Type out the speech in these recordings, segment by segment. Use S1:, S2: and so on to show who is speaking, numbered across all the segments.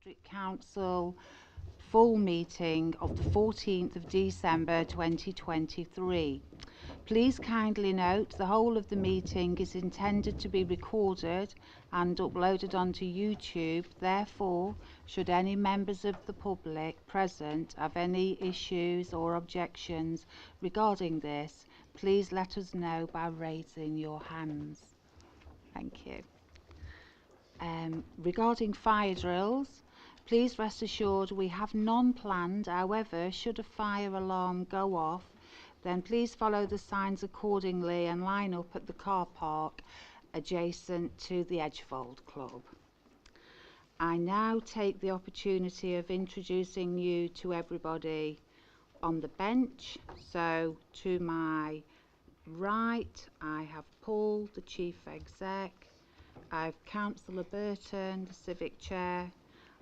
S1: District Council full meeting of the 14th of December 2023. Please kindly note the whole of the meeting is intended to be recorded and uploaded onto YouTube. Therefore, should any members of the public present have any issues or objections regarding this, please let us know by raising your hands. Thank you. Regarding fire drills, please rest assured we have none planned. However, should a fire alarm go off, then please follow the signs accordingly and line up at the car park adjacent to the Edgefold Club. I now take the opportunity of introducing you to everybody on the bench. So to my right, I have Paul, the Chief Exec. I have Councillor Burton, the Civic Chair,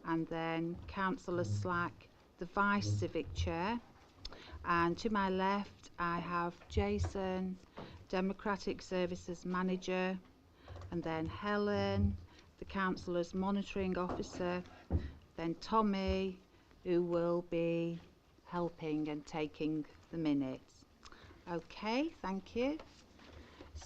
S1: and then Councillor Slack, the Vice Civic Chair. And to my left, I have Jason, Democratic Services Manager, and then Helen, the Councillor's Monitoring Officer, then Tommy, who will be helping and taking the minutes. Okay, thank you.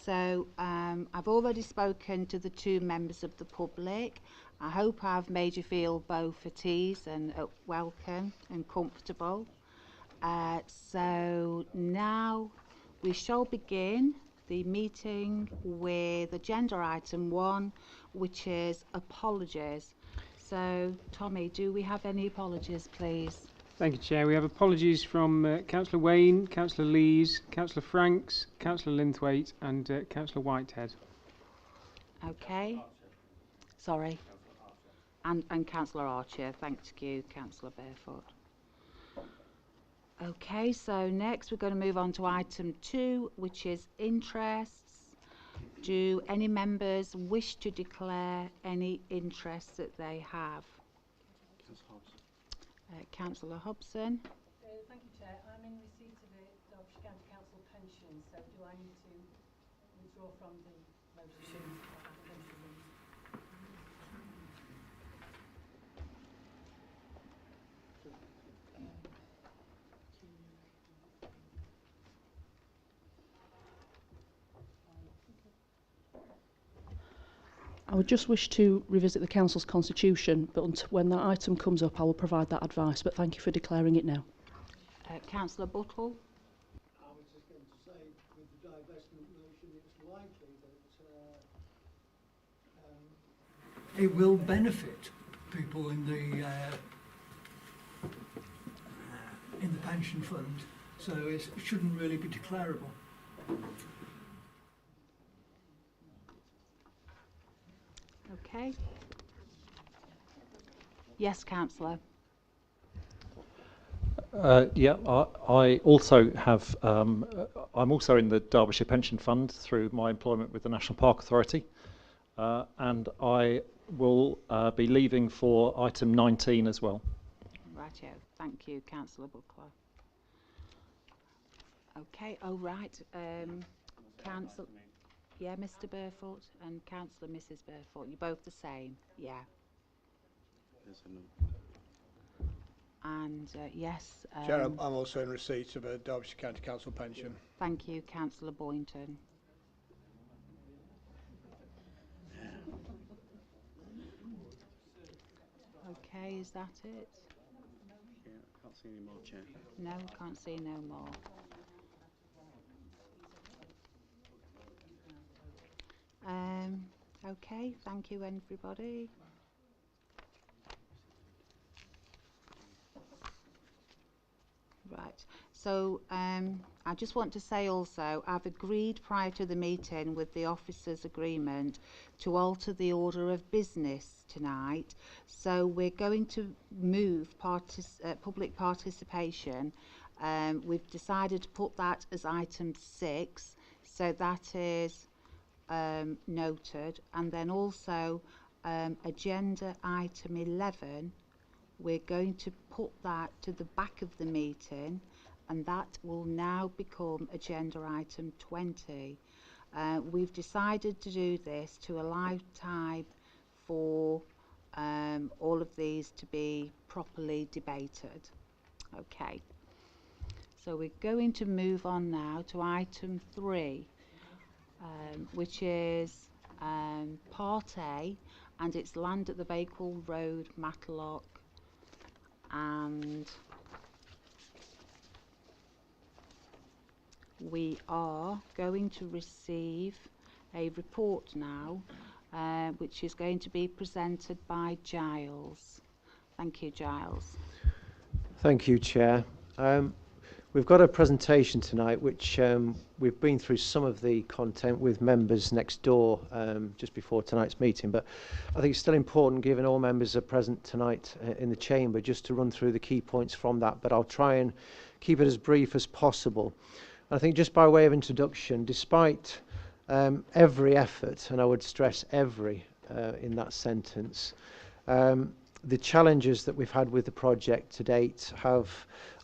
S1: So I've already spoken to the two members of the public. I hope I've made you feel both at ease and welcome and comfortable. So now we shall begin the meeting with agenda item 1, which is apologies. So Tommy, do we have any apologies, please?
S2: Thank you, Chair. We have apologies from Councillor Wayne, Councillor Lees, Councillor Franks, Councillor Linthwaite and Councillor Whitehead.
S1: Okay. Sorry. And Councillor Archer. Thank you, Councillor Barefoot. Okay, so next we're going to move on to item 2, which is interests. Do any members wish to declare any interests that they have? Councillor Hobson.
S3: Thank you, Chair. I'm in receipt of the Derbyshire County Council pension, so do I need to withdraw from the motion?
S4: I would just wish to revisit the Council's constitution, but when that item comes up I will provide that advice, but thank you for declaring it now.
S1: Councillor Buttle.
S5: I was just going to say, with the divestment motion, it's likely that it will benefit people in the pension fund, so it shouldn't really be declarable.
S1: Okay. Yes, Councillor.
S6: Yeah, I also have. I'm also in the Derbyshire Pension Fund through my employment with the National Park Authority, and I will be leaving for item 19 as well.
S1: Rightio. Thank you, Councillor Buckler. Okay. Oh, right. Councillor. Yeah, Mr. Barefoot and Councillor Mrs. Barefoot. You're both the same. Yeah.
S7: Yes and no.
S1: And yes.
S8: Chair, I'm also in receipt of a Derbyshire County Council pension.
S1: Thank you, Councillor Boynton. Okay, is that it?
S7: Yeah, I can't see any more, Chair.
S1: No, can't see no more. Okay, thank you, everybody. Right, so I just want to say also, I've agreed prior to the meeting with the officers' agreement to alter the order of business tonight. So we're going to move public participation. We've decided to put that as item 6, so that is noted. And then also agenda item 11, we're going to put that to the back of the meeting, and that will now become agenda item 20. We've decided to do this to allow time for all of these to be properly debated. Okay, so we're going to move on now to item 3, which is Part A, and it's land at the Bakewell Road, Matlock, and we are going to receive a report now, which is going to be presented by Giles. Thank you, Giles.
S9: Thank you, Chair. We've got a presentation tonight which we've been through some of the content with members next door just before tonight's meeting, but I think it's still important, given all members are present tonight in the chamber, just to run through the key points from that, but I'll try and keep it as brief as possible. I think just by way of introduction, despite every effort, and I would stress every in that sentence, the challenges that we've had with the project to date have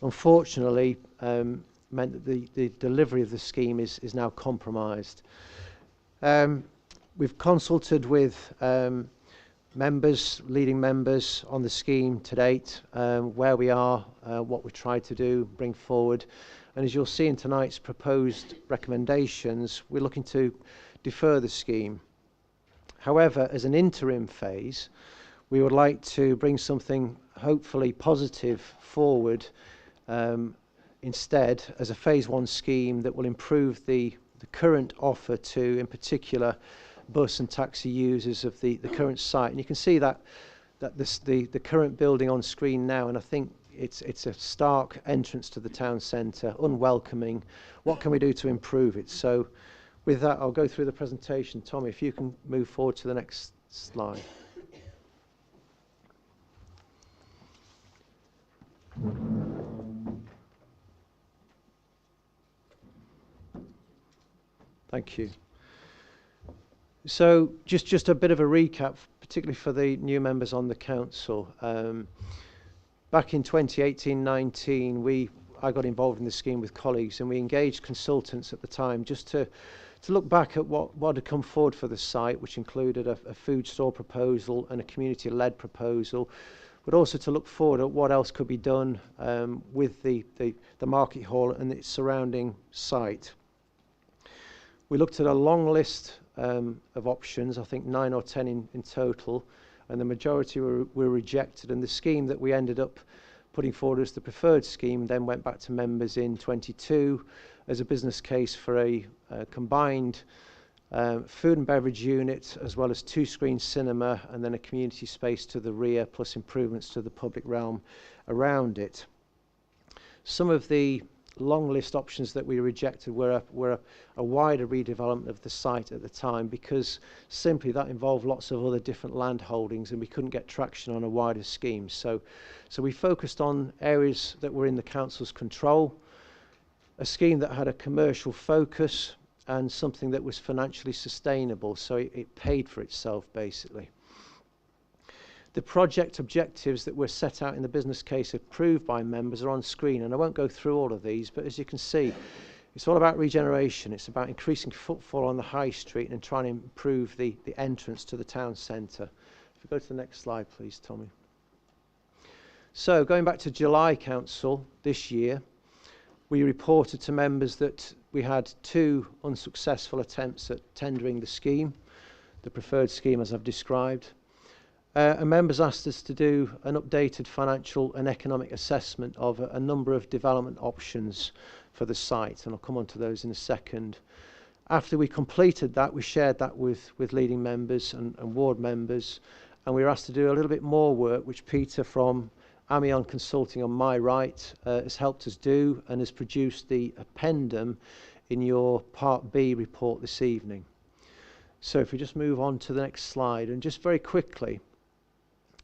S9: unfortunately meant that the delivery of the scheme is now compromised. We've consulted with members, leading members on the scheme to date, where we are, what we tried to do, bring forward, and as you'll see in tonight's proposed recommendations, we're looking to defer the scheme. However, as an interim phase, we would like to bring something hopefully positive forward instead as a phase 1 scheme that will improve the current offer to, in particular, bus and taxi users of the current site. And you can see that the current building on screen now, and I think it's a stark entrance to the town centre, unwelcoming. What can we do to improve it? So with that, I'll go through the presentation. Tommy, if you can move forward to the next slide. Thank you. So just a bit of a recap, particularly for the new members on the council. Back in 2018-19, I got involved in the scheme with colleagues, and we engaged consultants at the time just to look back at what had come forward for the site, which included a food store proposal and a community-led proposal, but also to look forward at what else could be done with the market hall and its surrounding site. We looked at a long list of options, I think 9 or 10 in total, and the majority were rejected, and the scheme that we ended up putting forward as the preferred scheme then went back to members in 22 as a business case for a combined food and beverage unit, as well as 2-screen cinema, and then a community space to the rear, plus improvements to the public realm around it. Some of the long list options that we rejected were a wider redevelopment of the site at the time, because simply that involved lots of other different land holdings and we couldn't get traction on a wider scheme. So we focused on areas that were in the council's control, a scheme that had a commercial focus and something that was financially sustainable, so it paid for itself basically. The project objectives that were set out in the business case approved by members are on screen, and I won't go through all of these, but as you can see, it's all about regeneration. It's about increasing footfall on the high street and trying to improve the entrance to the town centre. If we go to the next slide, please, Tommy. So going back to July Council this year, we reported to members that we had 2 unsuccessful attempts at tendering the scheme, the preferred scheme as I've described. And members asked us to do an updated financial and economic assessment of a number of development options for the site, and I'll come on to those in a second. After we completed that, we shared that with leading members and ward members, and we were asked to do a little bit more work, which Peter from Amion Consulting on my right has helped us do, and has produced the appendum in your Part B report this evening. So if we just move on to the next slide, and just very quickly,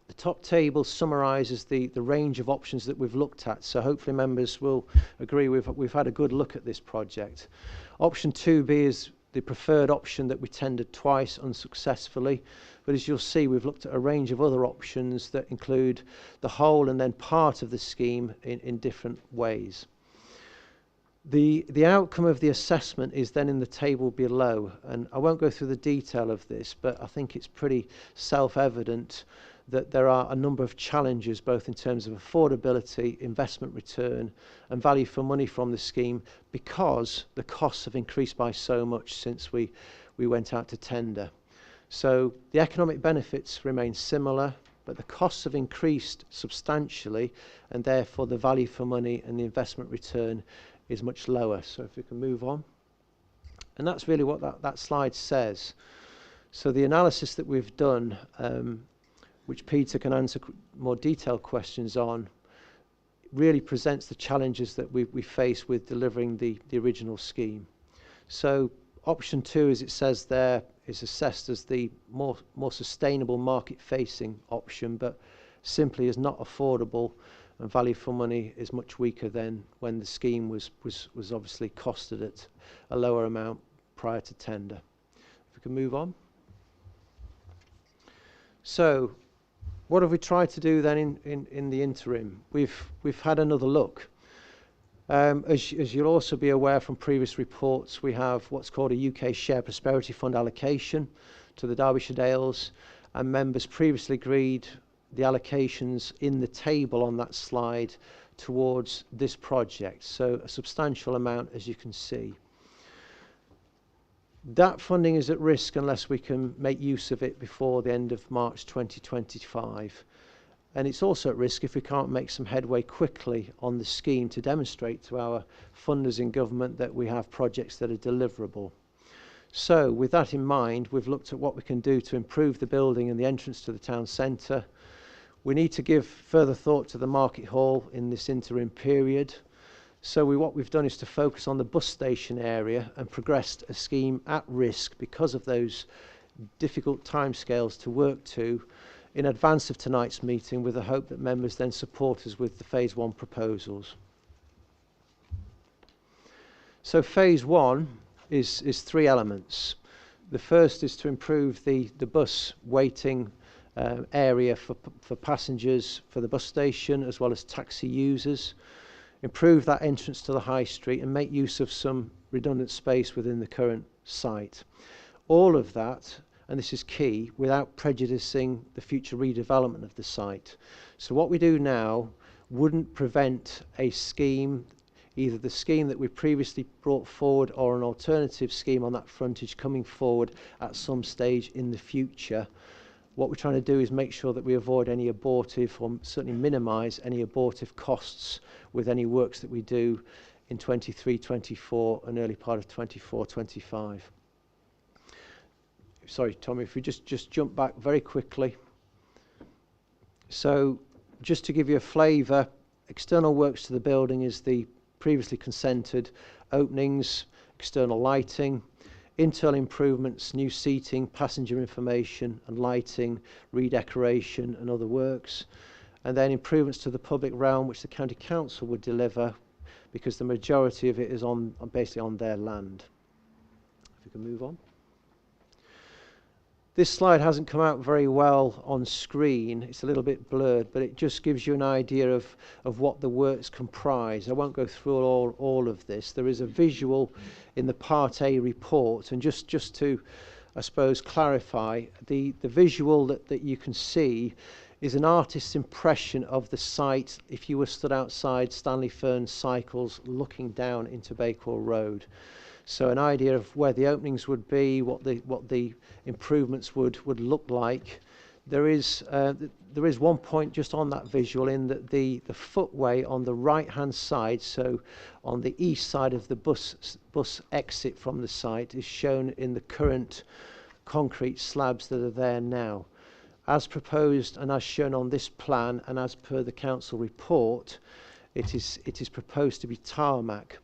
S9: the top table summarises the range of options that we've looked at, so hopefully members will agree we've had a good look at this project. Option 2B is the preferred option that we tendered twice unsuccessfully, but as you'll see, we've looked at a range of other options that include the whole and then part of the scheme in different ways. The outcome of the assessment is then in the table below, and I won't go through the detail of this, but I think it's pretty self-evident that there are a number of challenges, both in terms of affordability, investment return and value for money from the scheme, because the costs have increased by so much since we went out to tender. So the economic benefits remain similar, but the costs have increased substantially, and therefore the value for money and the investment return is much lower. So if we can move on. And that's really what that slide says. So the analysis that we've done, which Peter can answer more detailed questions on, really presents the challenges that we face with delivering the original scheme. So option 2, as it says there, is assessed as the more sustainable market-facing option, but simply is not affordable, and value for money is much weaker than when the scheme was obviously costed at a lower amount prior to tender. If we can move on. So what have we tried to do then in the interim? We've had another look. As you'll also be aware from previous reports, we have what's called a UK Share Prosperity Fund allocation to the Derbyshire Dales, and members previously agreed the allocations in the table on that slide towards this project. So a substantial amount, as you can see. That funding is at risk unless we can make use of it before the end of March 2025. And it's also at risk if we can't make some headway quickly on the scheme to demonstrate to our funders in government that we have projects that are deliverable. So with that in mind, we've looked at what we can do to improve the building and the entrance to the town centre. We need to give further thought to the market hall in this interim period. So what we've done is to focus on the bus station area and progressed a scheme at risk because of those difficult timescales to work to in advance of tonight's meeting, with the hope that members then support us with the phase 1 proposals. So phase 1 is 3 elements. The first is to improve the bus waiting area for passengers for the bus station as well as taxi users, improve that entrance to the high street and make use of some redundant space within the current site. All of that, and this is key, without prejudicing the future redevelopment of the site. So what we do now wouldn't prevent a scheme, either the scheme that we previously brought forward or an alternative scheme on that frontage coming forward at some stage in the future. What we're trying to do is make sure that we avoid any abortive, or certainly minimise any abortive costs with any works that we do in 23-24 and early part of 24-25. Sorry, Tommy, if we just jump back very quickly. So just to give you a flavour, external works to the building is the previously consented openings, external lighting, internal improvements, new seating, passenger information and lighting, redecoration and other works, and then improvements to the public realm which the County Council would deliver, because the majority of it is basically on their land. If we can move on. This slide hasn't come out very well on screen. It's a little bit blurred, but it just gives you an idea of what the works comprise. I won't go through all of this. There is a visual in the Part A report, and just to, I suppose, clarify, the visual that you can see is an artist's impression of the site if you were stood outside Stanley Fern Cycles looking down into Bakewell Road. So an idea of where the openings would be, what the improvements would look like. There is one point just on that visual, in that the footway on the right hand side, so on the east side of the bus exit from the site, is shown in the current concrete slabs that are there now. As proposed and as shown on this plan and as per the council report, it is proposed to be tarmac.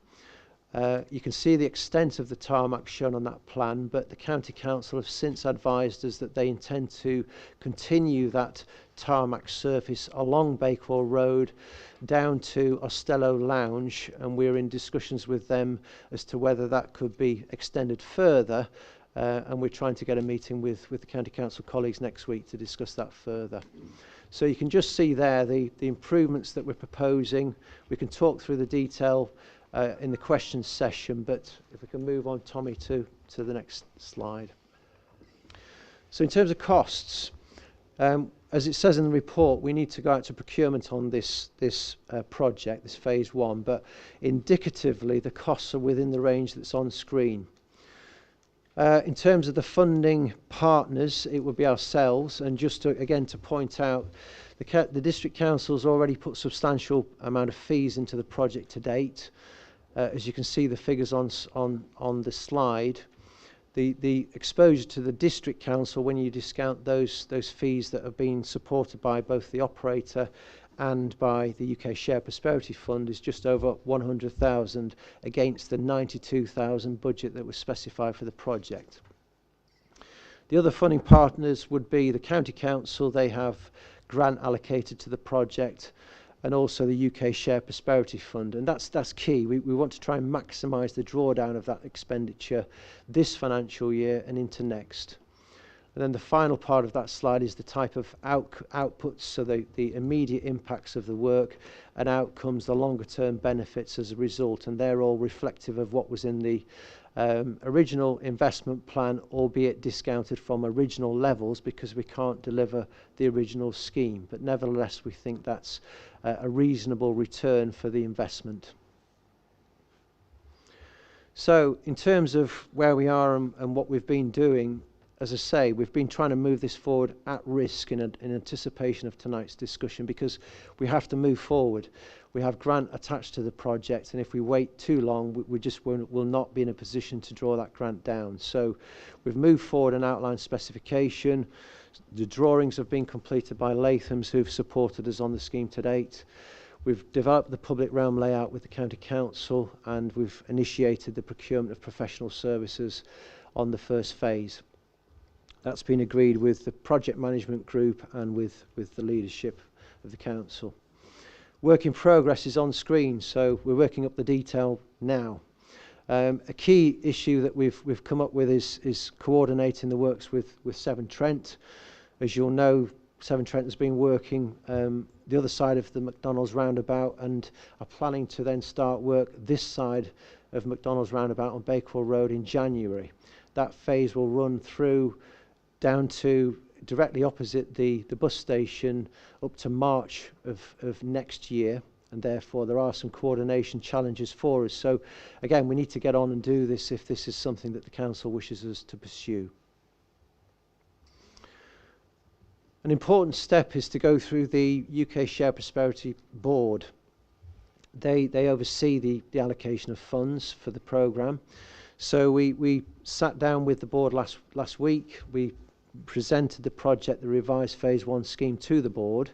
S9: You can see the extent of the tarmac shown on that plan, but the County Council have since advised us that they intend to continue that tarmac surface along Bakewell Road down to Ostello Lounge, and we're in discussions with them as to whether that could be extended further, and we're trying to get a meeting with the County Council colleagues next week to discuss that further. So you can just see there the improvements that we're proposing. We can talk through the detail in the questions session, but if we can move on, Tommy, to the next slide. So in terms of costs, as it says in the report, we need to go out to procurement on this project, this phase 1, but indicatively the costs are within the range that's on screen. In terms of the funding partners, it would be ourselves, and just to, again to point out, the District Council's already put substantial amount of fees into the project to date. As you can see the figures on the slide, the exposure to the District Council, when you discount those fees that have been supported by both the operator and by the UK Share Prosperity Fund, is just over 100,000 against the 92,000 budget that was specified for the project. The other funding partners would be the County Council. They have grant allocated to the project, and also the UK Share Prosperity Fund, and that's key. We want to try and maximise the drawdown of that expenditure this financial year and into next. And then the final part of that slide is the type of outputs, so the immediate impacts of the work and outcomes, the longer term benefits as a result, and they're all reflective of what was in the original investment plan, albeit discounted from original levels because we can't deliver the original scheme. But nevertheless, we think that's a reasonable return for the investment. So in terms of where we are and what we've been doing, as I say, we've been trying to move this forward at risk in anticipation of tonight's discussion, because we have to move forward. We have grant attached to the project, and if we wait too long, we just will not be in a position to draw that grant down. So we've moved forward an outline specification. The drawings have been completed by Latham's, who've supported us on the scheme to date. We've developed the public realm layout with the County Council, and we've initiated the procurement of professional services on the first phase. That's been agreed with the project management group and with the leadership of the council. Work in progress is on screen, so we're working up the detail now. A key issue that we've come up with is coordinating the works with Severn Trent. As you'll know, Severn Trent has been working the other side of the McDonald's roundabout and are planning to then start work this side of McDonald's roundabout on Bakewell Road in January. That phase will run through down to directly opposite the bus station up to March of next year, and therefore there are some coordination challenges for us. So again, we need to get on and do this if this is something that the council wishes us to pursue. An important step is to go through the UK Share Prosperity Board. They oversee the allocation of funds for the programme. So we sat down with the board last week. We presented the project, the revised phase 1 scheme, to the board,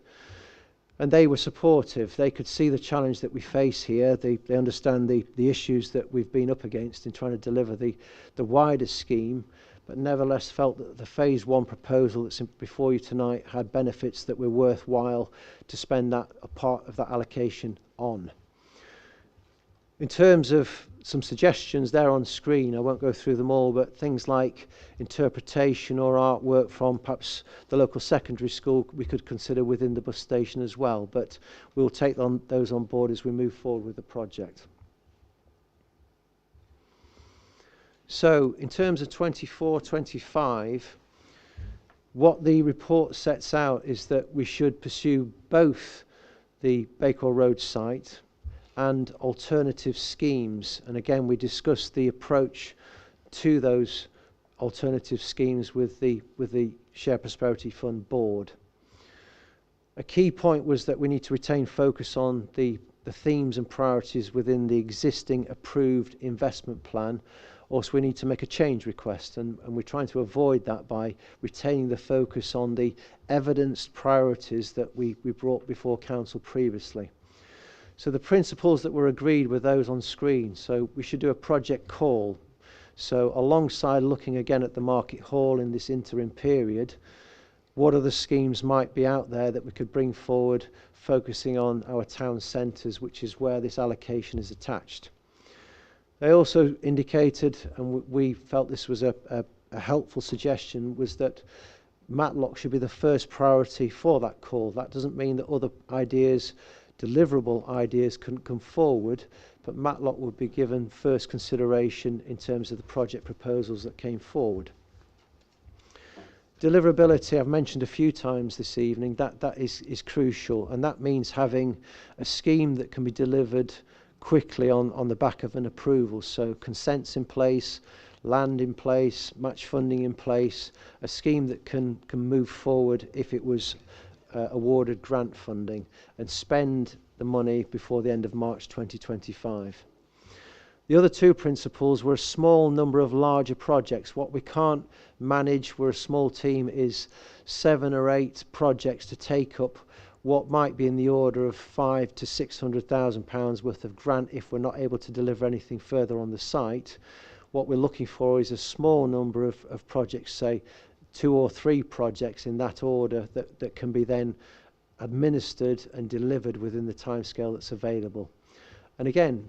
S9: and they were supportive. They could see the challenge that we face here. They understand the issues that we've been up against in trying to deliver the wider scheme, but nevertheless felt that the phase 1 proposal that's before you tonight had benefits that were worthwhile to spend a part of that allocation on. In terms of some suggestions, there on screen, I won't go through them all, but things like interpretation or artwork from perhaps the local secondary school we could consider within the bus station as well, but we'll take those on board as we move forward with the project. So in terms of 24-25, what the report sets out is that we should pursue both the Bakewell Road site and alternative schemes, and again we discussed the approach to those alternative schemes with the Share Prosperity Fund board. A key point was that we need to retain focus on the themes and priorities within the existing approved investment plan. Also, we need to make a change request, and we're trying to avoid that by retaining the focus on the evidenced priorities that we brought before council previously. So the principles that were agreed were those on screen. So we should do a project call. So alongside looking again at the market hall in this interim period, what other schemes might be out there that we could bring forward, focusing on our town centres, which is where this allocation is attached. They also indicated, and we felt this was a helpful suggestion, was that Matlock should be the first priority for that call. That doesn't mean that other ideas, deliverable ideas, couldn't come forward, but Matlock would be given first consideration in terms of the project proposals that came forward. Deliverability, I've mentioned a few times this evening, that is crucial, and that means having a scheme that can be delivered quickly on the back of an approval. So consents in place, land in place, match funding in place, a scheme that can move forward if it was awarded grant funding, and spend the money before the end of March 2025. The other two principles were a small number of larger projects. What we can't manage, we're a small team, is 7 or 8 projects to take up what might be in the order of £500,000 to £600,000 worth of grant if we're not able to deliver anything further on the site. What we're looking for is a small number of projects, say 2 or 3 projects in that order, that can be then administered and delivered within the timescale that's available. And again,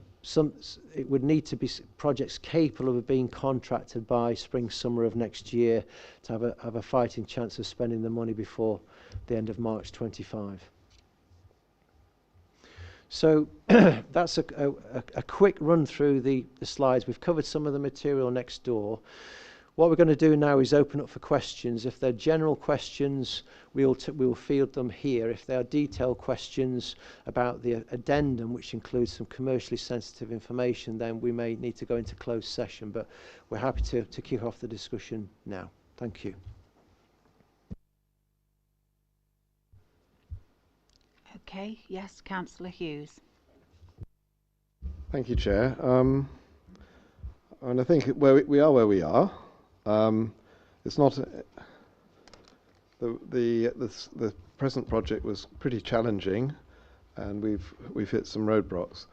S9: it would need to be projects capable of being contracted by spring, summer of next year to have a fighting chance of spending the money before the end of March 25. So that's a quick run through the slides. We've covered some of the material next door. What we're going to do now is open up for questions. If they're general questions, we will field them here. If they are detailed questions about the addendum, which includes some commercially sensitive information, then we may need to go into closed session. But we're happy to kick off the discussion now. Thank you.
S1: Okay, yes, Councillor Hughes.
S10: Thank you, Chair. And I think where we are. It's not the present project was pretty challenging, and we've hit some roadblocks.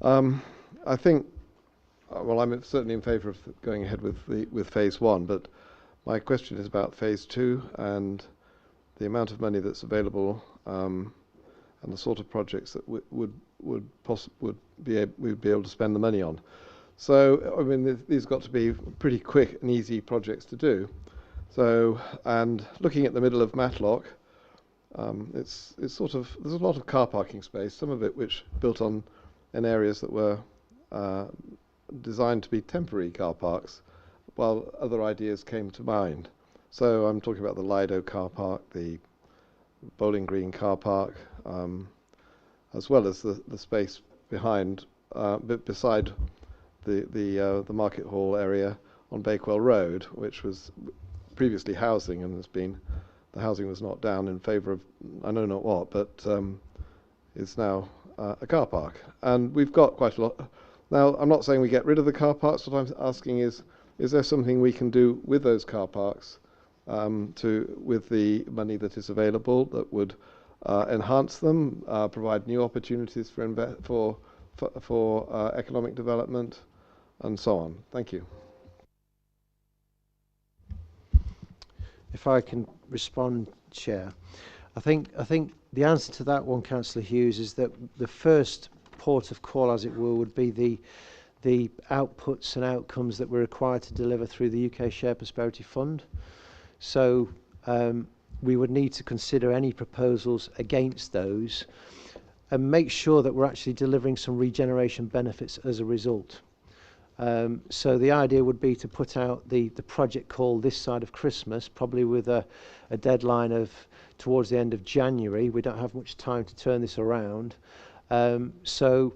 S10: I think, well, I'm certainly in favour of going ahead with phase 1, but my question is about phase 2 and the amount of money that's available, and the sort of projects that we'd be able to spend the money on. So, I mean, these got to be pretty quick and easy projects to do. So, and looking at the middle of Matlock, it's sort of, there's a lot of car parking space, some of it which built on in areas that were designed to be temporary car parks, while other ideas came to mind. So I'm talking about the Lido car park, the Bowling Green car park, as well as the space behind, beside the Market Hall area on Bakewell Road, which was previously housing and the housing was knocked down in favour of I know not what, but is now a car park. And we've got quite a lot. Now, I'm not saying we get rid of the car parks. What I'm asking is there something we can do with those car parks with the money that is available that would enhance them, provide new opportunities for economic development, and so on. Thank you.
S9: If I can respond, Chair, I think the answer to that one, Councillor Hughes, is that the first port of call, as it were, would be the outputs and outcomes that we're required to deliver through the UK Shared Prosperity Fund. So we would need to consider any proposals against those and make sure that we're actually delivering some regeneration benefits as a result. So the idea would be to put out the project call this side of Christmas, probably with a deadline of towards the end of January. We don't have much time to turn this around. So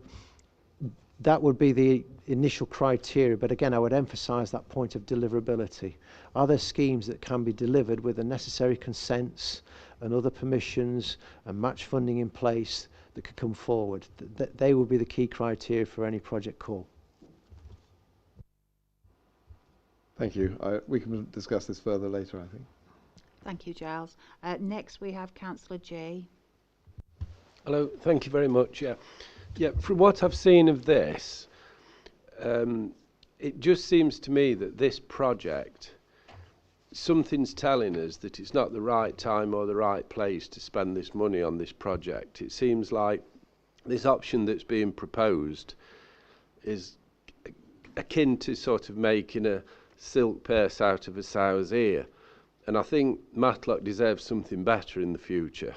S9: that would be the initial criteria, but again I would emphasise that point of deliverability. Are there schemes that can be delivered with the necessary consents and other permissions and match funding in place that could come forward? They will be the key criteria for any project call.
S10: Thank you. We can discuss this further later, I think.
S1: Thank you, Giles. Next we have Councillor J.
S11: Hello, thank you very much. Yeah, from what I've seen of this, it just seems to me that this project, something's telling us that it's not the right time or the right place to spend this money on this project. It seems like this option that's being proposed is akin to sort of making a silk purse out of a sow's ear. And I think Matlock deserves something better in the future.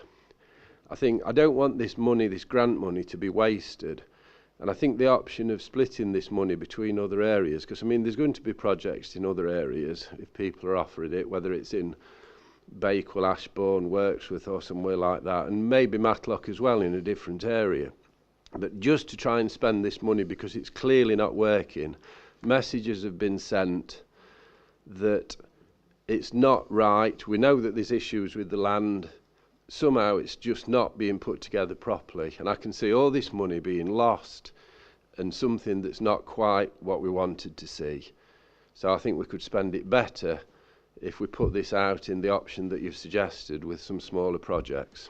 S11: I don't want this money, this grant money, to be wasted. And I think the option of splitting this money between other areas, because I mean there's going to be projects in other areas if people are offered it, whether it's in Bakewell, Ashbourne, Worksworth or somewhere like that, and maybe Matlock as well in a different area. But just to try and spend this money because it's clearly not working, messages have been sent that it's not right. We know that there's issues with the land. Somehow it's just not being put together properly. And I can see all this money being lost and something that's not quite what we wanted to see. So I think we could spend it better if we put this out in the option that you've suggested with some smaller projects.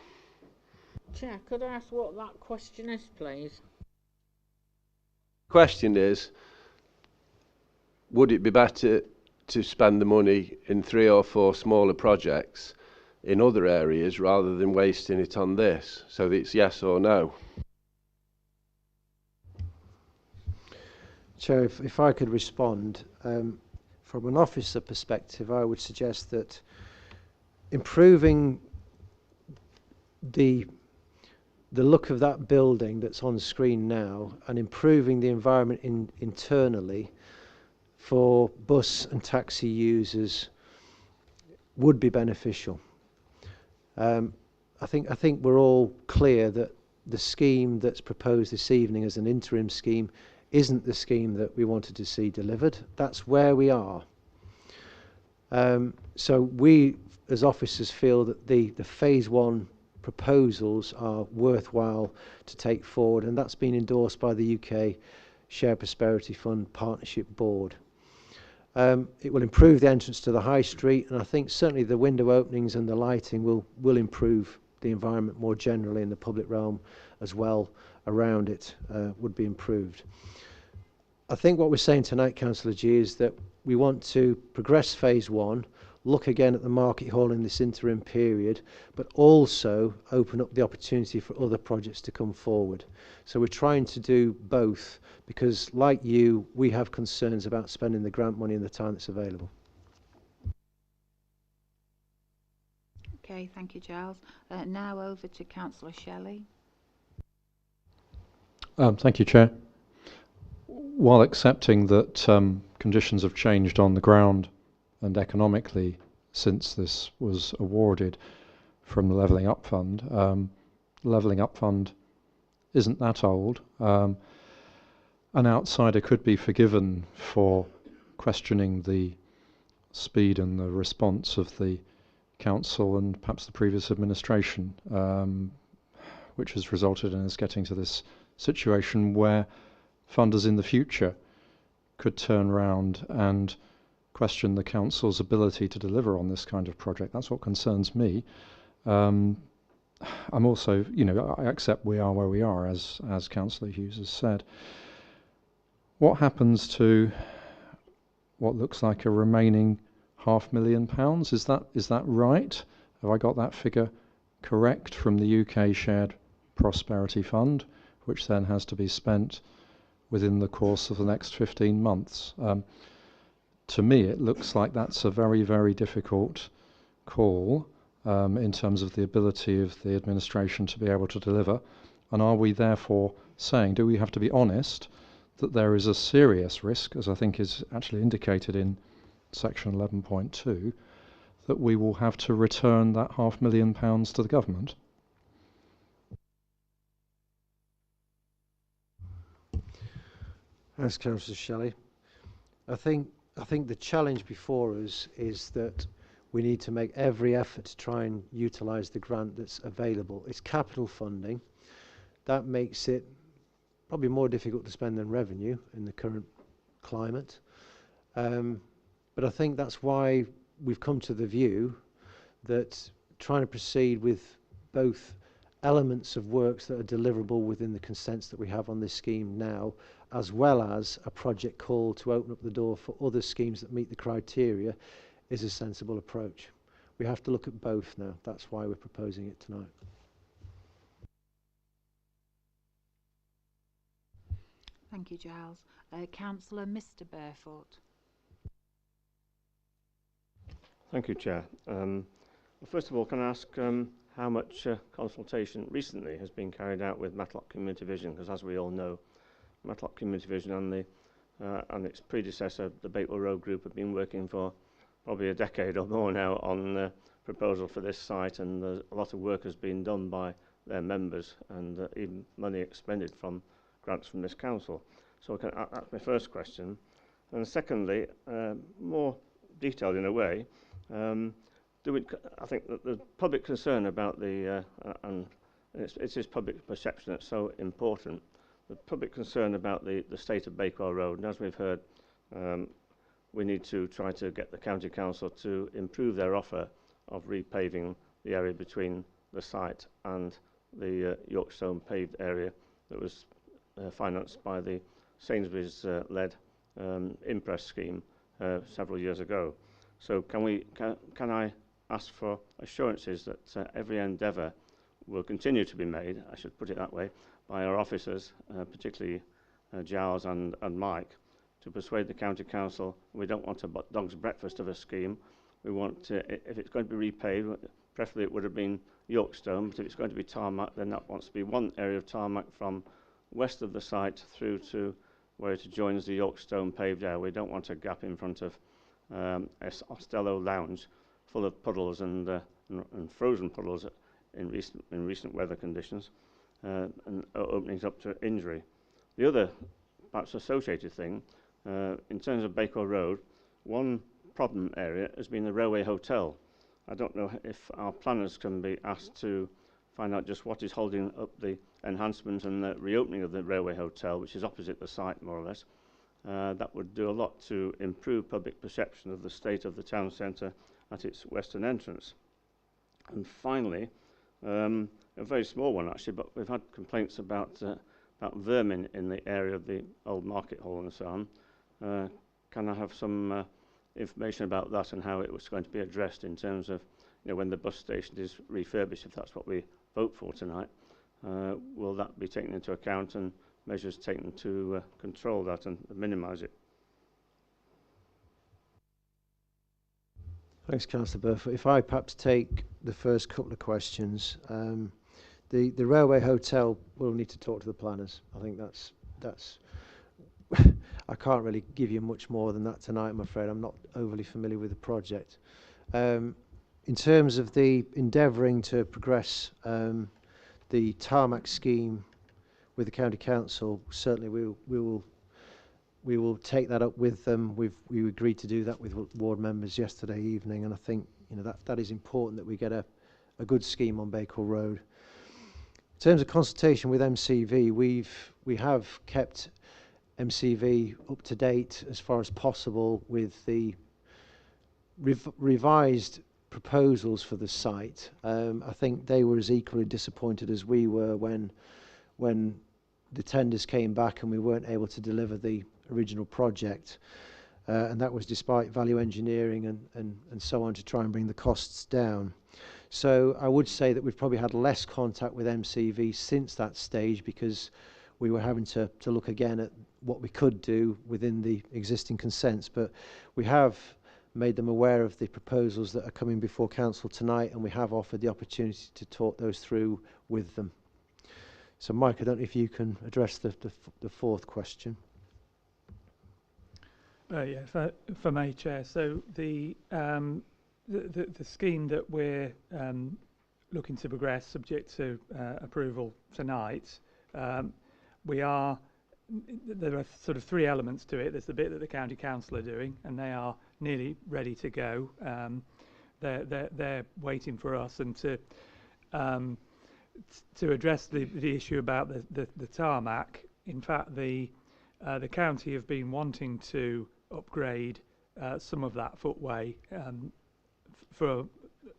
S12: Chair, could I ask what that question is, please?
S11: Question is, would it be better to spend the money in 3 or 4 smaller projects in other areas rather than wasting it on this? So that it's yes or no.
S9: Chair, if I could respond, from an officer perspective, I would suggest that improving the look of that building that's on screen now and improving the environment internally for bus and taxi users would be beneficial. I think we're all clear that the scheme that's proposed this evening as an interim scheme isn't the scheme that we wanted to see delivered. That's where we are. So we as officers feel that the phase 1 proposals are worthwhile to take forward, and that's been endorsed by the UK Shared Prosperity Fund Partnership Board. It will improve the entrance to the high street, and I think certainly the window openings and the lighting will improve the environment more generally in the public realm as well around it would be improved. I think what we're saying tonight, Councillor G, is that we want to progress phase 1, look again at the market hall in this interim period, but also open up the opportunity for other projects to come forward. So we're trying to do both because, like you, we have concerns about spending the grant money in the time that's available.
S1: Okay, thank you, Giles. Now over to Councillor Shelley.
S13: Thank you, Chair. While accepting that conditions have changed on the ground and economically since this was awarded from the Levelling Up Fund, the Levelling Up Fund isn't that old. An outsider could be forgiven for questioning the speed and the response of the council and perhaps the previous administration, which has resulted in us getting to this situation where funders in the future could turn round and question the council's ability to deliver on this kind of project. That's what concerns me. I'm also, I accept we are where we are, as Councillor Hughes has said. What happens to what looks like a remaining £500,000? Is that right? Have I got that figure correct from the UK Shared Prosperity Fund, which then has to be spent within the course of the next 15 months? To me, it looks like that's a very, very difficult call in terms of the ability of the administration to be able to deliver. And are we therefore saying, do we have to be honest, that there is a serious risk, as I think is actually indicated in section 11.2, that we will have to return that £500,000 to the government?
S9: Thanks, Councillor Shelley. I think the challenge before us is that we need to make every effort to try and utilise the grant that's available. It's capital funding. That makes it probably more difficult to spend than revenue in the current climate. But I think that's why we've come to the view that trying to proceed with both elements of works that are deliverable within the consents that we have on this scheme now, as well as a project call to open up the door for other schemes that meet the criteria, is a sensible approach. We have to look at both now. That's why we're proposing it tonight.
S1: Thank you, Giles. Councillor Mr. Barefoot.
S14: Thank you, Chair. Well, first of all, can I ask how much consultation recently has been carried out with Matlock Community Vision? Because as we all know, Matlock Community Vision and its predecessor, the Bakewell Road Group, have been working for probably a decade or more now on proposal for this site, and a lot of work has been done by their members, and even money expended from grants from this council. So that's my first question. And secondly, more detailed in a way, I think that the public concern about the, and it's this public perception that's so important, the public concern about the state of Bakewell Road, and as we've heard, we need to try to get the County Council to improve their offer of repaving the area between the site and the Yorkstone paved area that was financed by the Sainsbury's-led Impress scheme several years ago. So can I ask for assurances that every endeavour will continue to be made, I should put it that way, by our officers, particularly Giles and Mike, to persuade the County Council we don't want a dog's breakfast of a scheme. We want, if it's going to be repaved, preferably it would have been Yorkstone, but if it's going to be tarmac, then that wants to be one area of tarmac from west of the site through to where it joins the Yorkstone paved area. We don't want a gap in front of Ostello Lounge full of puddles and frozen puddles in recent weather conditions, and openings up to injury. The other perhaps associated thing, in terms of Bakewell Road, one problem area has been the Railway Hotel. I don't know if our planners can be asked to find out just what is holding up the enhancement and the reopening of the Railway Hotel, which is opposite the site more or less. That would do a lot to improve public perception of the state of the town centre at its western entrance. And finally, a very small one actually, but we've had complaints about vermin in the area of the old market hall and so on. Can I have some information about that and how it was going to be addressed in terms of, when the bus station is refurbished, if that's what we vote for tonight? Will that be taken into account and measures taken to control that and minimise it?
S9: Thanks, Councillor Burfoot. If I perhaps take the first couple of questions, the Railway Hotel, we'll need to talk to the planners. I think that's I can't really give you much more than that tonight, I'm afraid. I'm not overly familiar with the project. In terms of the endeavouring to progress the tarmac scheme with the County Council, certainly we will take that up with them. We agreed to do that with ward members yesterday evening, and I think that is important that we get a good scheme on Bakewell Road. In terms of consultation with MCV, we have kept MCV up to date as far as possible with the revised proposals for the site. I think they were as equally disappointed as we were when the tenders came back and we weren't able to deliver the original project, and that was despite value engineering and so on to try and bring the costs down. So I would say that we've probably had less contact with MCV since that stage, because we were having to look again at what we could do within the existing consents, but we have made them aware of the proposals that are coming before council tonight, and we have offered the opportunity to talk those through with them. So Mike, I don't know if you can address the fourth question.
S15: Yeah, for me, Chair. So the scheme that we're looking to progress, subject to approval tonight, there are sort of three elements to it. There's the bit that the County Council are doing, and they are nearly ready to go. They're waiting for us, and to address the issue about the tarmac. In fact, the county have been wanting to upgrade some of that footway for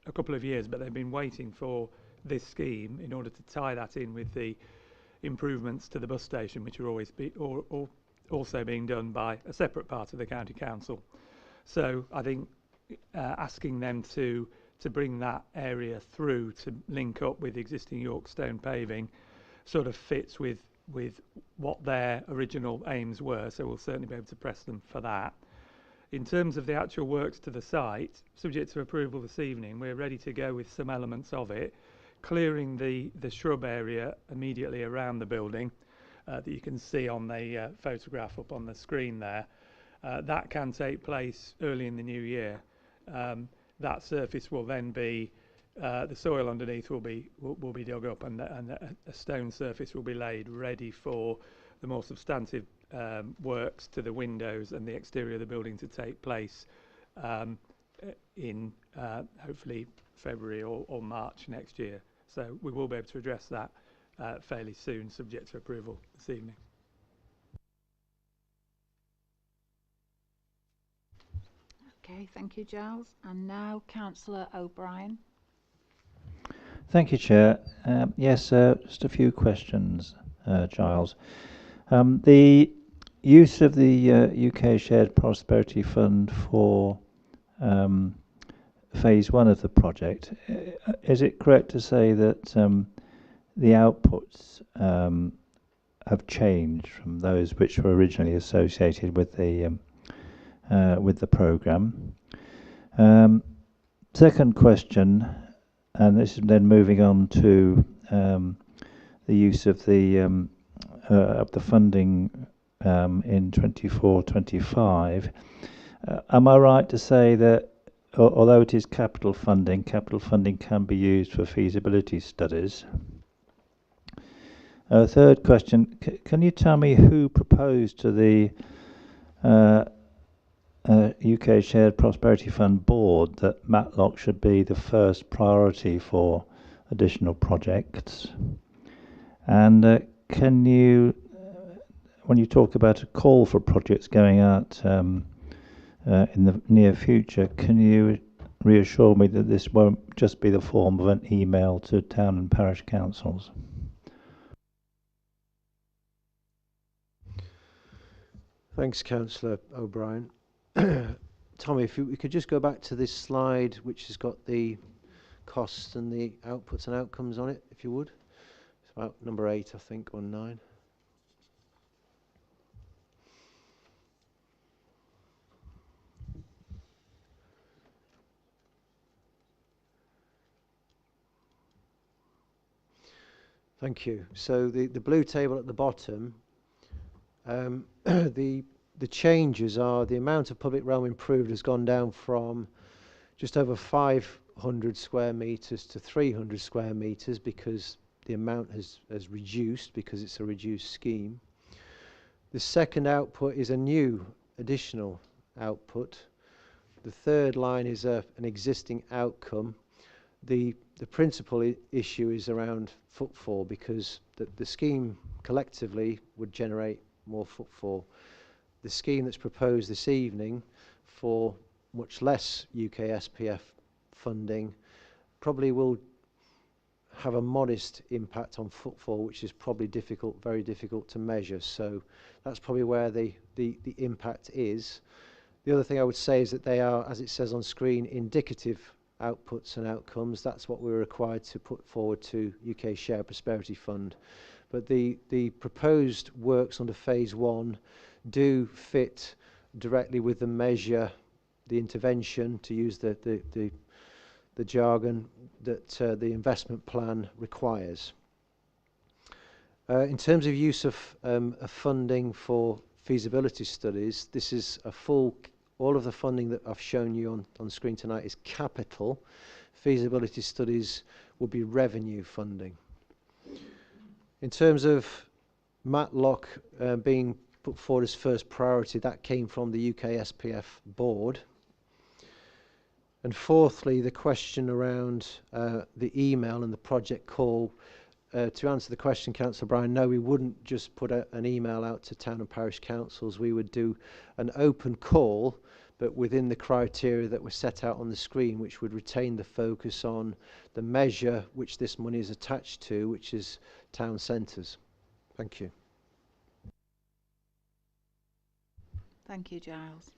S15: a couple of years, but they've been waiting for this scheme in order to tie that in with the improvements to the bus station, which are also being done by a separate part of the County Council. So I think asking them to bring that area through to link up with existing Yorkstone paving sort of fits with what their original aims were, so we'll certainly be able to press them for that. In terms of the actual works to the site, subject to approval this evening, we're ready to go with some elements of it, clearing the shrub area immediately around the building that you can see on the photograph up on the screen there. That can take place early in the new year. that surface will then be the soil underneath will be dug up, and a stone surface will be laid ready for the more substantive works to the windows and the exterior of the building to take place in hopefully February or March next year. So we will be able to address that fairly soon, subject to approval this evening.
S1: Okay, thank you, Giles. And now Councillor O'Brien.
S16: Thank you, Chair. Yes, just a few questions, Giles. The use of the UK Shared Prosperity Fund for phase 1 of the project, is it correct to say that the outputs have changed from those which were originally associated with the programme? Second question, and this is then moving on to the use of the funding in 24-25. Am I right to say that although it is capital funding can be used for feasibility studies? Third question, can you tell me who proposed to the UK Shared Prosperity Fund board that Matlock should be the first priority for additional projects? And can you, when you talk about a call for projects going out in the near future, can you reassure me that this won't just be the form of an email to town and parish councils?
S9: Thanks, Councillor O'Brien. Tommy, if we could just go back to this slide which has got the costs and the outputs and outcomes on it, if you would. It's about number 8, I think, or 9. Thank you. So the blue table at the bottom, the changes are the amount of public realm improved has gone down from just over 500 square metres to 300 square metres because the amount has reduced because it's a reduced scheme. The second output is a new additional output. The third line is an existing outcome. The principal issue is around footfall because the scheme collectively would generate more footfall. The scheme that's proposed this evening for much less UK SPF funding probably will have a modest impact on footfall, which is probably difficult, very difficult to measure. So that's probably where the impact is. The other thing I would say is that they are, as it says on screen, indicative outputs and outcomes. That's what we're required to put forward to UK Shared Prosperity Fund. But the proposed works under phase 1 do fit directly with the measure, the intervention, to use the jargon, that the investment plan requires. In terms of use of funding for feasibility studies, this is a full, all of the funding that I've shown you on screen tonight is capital. Feasibility studies will be revenue funding. In terms of Matlock being put forward as first priority, that came from the UK SPF board. And fourthly, the question around the email and the project call. To answer the question, Councillor O'Brien, no, we wouldn't just put an email out to town and parish councils. We would do an open call, but within the criteria that were set out on the screen, which would retain the focus on the measure which this money is attached to, which is town centres. Thank you.
S1: Thank you, Giles.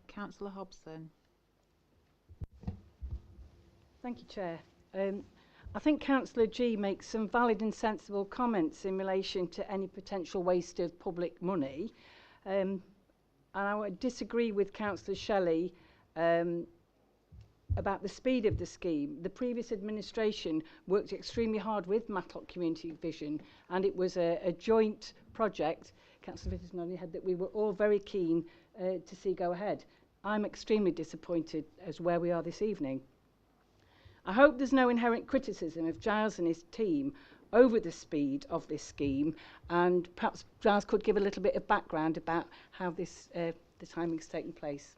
S1: Councillor Hobson.
S12: Thank you, Chair. I think Councillor G makes some valid and sensible comments in relation to any potential waste of public money. And I would disagree with Councillor Shelley about the speed of the scheme. The previous administration worked extremely hard with Matlock Community Vision, and it was a joint project, Councillor Vitters nodding head, that we were all very keen to see go ahead. I'm extremely disappointed as where we are this evening. I hope there's no inherent criticism of Giles and his team over the speed of this scheme, and perhaps Giles could give a little bit of background about how this the timing's taken place.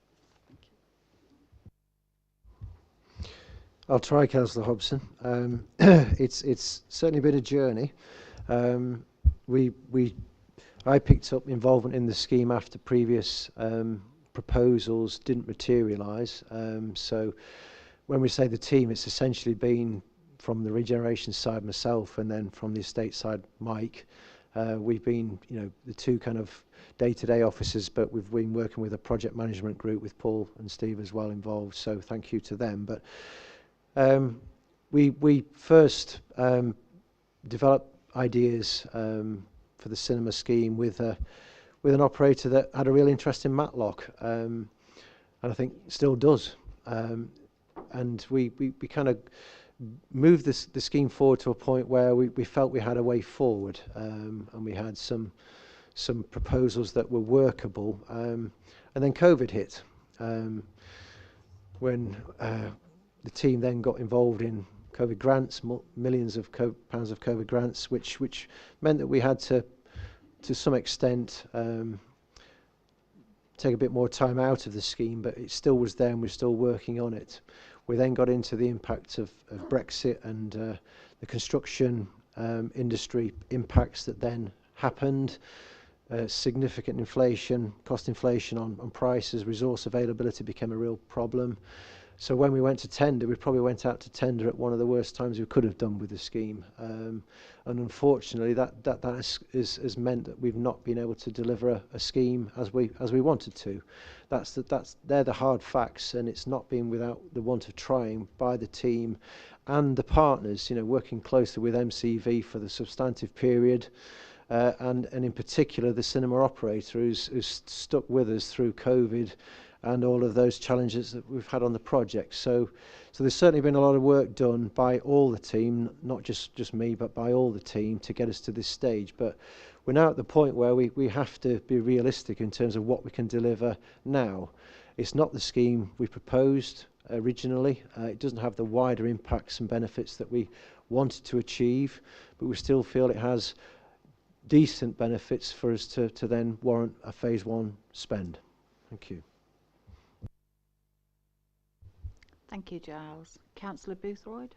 S9: I'll try, Councillor Hobson. It's certainly been a journey. I picked up involvement in the scheme after previous proposals didn't materialise. So when we say the team, it's essentially been from the regeneration side myself, and then from the estate side Mike. We've been, the two kind of day-to-day officers, but we've been working with a project management group with Paul and Steve as well involved. So thank you to them. But we first developed ideas for the cinema scheme with an operator that had a real interest in Matlock, and I think still does. And we kind of moved the scheme forward to a point where we felt we had a way forward, and we had some proposals that were workable, and then COVID hit, when the team then got involved in COVID grants, millions of pounds of COVID grants, which meant that we had to some extent take a bit more time out of the scheme, but it still was there and we're still working on it. We then got into the impact of Brexit and the construction industry impacts that then happened, significant inflation, cost inflation on prices, resource availability became a real problem. So when we went to tender, we probably went out to tender at one of the worst times we could have done with the scheme. And unfortunately, that has meant that we've not been able to deliver a scheme as we wanted to. They're the hard facts, and it's not been without the want of trying by the team and the partners, working closely with MCV for the substantive period, and in particular the cinema operator who's stuck with us through COVID and all of those challenges that we've had on the project. So there's certainly been a lot of work done by all the team, not just me, but by all the team to get us to this stage. But we're now at the point where we have to be realistic in terms of what we can deliver now. It's not the scheme we proposed originally. It doesn't have the wider impacts and benefits that we wanted to achieve, but we still feel it has decent benefits for us to then warrant a phase 1 spend. Thank you.
S1: Thank you, Giles. Councillor Boothroyd?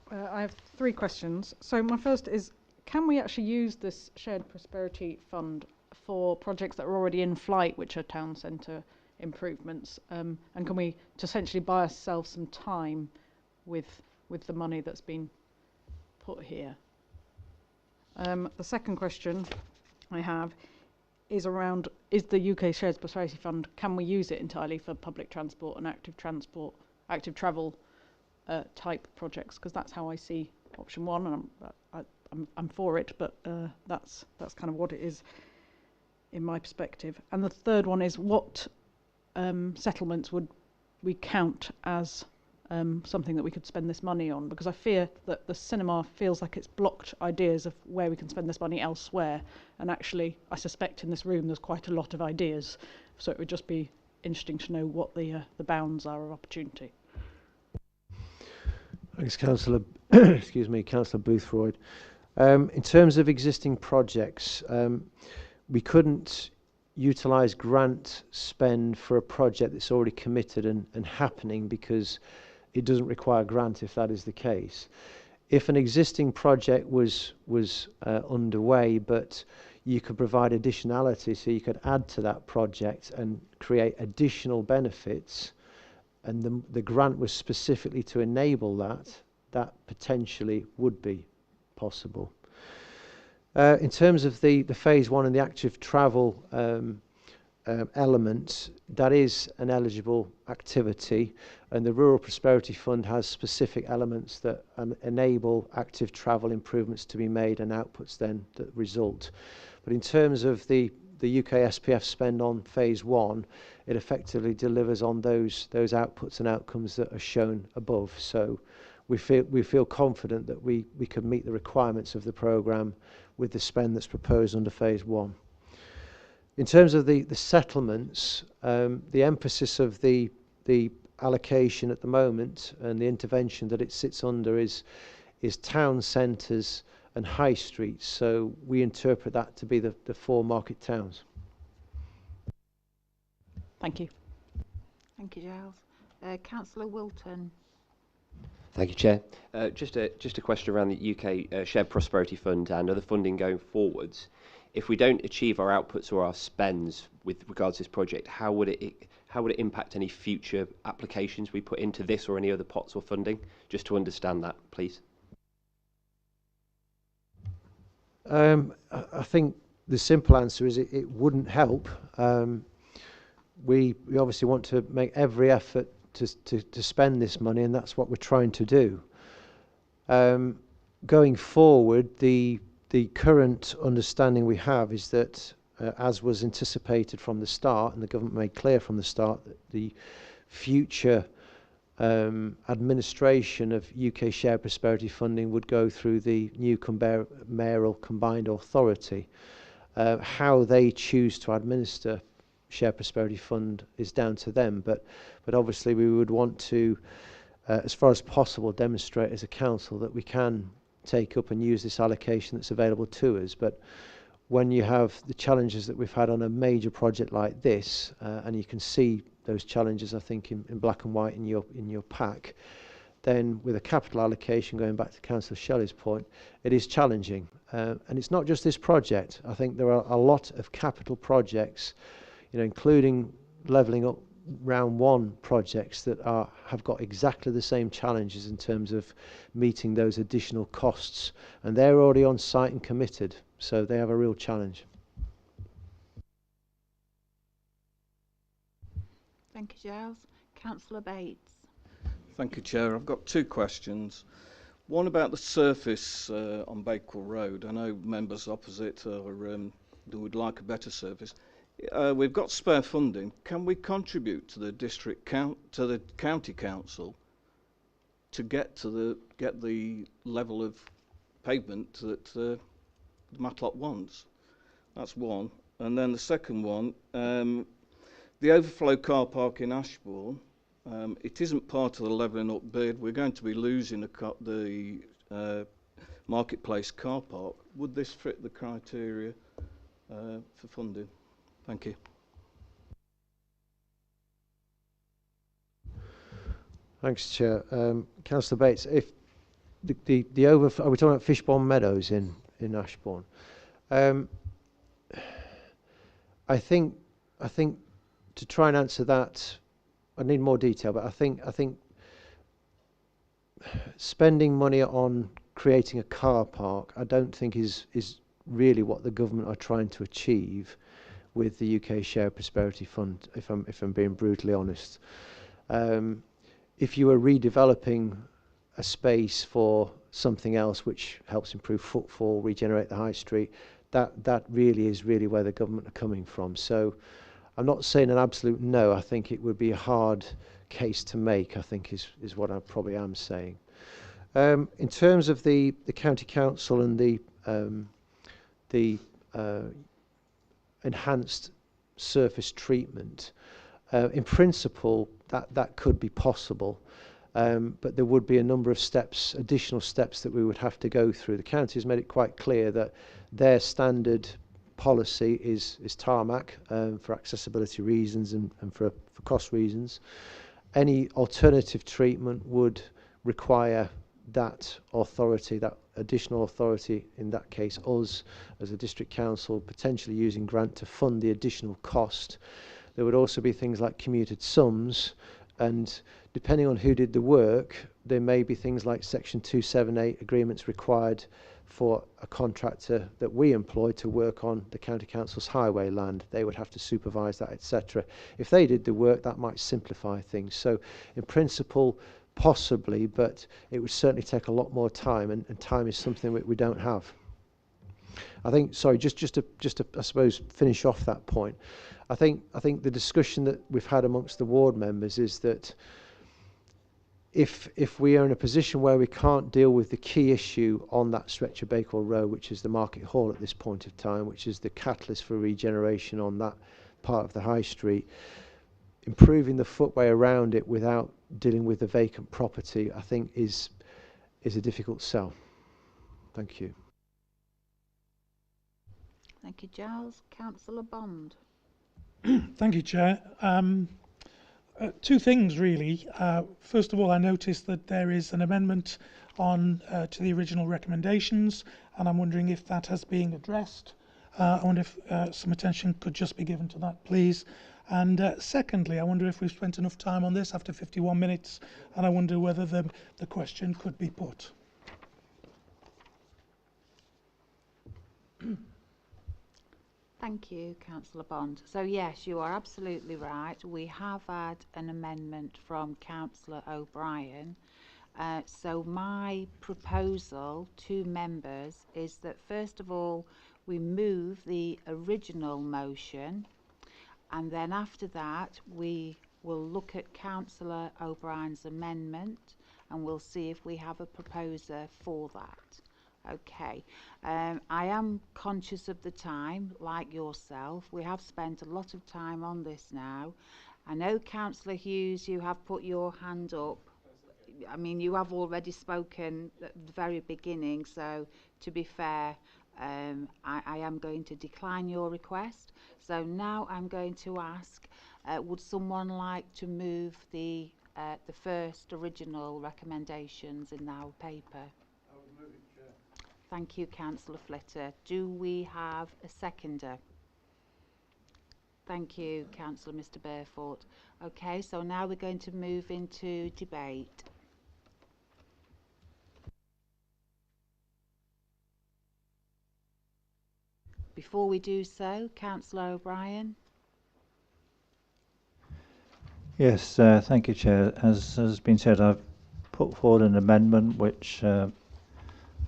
S4: I have 3 questions. So my first is, can we actually use this Shared Prosperity Fund for projects that are already in flight, which are town centre improvements? And can we essentially buy ourselves some time with the money that's been put here? The second question I have is around, is the UK Shared Prosperity Fund, can we use it entirely for public transport and active travel type projects? Because that's how I see option 1, and I'm for it, but that's kind of what it is in my perspective. And the third one is, what settlements would we count as something that we could spend this money on? Because I fear that the cinema feels like it's blocked ideas of where we can spend this money elsewhere, and actually I suspect in this room there's quite a lot of ideas, so it would just be interesting to know what the bounds are of opportunity.
S9: Thanks, Councillor Councillor Boothroyd. In terms of existing projects, we couldn't utilise grant spend for a project that's already committed and happening, because it doesn't require grant if that is the case. If an existing project was underway, but you could provide additionality, so you could add to that project and create additional benefits, and the grant was specifically to enable that potentially would be possible. In terms of the phase 1 and the active travel element, that is an eligible activity, and the Rural Prosperity Fund has specific elements that enable active travel improvements to be made and outputs then that result. But in terms of the UK SPF spend on phase 1, it effectively delivers on those outputs and outcomes that are shown above. So we feel confident that we can meet the requirements of the programme with the spend that's proposed under phase 1. In terms of the settlements, the emphasis of the allocation at the moment and the intervention that it sits under is town centres and high streets. So we interpret that to be the 4 market towns.
S4: Thank you.
S1: Thank you, Giles. Councillor Wilton.
S17: Thank you, Chair. Just a question around the UK Shared Prosperity Fund and other funding going forwards. If we don't achieve our outputs or our spends with regards to this project, how would it impact any future applications we put into this or any other pots or funding? Just to understand that, please.
S9: I think the simple answer is it wouldn't help. We obviously want to make every effort to spend this money, and that's what we're trying to do. Going forward, the current understanding we have is that, as was anticipated from the start, and the government made clear from the start, that the future administration of UK Shared Prosperity funding would go through the new mayoral combined authority. How they choose to administer Shared Prosperity Fund is down to them, but obviously we would want to, as far as possible, demonstrate as a council that we can take up and use this allocation that's available to us. But when you have the challenges that we've had on a major project like this, and you can see those challenges, I think, in black and white in your pack, then with a capital allocation, going back to Councillor Shelley's point, it is challenging. And it's not just this project. I think there are a lot of capital projects, including levelling up round 1 projects that have got exactly the same challenges in terms of meeting those additional costs, and they're already on site and committed, so they have a real challenge.
S1: Thank you, Giles. Councillor Bates.
S18: Thank you, Chair. I've got 2 questions. One about the surface on Bakewell Road. I know members opposite would like a better surface. We've got spare funding. Can we contribute to the to the county council to get the level of pavement that Matlock wants? That's one. And then the second one, the overflow car park in Ashbourne. It isn't part of the levelling up bid. We're going to be losing the marketplace car park. Would this fit the criteria for funding? Thank you.
S9: Thanks, Chair. Councillor Bates, if the overflow, are we talking about Fishbourne Meadows in Ashbourne? I think to try and answer that, I need more detail, but I think spending money on creating a car park, I don't think is really what the government are trying to achieve with the UK Shared Prosperity Fund, if I'm being brutally honest. If you were redeveloping a space for something else which helps improve footfall, regenerate the high street, that really is where the government are coming from. So I'm not saying an absolute no. I think it would be a hard case to make, I think is what I probably am saying. In terms of the county council and the enhanced surface treatment, in principle that could be possible, but there would be a number of additional steps that we would have to go through. The county has made it quite clear that their standard policy is tarmac for accessibility reasons and for cost reasons. Any alternative treatment would require that authority, that additional authority, in that case us as a district council, potentially using grant to fund the additional cost. There would also be things like commuted sums, and depending on who did the work, there may be things like Section 278 agreements required for a contractor that we employ to work on the county council's highway land. They would have to supervise that, etc. If they did the work, that might simplify things. So in principle, possibly, but it would certainly take a lot more time, and time is something we don't have. I think, sorry, just to I suppose finish off that point. I think the discussion that we've had amongst the ward members is that if we are in a position where we can't deal with the key issue on that stretch of Bakewell Road, which is the Market Hall at this point of time, which is the catalyst for regeneration on that part of the high street, improving the footway around it without dealing with the vacant property, I think is a difficult sell. Thank you.
S1: Thank you, Giles. Councillor Bond.
S19: Thank you, Chair. Two things really. First of all, I noticed that there is an amendment on to the original recommendations, and I'm wondering if that has been addressed. I wonder if some attention could just be given to that, please. And secondly, I wonder if we've spent enough time on this after 51 minutes, and I wonder whether the question could be put.
S1: Thank you, Councillor Bond. So yes, you are absolutely right. We have had an amendment from Councillor O'Brien. So my proposal to members is that first of all, we move the original motion, and then after that, we will look at Councillor O'Brien's amendment, and we'll see if we have a proposer for that. Okay, I am conscious of the time, like yourself. We have spent a lot of time on this now. I know, Councillor Hughes, you have put your hand up. I mean, you have already spoken at the very beginning, so to be fair, I am going to decline your request. So now I'm going to ask, would someone like to move the first original recommendations in our paper? Thank you, Councillor Flitter. Do we have a seconder? Thank you, Councillor Mr. Burford. Okay, so now we're going to move into debate. Before we do so, Councillor O'Brien.
S16: Yes, thank you, Chair. As has been said, I've put forward an amendment which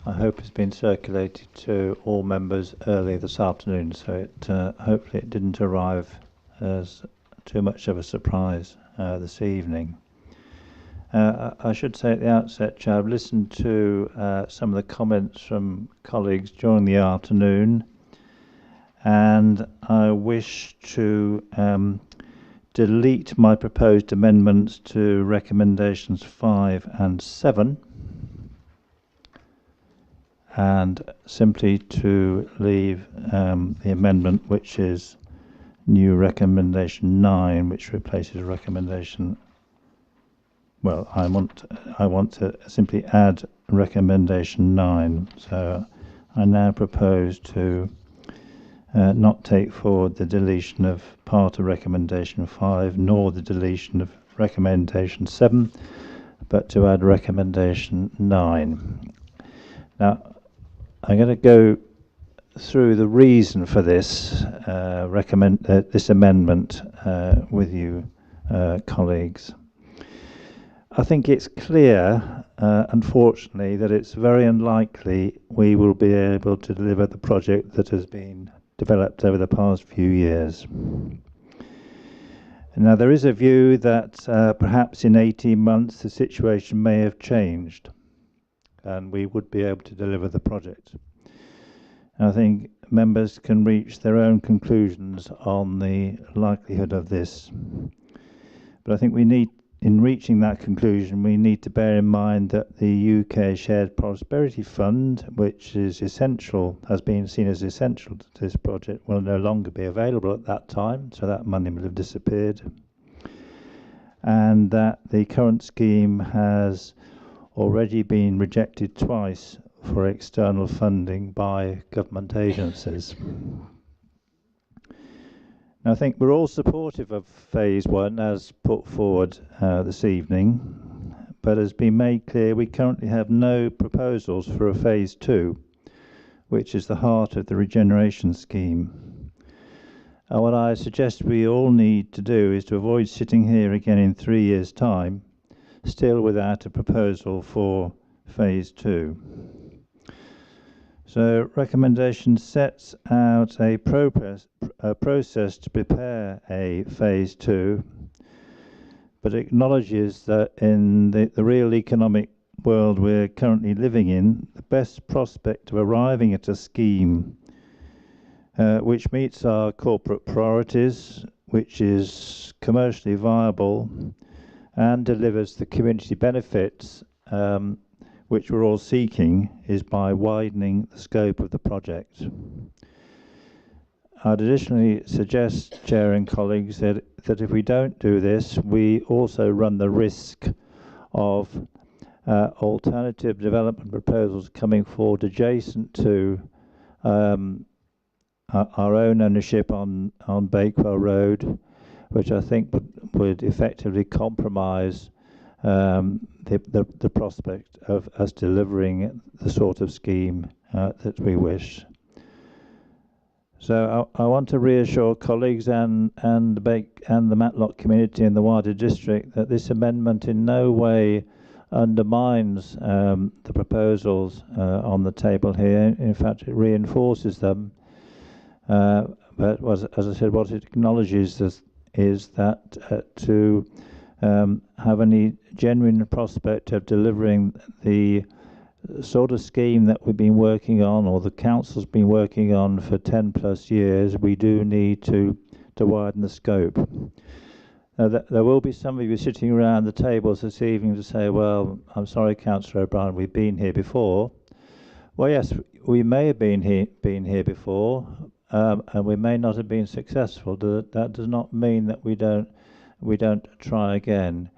S16: I hope has been circulated to all members early this afternoon, so it hopefully it didn't arrive as too much of a surprise this evening. I should say at the outset, Chair, I've listened to some of the comments from colleagues during the afternoon, and I wish to delete my proposed amendments to recommendations 5 and 7, and simply to leave the amendment which is new recommendation 9, which replaces recommendation, well, I want to simply add recommendation 9. So I now propose to not take forward the deletion of part of recommendation 5 nor the deletion of recommendation 7, but to add recommendation 9. Now, I'm going to go through the reason for this this amendment with you, colleagues. I think it's clear, unfortunately, that it's very unlikely we will be able to deliver the project that has been developed over the past few years. Now, there is a view that perhaps in 18 months the situation may have changed and we would be able to deliver the project. I think members can reach their own conclusions on the likelihood of this. But I think we need, in reaching that conclusion, we need to bear in mind that the UK Shared Prosperity Fund, which is essential, has been seen as essential to this project, will no longer be available at that time, so that money will have disappeared. And that the current scheme has already been rejected twice for external funding by government agencies. Now, I think we're all supportive of phase 1 as put forward this evening, but as been made clear, we currently have no proposals for a phase 2, which is the heart of the regeneration scheme. And what I suggest we all need to do is to avoid sitting here again in 3 years' time, still without a proposal for phase 2. So recommendation sets out a process to prepare a phase 2, but acknowledges that in the real economic world we're currently living in, the best prospect of arriving at a scheme which meets our corporate priorities, which is commercially viable and delivers the community benefits which we're all seeking, is by widening the scope of the project. I'd additionally suggest, Chair and colleagues, that if we don't do this, we also run the risk of alternative development proposals coming forward adjacent to our own ownership on Bakewell Road, which I think would effectively compromise the prospect of us delivering the sort of scheme that we wish. So I want to reassure colleagues and the Matlock community and the wider district that this amendment in no way undermines the proposals on the table here. In fact, it reinforces them. But as I said, what it acknowledges is that to have any genuine prospect of delivering the sort of scheme that we've been working on, or the council's been working on for 10 plus years, we do need to widen the scope. There will be some of you sitting around the tables this evening to say, well, I'm sorry, Councillor O'Brien, we've been here before. Well, yes, we may have been here before, and we may not have been successful. That does not mean that we don't try again.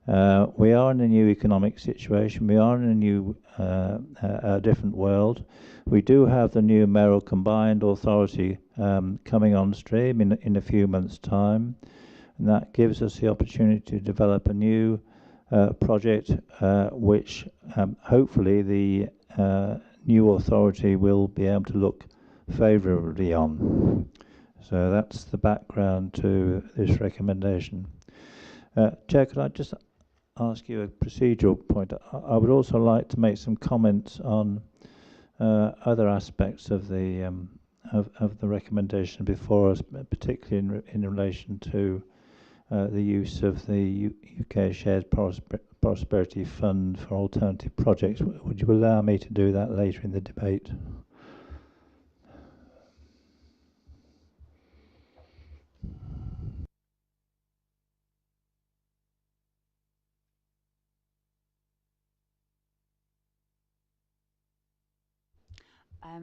S16: We are in a new economic situation. We are in a new, a different world. We do have the new mayoral combined authority coming on stream in a few months' time, and that gives us the opportunity to develop a new project, which hopefully the new authority will be able to look favourably on. So that's the background to this recommendation. Chair, could I just ask you a procedural point? I would also like to make some comments on other aspects of the recommendation before us, particularly in relation to the use of the UK Shared Prosperity Fund for alternative projects. Would you allow me to do that later in the debate?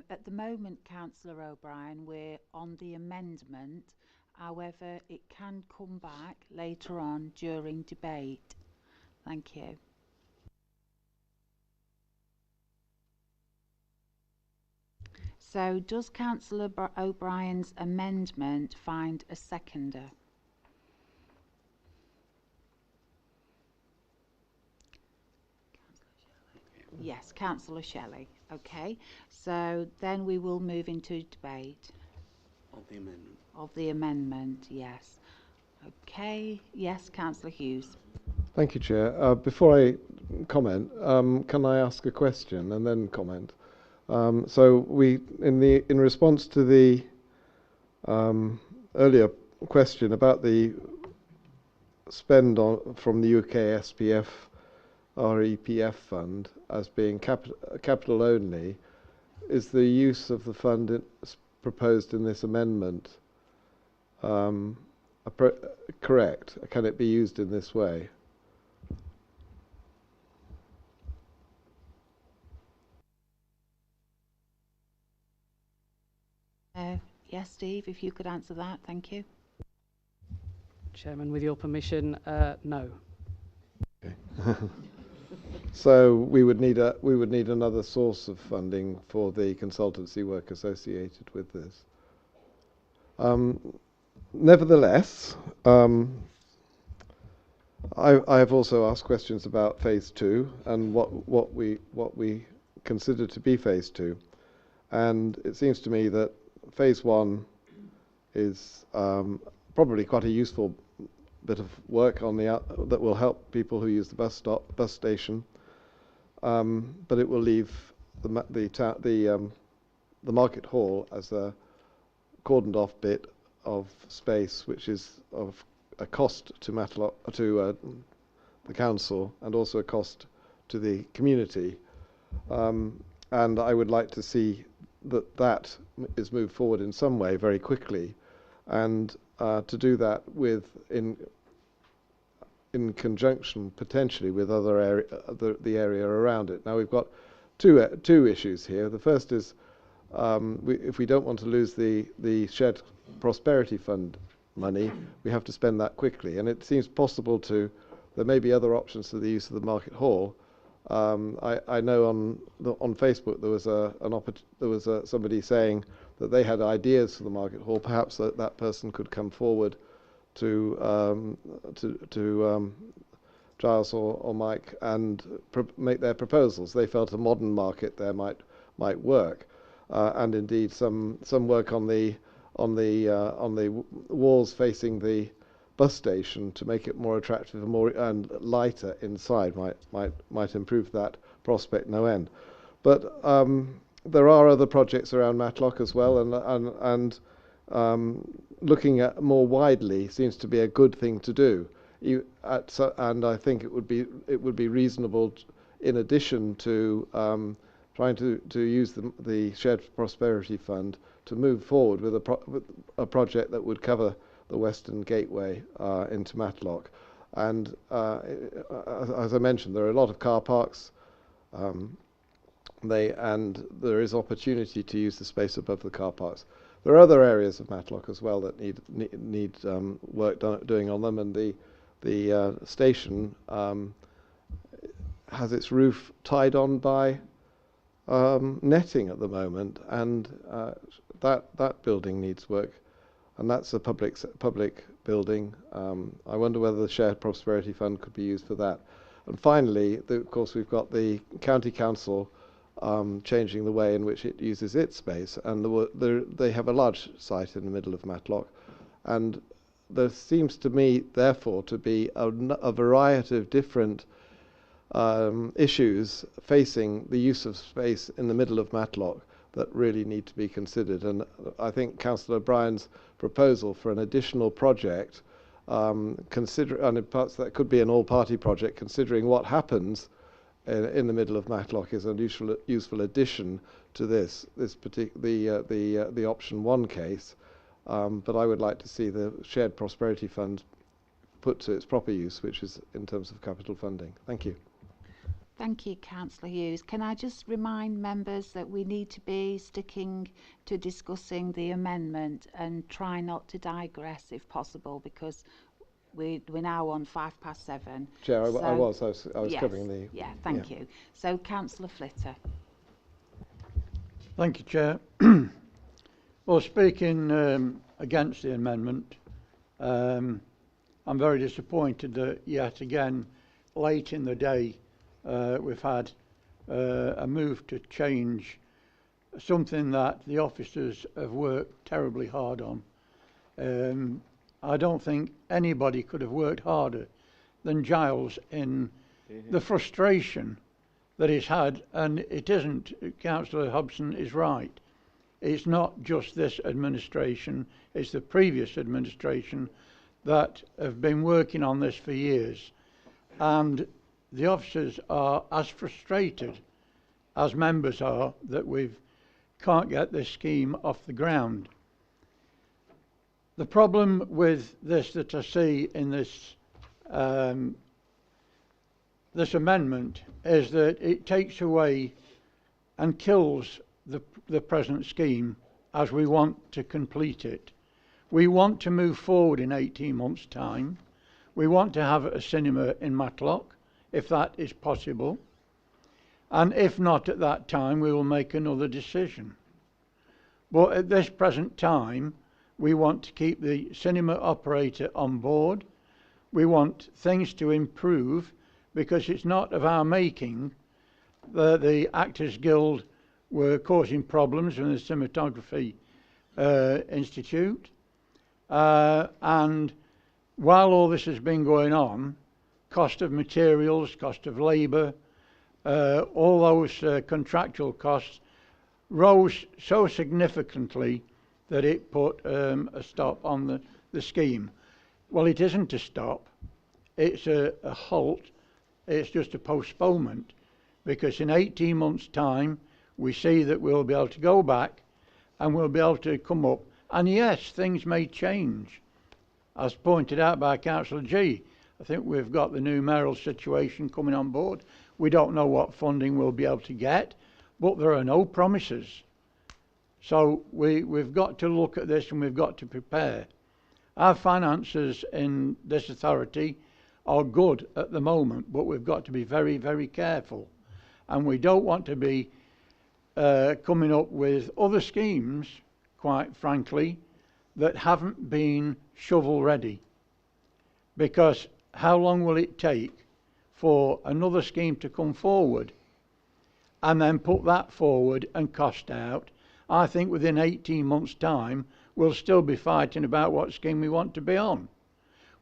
S1: At the moment, Councillor O'Brien, we're on the amendment. However, it can come back later on during debate. Thank you. So, does Councillor O'Brien's amendment find a seconder? Yes, Councillor Shelley. Okay, so then we will move into debate.
S7: Of the amendment.
S1: Of the amendment, yes. Okay, yes, Councillor Hughes.
S10: Thank you, Chair. Before I comment, can I ask a question and then comment? So we, in response to the earlier question about the spend from the UK SPF REPF fund as being capital only, is the use of the fund proposed in this amendment correct? Can it be used in this way?
S1: Yes, Steve, if you could answer that, thank you.
S20: Chairman, with your permission, no.
S10: Okay. So we would need another source of funding for the consultancy work associated with this. Nevertheless, I have also asked questions about phase 2 and what we consider to be phase 2, and it seems to me that phase 1 is probably quite a useful bit of work on the that will help people who use the bus station, but it will leave the market hall as a cordoned off bit of space which is of a cost to Matlock, to the council, and also a cost to the community. And I would like to see that is moved forward in some way very quickly, and to do that in conjunction potentially with other the area around it. Now we've got two issues here. The first is if we don't want to lose the Shared Prosperity Fund money, we have to spend that quickly. And it seems possible there may be other options to the use of the Market Hall. I know on Facebook there was somebody saying that they had ideas for the Market Hall. Perhaps that person could come forward to Giles or Mike and make their proposals. They felt a modern market there might work, and indeed some work on the walls facing the bus station to make it more attractive and lighter inside might improve that prospect no end. But there are other projects around Matlock as well, and looking at more widely seems to be a good thing to do. And I think it would be reasonable, in addition to trying to use the Shared Prosperity Fund, to move forward with a project that would cover the Western Gateway into Matlock. And as I mentioned, there are a lot of car parks, and there is opportunity to use the space above the car parks. There are other areas of Matlock as well that need work doing on them, and the station has its roof tied on by netting at the moment, and that building needs work, and that's a public building. I wonder whether the Shared Prosperity Fund could be used for that. And finally, of course, we've got the County Council changing the way in which it uses its space, and they have a large site in the middle of Matlock, and there seems to me, therefore, to be a variety of different issues facing the use of space in the middle of Matlock that really need to be considered. And I think Councillor O'Brien's proposal for an additional project, and in parts that could be an all-party project, considering what happens in the middle of Matlock, is a useful addition to the option 1 case. But I would like to see the Shared Prosperity Fund put to its proper use, which is in terms of capital funding. Thank you.
S1: Thank you, Councillor Hughes. Can I just remind members that we need to be sticking to discussing the amendment and try not to digress if possible, because we're now on 7:05.
S10: Chair, I was
S1: yes,
S10: covering the...
S1: Yeah, thank you. So, Councillor Flitter.
S21: Thank you, Chair. Well, speaking against the amendment, I'm very disappointed that yet again, late in the day, we've had a move to change something that the officers have worked terribly hard on. I don't think anybody could have worked harder than Giles in the frustration that he's had, and it isn't, Councillor Hobson is right. It's not just this administration, it's the previous administration that have been working on this for years. And the officers are as frustrated as members are that we can't get this scheme off the ground. The problem with this that I see in this this amendment is that it takes away and kills the present scheme as we want to complete it. We want to move forward in 18 months' time. We want to have a cinema in Matlock, if that is possible. And if not at that time, we will make another decision. But at this present time, we want to keep the cinema operator on board. We want things to improve, because it's not of our making. The Actors Guild were causing problems in the Cinematography Institute. And while all this has been going on, cost of materials, cost of labour, all those contractual costs rose so significantly that it put a stop on the scheme. Well, it isn't a stop. It's a halt. It's just a postponement, because in 18 months' time, we see that we'll be able to go back and we'll be able to come up. And yes, things may change. As pointed out by Councillor G, I think we've got the new mayoral situation coming on board. We don't know what funding we'll be able to get, but there are no promises. So we've got to look at this and we've got to prepare. Our finances in this authority are good at the moment, but we've got to be very, very careful. And we don't want to be coming up with other schemes, quite frankly, that haven't been shovel ready. Because how long will it take for another scheme to come forward and then put that forward and cost out? I think within 18 months' time, we'll still be fighting about what scheme we want to be on.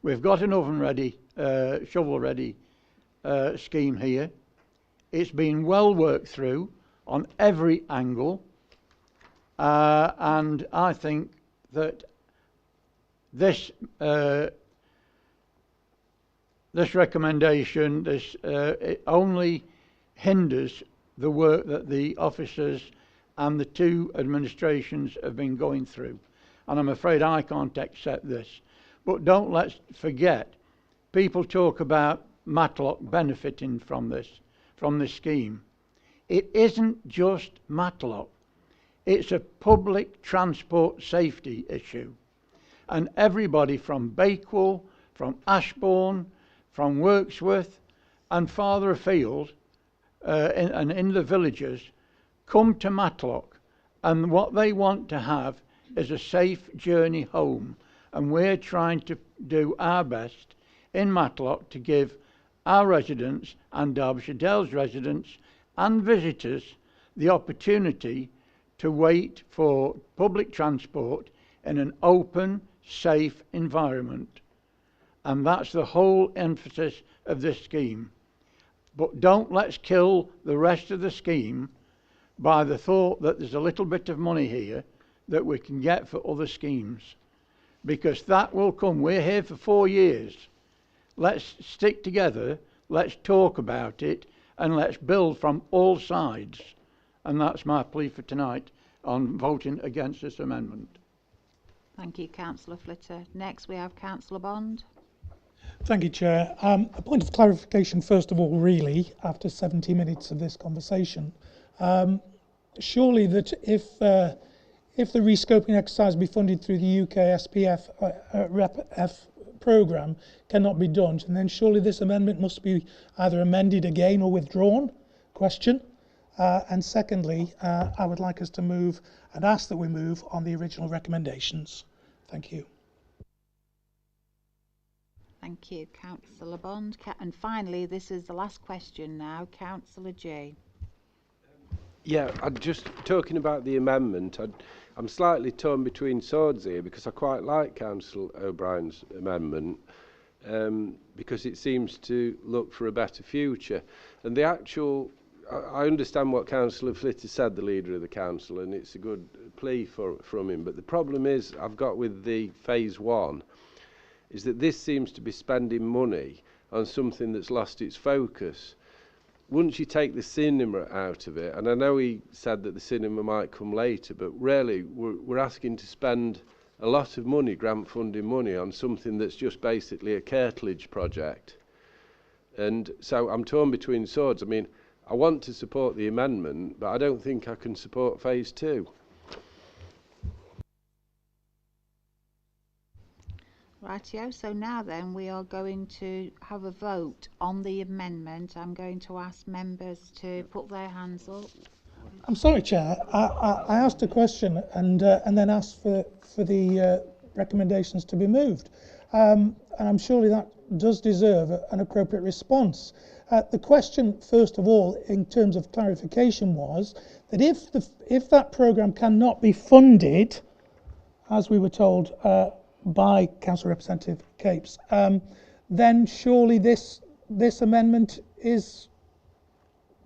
S21: We've got an oven-ready, shovel-ready scheme here. It's been well worked through on every angle, and I think that this recommendation, it only hinders the work that the officers and the two administrations have been going through. And I'm afraid I can't accept this. But don't let's forget, people talk about Matlock benefiting from this scheme. It isn't just Matlock. It's a public transport safety issue. And everybody from Bakewell, from Ashbourne, from Wirksworth and farther afield and in the villages come to Matlock, and what they want to have is a safe journey home. And we're trying to do our best in Matlock to give our residents and Derbyshire Dales residents and visitors the opportunity to wait for public transport in an open, safe environment. And that's the whole emphasis of this scheme. But don't let's kill the rest of the scheme by the thought that there's a little bit of money here that we can get for other schemes, because that will come. We're here for 4 years. Let's stick together, let's talk about it, and let's build from all sides. And that's my plea for tonight on voting against this amendment.
S1: Thank you, Councillor Flitter. Next we have Councillor Bond.
S19: Thank you, Chair. A point of clarification, first of all, really, after 70 minutes of this conversation. Surely that if the rescoping exercise be funded through the UK SPF REP-F programme cannot be done, and then surely this amendment must be either amended again or withdrawn? Question. And secondly, I would like us to move and ask that we move on the original recommendations. Thank you.
S1: Thank you, Councillor Bond. And finally, this is the last question now, Councillor G.
S11: Yeah, I'm just talking about the amendment. I'm slightly torn between swords here, because I quite like Councillor O'Brien's amendment, because it seems to look for a better future. And the actual, I understand what Councillor Flitter said, the leader of the council, and it's a good plea from him. But the problem is, I've got with the phase 1, is that this seems to be spending money on something that's lost its focus. Once you take the cinema out of it, and I know he said that the cinema might come later, but really we're asking to spend a lot of money, grant funding money, on something that's just basically a curtilage project. And so I'm torn between swords. I mean, I want to support the amendment, but I don't think I can support phase 2.
S1: Rightio, so now then we are going to have a vote on the amendment. I'm going to ask members to put their hands up.
S19: I'm sorry, Chair. I asked a question and then asked for the recommendations to be moved. And I'm surely that does deserve an appropriate response. The question, first of all, in terms of clarification, was that if that programme cannot be funded, as we were told by Council Representative Capes, then surely this amendment is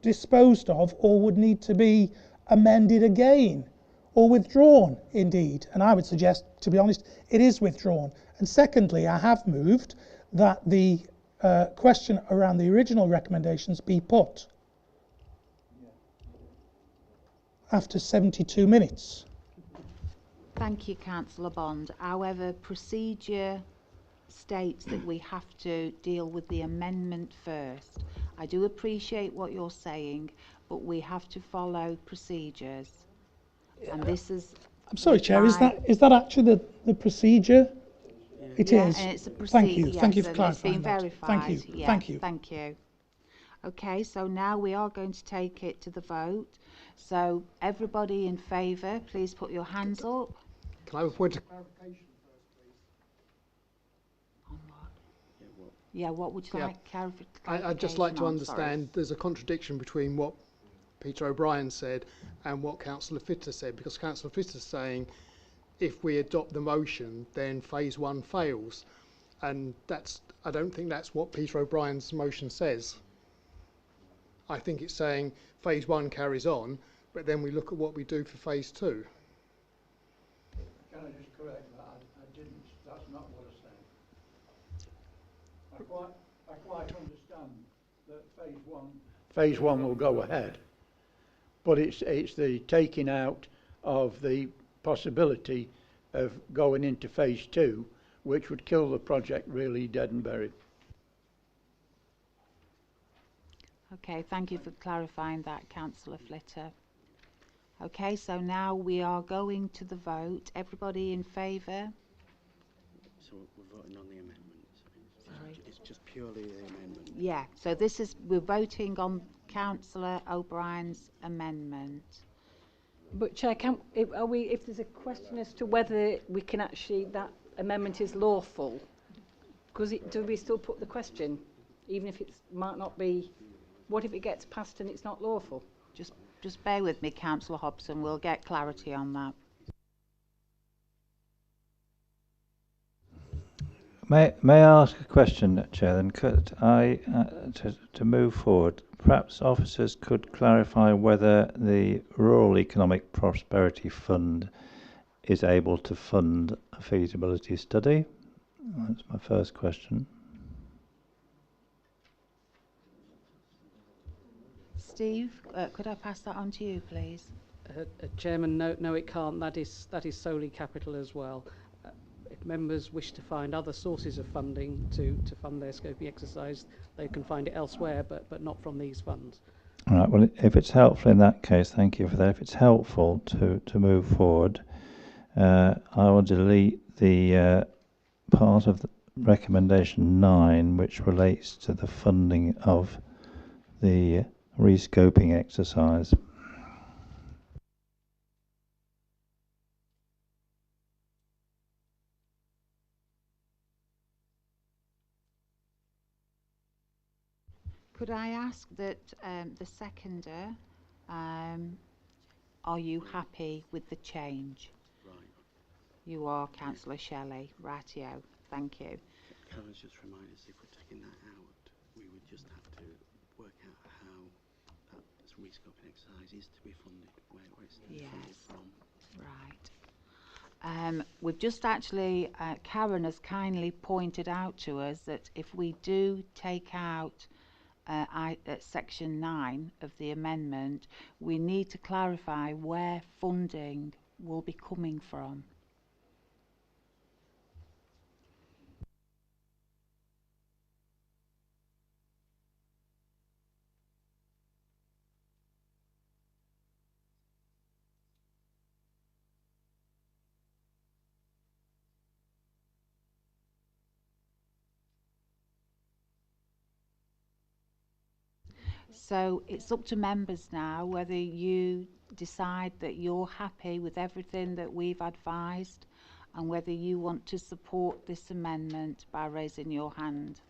S19: disposed of or would need to be amended again. or withdrawn indeed. And I would suggest, to be honest, it is withdrawn. And secondly, I have moved that the question around the original recommendations be put after 72 minutes.
S1: Thank you, Councillor Bond. However, procedure states that we have to deal with the amendment first. I do appreciate what you're saying, but we have to follow procedures. And this is...
S19: I'm sorry, Chair, is that actually the procedure? It is.
S1: And it's a procedure.
S19: Thank you.
S1: Yes,
S19: Thank you for
S1: and
S19: clarifying
S1: it's been
S19: that.
S1: verified.
S19: Thank you.
S1: Yeah,
S19: Thank you.
S1: Thank you. Okay, so now we are going to take it to the vote. So everybody in favour, please put your hands up.
S2: Can I have a point of clarification first, please?
S1: On what? Yeah, what would you like clarification?
S2: I'd just like to
S1: on?
S2: understand
S1: Sorry.
S2: there's a contradiction between what Peter O'Brien said and what Councillor Fitter said, because Councillor Fitter is saying if we adopt the motion, then phase 1 fails. And I don't think that's what Peter O'Brien's motion says. I think it's saying phase 1 carries on, but then we look at what we do for phase 2.
S21: Can I just correct that? I didn't. That's not what I said. I quite understand that phase one will go ahead, but it's the taking out of the possibility of going into phase 2, which would kill the project really dead and buried.
S1: Okay, thank you for clarifying that, Councillor Flitter. Okay, so now we are going to the vote. Everybody in favour?
S7: So we're voting on the amendments.
S1: Sorry.
S7: It's just purely the amendment.
S1: Yeah, so we're voting on Councillor O'Brien's amendment.
S12: But Chair, if there's a question as to whether we can actually, that amendment is lawful, do we still put the question, even if it might not be, what if it gets passed and it's not lawful?
S1: Just bear with me, Councillor Hobson, we'll get clarity on that.
S16: May I ask a question, Chair? Then could I, to move forward, perhaps officers could clarify whether the Rural Economic Prosperity Fund is able to fund a feasibility study? That's my first question.
S1: Steve, could I pass that on to you, please?
S20: Chairman, no, it can't. That is solely capital as well. If members wish to find other sources of funding to fund their scoping exercise, they can find it elsewhere, but not from these funds.
S16: All right. Well, if it's helpful in that case, thank you for that. If it's helpful to move forward, I will delete the part of the recommendation 9, which relates to the funding of the rescoping exercise.
S1: Could I ask that the seconder, are you happy with the change?
S7: Right.
S1: You are, Councillor Shelley. Rightio. Thank you.
S7: Can I just remind us, if we're taking that out, we would just have to work out how that rescoping exercise is to be funded, where it's to be funded from.
S1: Right. We've just actually, Karen has kindly pointed out to us that if we do take out section 9 of the amendment, we need to clarify where funding will be coming from. So it's up to members now whether you decide that you're happy with everything that we've advised and whether you want to support this amendment by raising your hand.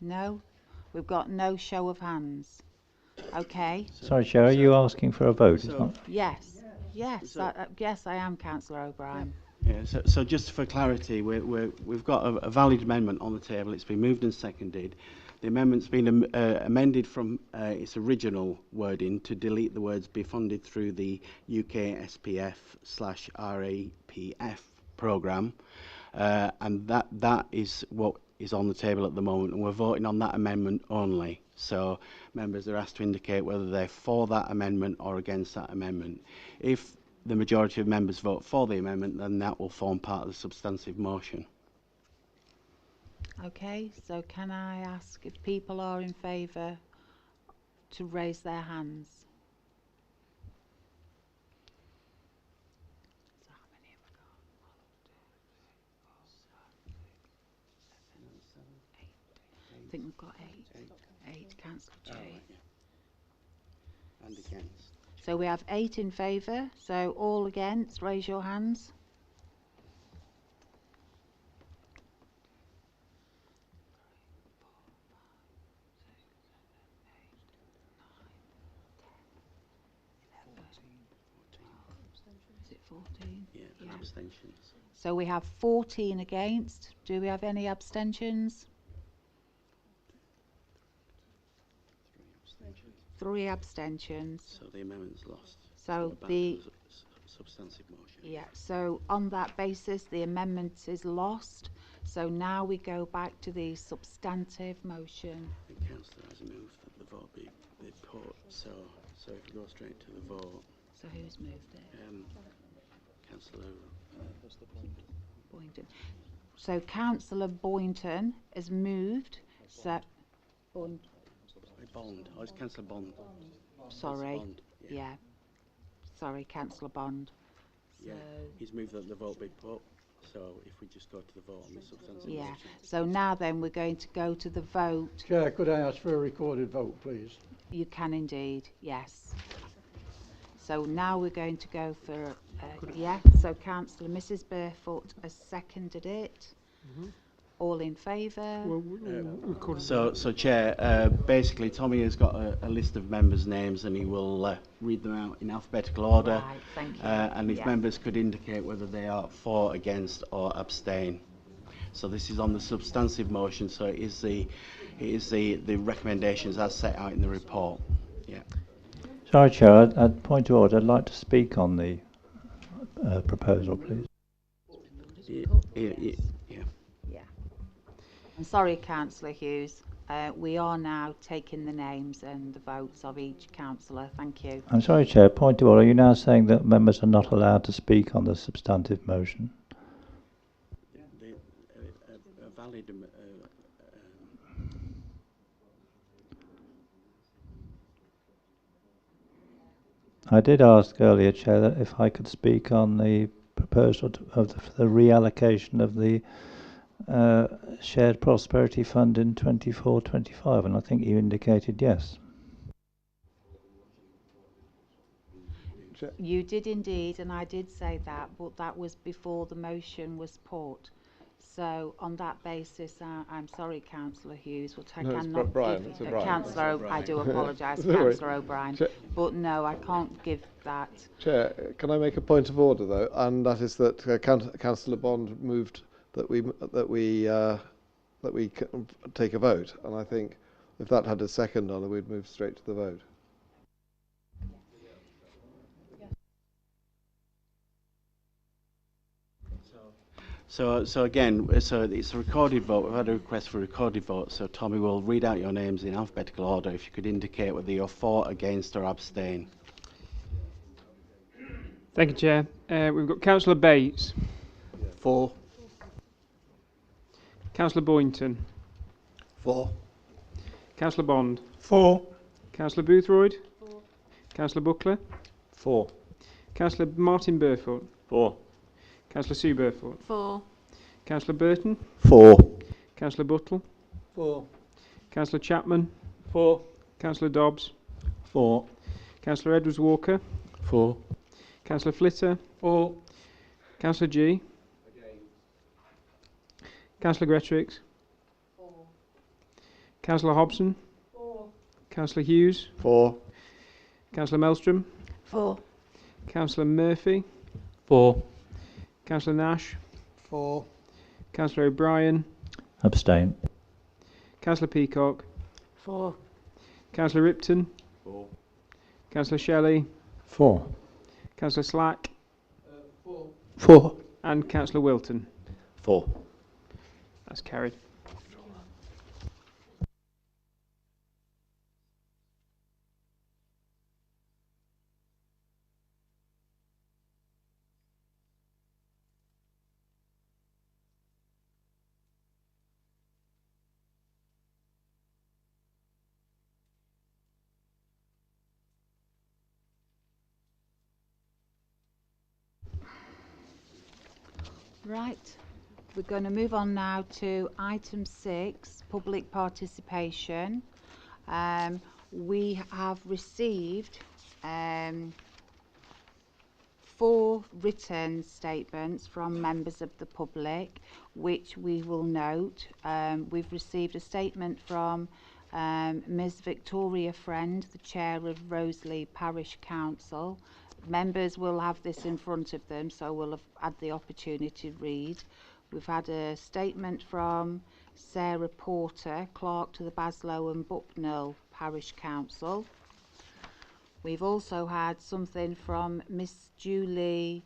S1: No? We've got no show of hands. Okay.
S16: Sorry, Chair, are you asking for a vote?
S1: Yes. Yes, yes, I am, Councillor O'Brien.
S7: Yeah, so just for clarity, we've got a valid amendment on the table. It's been moved and seconded. The amendment's been amended from its original wording to delete the words "be funded through the UK SPF/RAPF programme," and that is what is on the table at the moment, and we're voting on that amendment only. So members are asked to indicate whether they're for that amendment or against that amendment. If the majority of members vote for the amendment, then that will form part of the substantive motion.
S1: Okay, so can I ask if people are in favour to raise their hands? So how many have we got? 8. I think we've got 8. Councillor G.
S7: Oh, right, yeah. And against.
S1: So we have 8 in favour, so all against, raise your hands. Is it 14?
S7: Yeah, and abstentions.
S1: So we have 14 against. Do we have any abstentions? 3 abstentions.
S7: So the amendment's lost.
S1: So
S7: back
S1: the
S7: to substantive motion.
S1: yeah. So on that basis, the amendment is lost. So now we go back to the substantive motion.
S7: The councillor has moved that the vote be put. So if you go straight to the vote.
S1: So who's moved it?
S7: Councillor
S1: Boynton. So Councillor Boynton has moved. So
S7: Bond. Oh, it's Councillor Bond.
S1: Sorry.
S7: Bond.
S1: Yeah. Sorry, Councillor Bond.
S7: Yeah. He's moved that the vote be put. So if we just go to the vote on the substantive
S1: Yeah.
S7: motion.
S1: So now then we're going to go to the vote.
S21: Chair, could I ask for a recorded vote, please?
S1: You can indeed, yes. So now we're going to go for yeah. So Councillor Mrs. Barefoot has seconded it. All in favour?
S7: So Chair, basically Tommy has got a list of members' names and he will read them out in alphabetical order.
S1: Right, thank you.
S7: And if
S1: Yeah.
S7: members could indicate whether they are for, against or abstain. So this is on the substantive motion, so it is the recommendations as set out in the report. Yeah.
S16: Sorry, Chair, at point of order, I'd like to speak on the proposal, please.
S7: Yeah.
S1: I'm sorry, Councillor Hughes. We are now taking the names and the votes of each councillor. Thank you.
S16: I'm sorry, Chair, point of order. Are you now saying that members are not allowed to speak on the substantive motion?
S7: A valid
S16: I did ask earlier, Chair, that if I could speak on the proposal of the reallocation of the Shared Prosperity Fund in 24-25, and I think you indicated yes.
S1: You did indeed, and I did say that, but that was before the motion was put. So on that basis, I'm sorry, Councillor Hughes, but I cannot give Councillor. I do apologise, Councillor O'Brien, but no, I can't give that.
S10: Chair, can I make a point of order though, and that is that Councillor Bond moved that we take a vote, and I think if that had a second on it, we'd move straight to the vote.
S7: So again, it's a recorded vote. We've had a request for a recorded vote, so Tommy will read out your names in alphabetical order. If you could indicate whether you're for, against or abstain.
S3: Thank you, Chair. We've got Councillor Bates.
S18: For.
S3: Councillor Boynton.
S18: For.
S3: Councillor Bond.
S19: For.
S3: Councillor Boothroyd.
S12: For.
S3: Councillor Buckler.
S6: For.
S3: Councillor Martin Burfoot.
S6: For.
S3: Councillor Sue Burfoot.
S12: For.
S3: Councillor Burton.
S10: For.
S3: Councillor Buttle.
S8: For.
S3: Councillor Chapman.
S8: For.
S3: Councillor Dobbs.
S6: For.
S3: Councillor Edwards Walker.
S6: For.
S3: Councillor Flitter.
S8: For.
S3: Councillor G. Councillor Gretrix.
S12: For.
S3: Councillor Hobson.
S12: For.
S3: Councillor Hughes.
S10: For.
S3: Councillor Mellstrom.
S12: For.
S3: Councillor Murphy.
S6: For.
S3: Councillor Nash.
S8: For.
S3: Councillor O'Brien.
S16: Abstain.
S3: Councillor Peacock.
S20: 4.
S3: Councillor Ripton.
S11: 4.
S3: Councillor Shelley.
S13: 4.
S3: Councillor Slack.
S21: 4. 4.
S3: And Councillor Wilton.
S17: 4.
S3: That's carried.
S1: Right, we're going to move on now to item 6, public participation. We have received 4 written statements from members of the public, which we will note. We've received a statement from Ms Victoria Friend, the chair of Roseley Parish Council. Members will have this in front of them, so we'll have had the opportunity to read. We've had a statement from Sarah Porter, clerk to the Baslow and Bucknell Parish Council. We've also had something from Miss Julie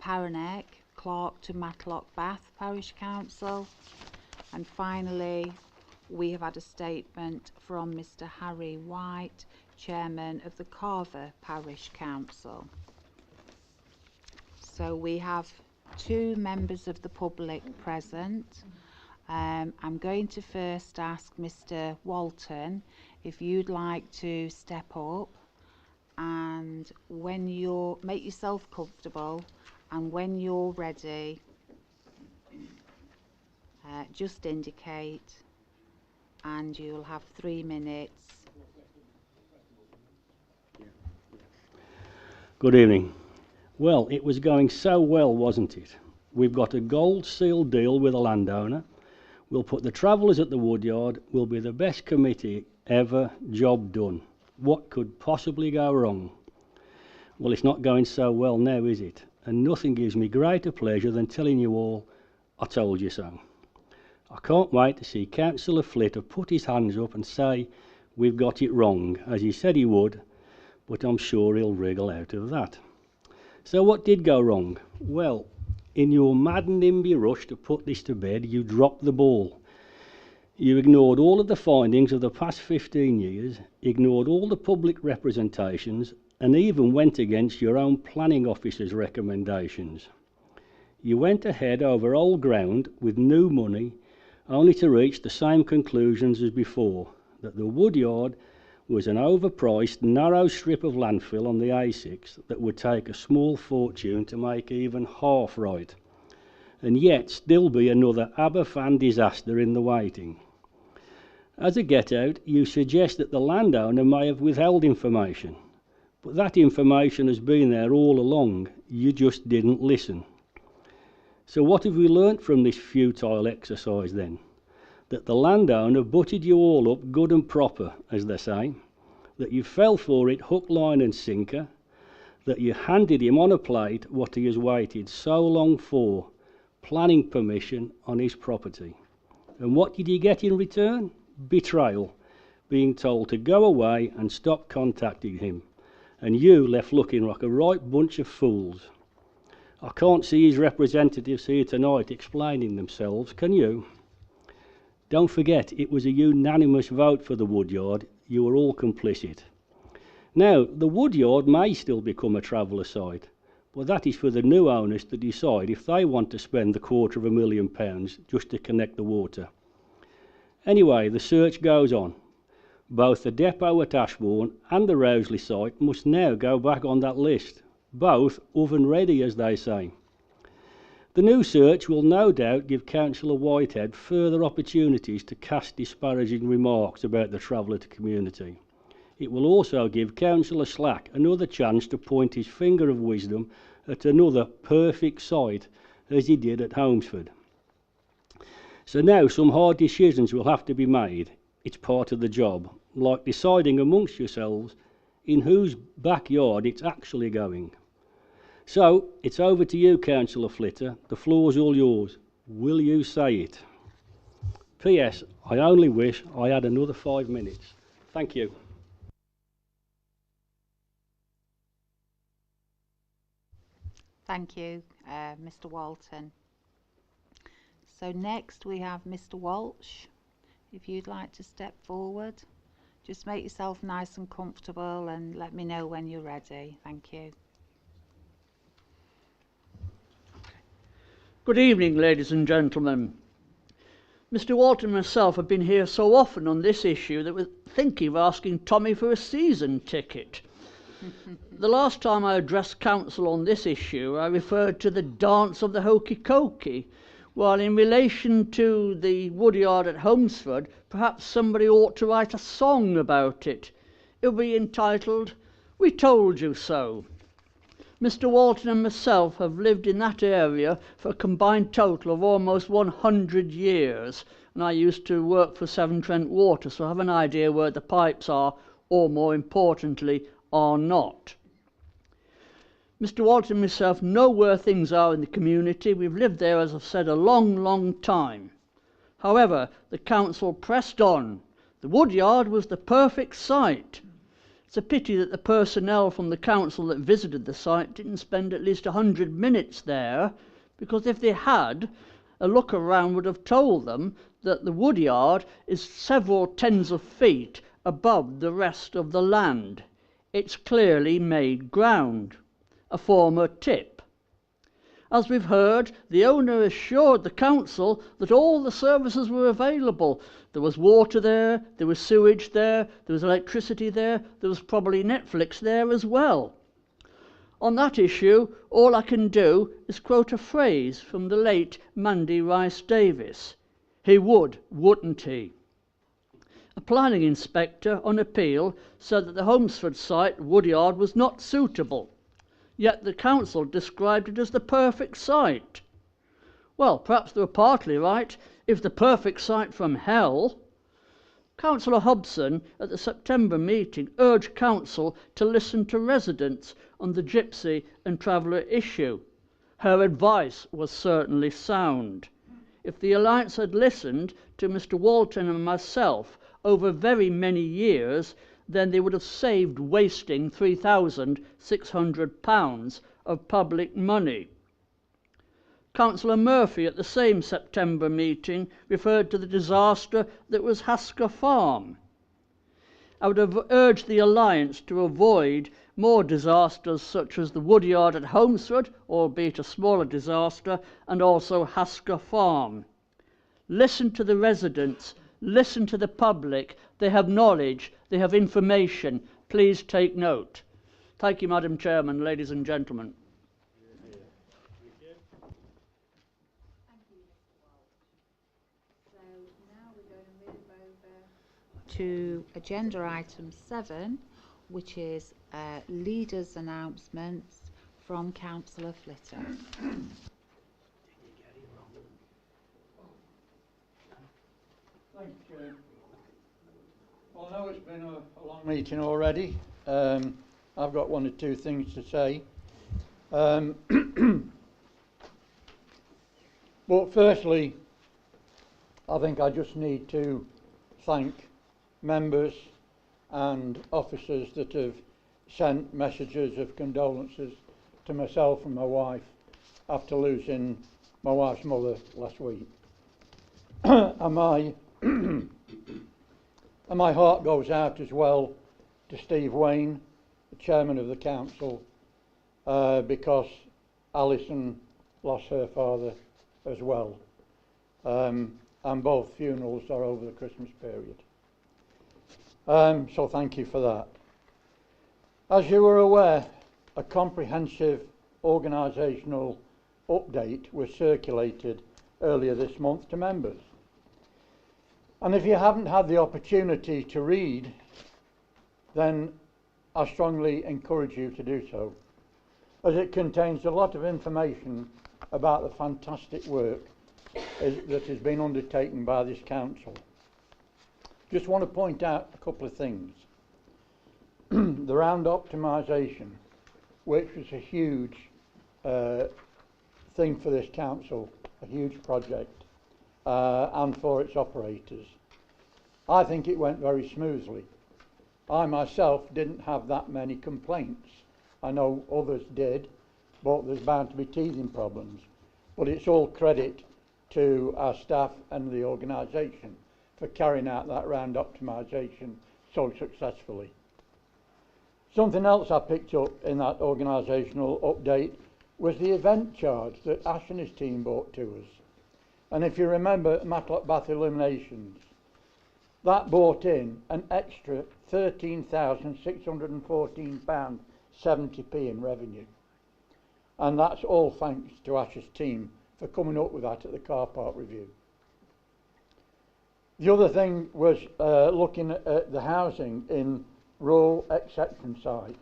S1: Paranek, clerk to Matlock Bath Parish Council. And finally, we have had a statement from Mr Harry White, chairman of the Carver Parish Council. So we have 2 members of the public present. I'm going to first ask Mr Walton if you'd like to step up, and when you're, make yourself comfortable, and when you're ready, just indicate, and you'll have 3 minutes.
S5: Good evening. Well, it was going so well, wasn't it? We've got a gold seal deal with a landowner. We'll put the travellers at the Woodyard. We'll be the best committee ever. Job done. What could possibly go wrong? Well, it's not going so well now, is it? And nothing gives me greater pleasure than telling you all, I told you so. I can't wait to see Councillor Flitter put his hands up and say, we've got it wrong, as he said he would, but I'm sure he'll wriggle out of that. So what did go wrong? Well, in your mad NIMBY rush to put this to bed, you dropped the ball. You ignored all of the findings of the past 15 years, ignored all the public representations, and even went against your own planning officer's recommendations. You went ahead over old ground with new money, only to reach the same conclusions as before, that the Woodyard was an overpriced, narrow strip of landfill on the A6 that would take a small fortune to make even half right, and yet still be another Aberfan disaster in the waiting. As a get-out, you suggest that the landowner may have withheld information, but that information has been there all along. You just didn't listen. So what have we learnt from this futile exercise then? That the landowner butted you all up good and proper, as they say, that you fell for it hook, line and sinker, that you handed him on a plate what he has waited so long for, planning permission on his property. And what did he get in return? Betrayal, being told to go away and stop contacting him, and you left looking like a right bunch of fools. I can't see his representatives here tonight explaining themselves, can you? Don't forget, it was a unanimous vote for the Woodyard. You were all complicit. Now, the Woodyard may still become a traveller site, but that is for the new owners to decide if they want to spend the £250,000 just to connect the water. Anyway, the search goes on. Both the depot at Ashbourne and the Roseley site must now go back on that list, both oven ready, as they say. The new search will no doubt give Councillor Whitehead further opportunities to cast disparaging remarks about the traveller community. It will also give Councillor Slack another chance to point his finger of wisdom at another perfect site, as he did at Holmesford. So now some hard decisions will have to be made. It's part of the job, like deciding amongst yourselves in whose backyard it's actually going. So, it's over to you, Councillor Flitter. The floor's all yours. Will you say it? P.S. I only wish I had another 5 minutes. Thank you.
S1: Thank you, Mr. Walton. So next we have Mr. Walsh. If you'd like to step forward, just make yourself nice and comfortable and let me know when you're ready. Thank you.
S14: Good evening, ladies and gentlemen. Mr. Walton and myself have been here so often on this issue that we're thinking of asking Tommy for a season ticket. The last time I addressed council on this issue, I referred to the dance of the hokey cokey, while in relation to the woodyard at Holmesford, perhaps somebody ought to write a song about it. It will be entitled, "We Told You So." Mr. Walton and myself have lived in that area for a combined total of almost 100 years, and I used to work for Severn Trent Water, so I have an idea where the pipes are, or more importantly, are not. Mr. Walton and myself know where things are in the community. We've lived there, as I've said, a long time. However, the council pressed on. The woodyard was the perfect site. It's a pity that the personnel from the council that visited the site didn't spend at least 100 minutes there, because if they had, a look around would have told them that the woodyard is several tens of feet above the rest of the land. It's clearly made ground, a former tip. As we've heard, the owner assured the council that all the services were available. There was water there, there was sewage there, there was electricity there, there was probably Netflix there as well. On that issue, all I can do is quote a phrase from the late Mandy Rice Davis. He would, wouldn't he? A planning inspector on appeal said that the Holmesford site woodyard was not suitable, yet the council described it as the perfect site. Well, perhaps they were partly right, if the perfect site from hell. Councillor Hobson at the September meeting urged council to listen to residents on the gypsy and traveller issue. Her advice was certainly sound. If the Alliance had listened to Mr. Walton and myself over very many years, then they would have saved wasting £3,600 of public money. Councillor Murphy at the same September meeting referred to the disaster that was Hasker Farm. I would have urged the Alliance to avoid more disasters such as the woodyard at Holmesford, albeit a smaller disaster, and also Hasker Farm. Listen to the residents, listen to the public. They have knowledge, they have information. Please take note. Thank you, Madam Chairman, ladies and gentlemen.
S1: To agenda item 7, which is leaders' announcements from Councillor Flitter.
S21: Thank you, Chair. Well, I know it's been a long meeting already. I've got one or two things to say. But firstly, I think I just need to thank members and officers that have sent messages of condolences to myself and my wife after losing my wife's mother last week. And my heart goes out as well to Steve Wayne, the chairman of the council, because Alison lost her father as well. And both funerals are over the Christmas period. So thank you for that. As you are aware, a comprehensive organisational update was circulated earlier this month to members. And if you haven't had the opportunity to read, then I strongly encourage you to do so, as it contains a lot of information about the fantastic work that has been undertaken by this council. Just want to point out a couple of things. The round optimisation, which was a huge thing for this council, a huge project, and for its operators. I think it went very smoothly. I myself didn't have that many complaints. I know others did, but there's bound to be teething problems. But it's all credit to our staff and the organisation for carrying out that round optimisation so successfully. Something else I picked up in that organisational update was the event charge that Ash and his team brought to us. And if you remember Matlock Bath Illuminations, that brought in an extra £13,614.70 in revenue. And that's all thanks to Ash's team for coming up with that at the car park review. The other thing was looking at the housing in rural exception sites.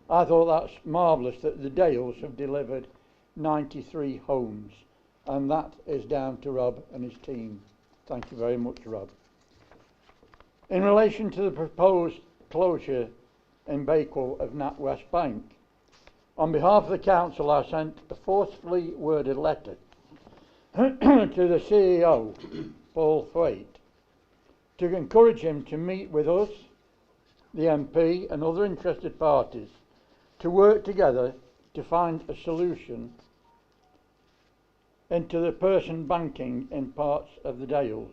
S21: I thought that's marvellous that the Dales have delivered 93 homes, and that is down to Rob and his team. Thank you very much, Rob. In relation to the proposed closure in Bakewell of NatWest Bank, on behalf of the council I sent a forcefully worded letter to the CEO, Paul Thwaite, to encourage him to meet with us, the MP and other interested parties, to work together to find a solution into the person banking in parts of the Dales.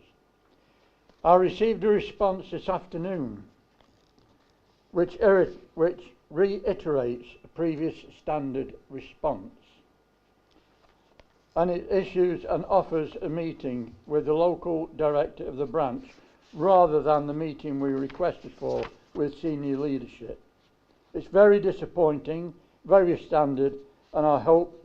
S21: I received a response this afternoon which reiterates a previous standard response, and it issues and offers a meeting with the local director of the branch rather than the meeting we requested for with senior leadership. It's very disappointing, very standard, and I hope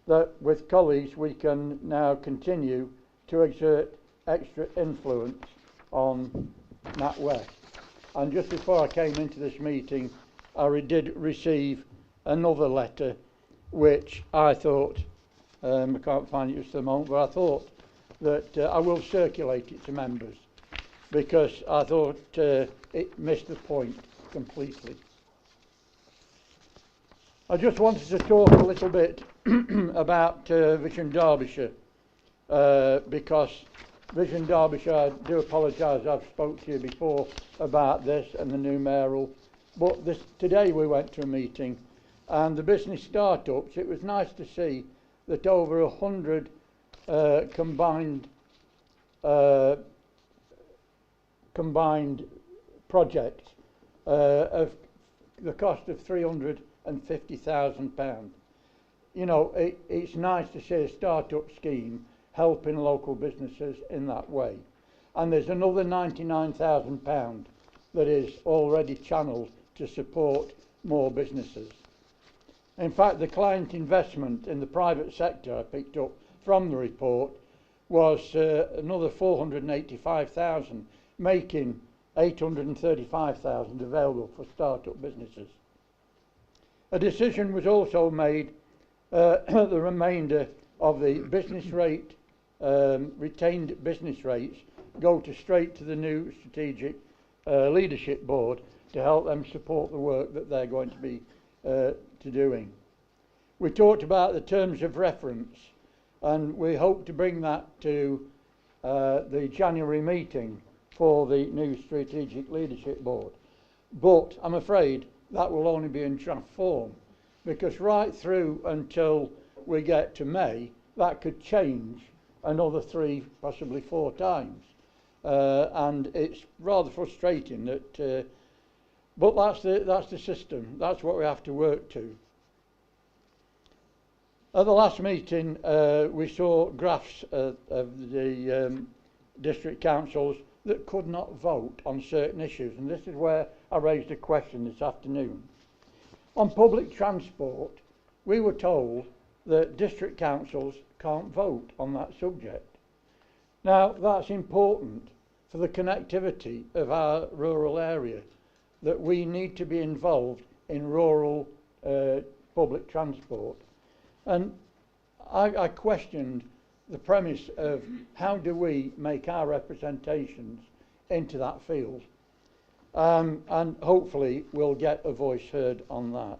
S21: that with colleagues we can now continue to exert extra influence on NatWest. And just before I came into this meeting, I did receive another letter which I thought, I can't find it just at the moment, but I thought that I will circulate it to members because I thought it missed the point completely. I just wanted to talk a little bit about Vision Derbyshire because Vision Derbyshire, I do apologise, I've spoke to you before about this and the new mayoral, but today we went to a meeting and the business startups, it was nice to see that over 100 combined projects of the cost of £350,000. You know, it's nice to see a start-up scheme helping local businesses in that way. And there's another £99,000 that is already channeled to support more businesses. In fact, the client investment in the private sector I picked up from the report was another 485,000, making 835,000 available for start-up businesses. A decision was also made the remainder of the business rate, retained business rates, go straight to the new strategic leadership board to help them support the work that they're going to be doing. We talked about the terms of reference, and we hope to bring that to the January meeting for the new strategic leadership board. But I'm afraid that will only be in draft form, because right through until we get to May, that could change another 3, possibly 4 times. And it's rather frustrating that, but that's the system. That's what we have to work to. At the last meeting, we saw graphs of the district councils that could not vote on certain issues, and this is where I raised a question this afternoon. On public transport, we were told that district councils can't vote on that subject. Now, that's important for the connectivity of our rural area, that we need to be involved in rural public transport. And I questioned the premise of how do we make our representations into that field, and hopefully we'll get a voice heard on that.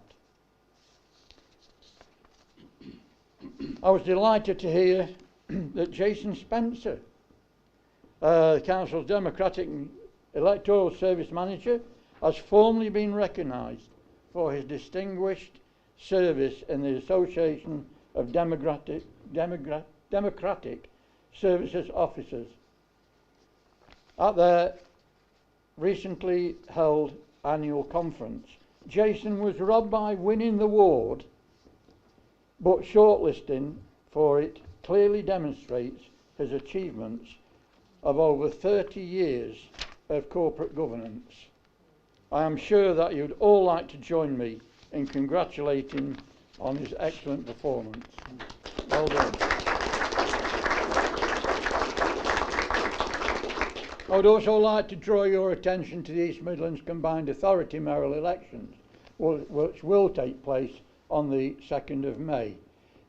S21: I was delighted to hear that Jason Spencer, the Council's Democratic Electoral Service Manager, has formally been recognised for his distinguished service in the Association of Democratic Services Officers at their recently held annual conference. Jason was robbed by winning the award, but shortlisting for it clearly demonstrates his achievements of over 30 years of corporate governance. I am sure that you'd all like to join me in congratulating on his excellent performance. Well done. I would also like to draw your attention to the East Midlands Combined Authority mayoral elections, which will take place on the 2nd of May.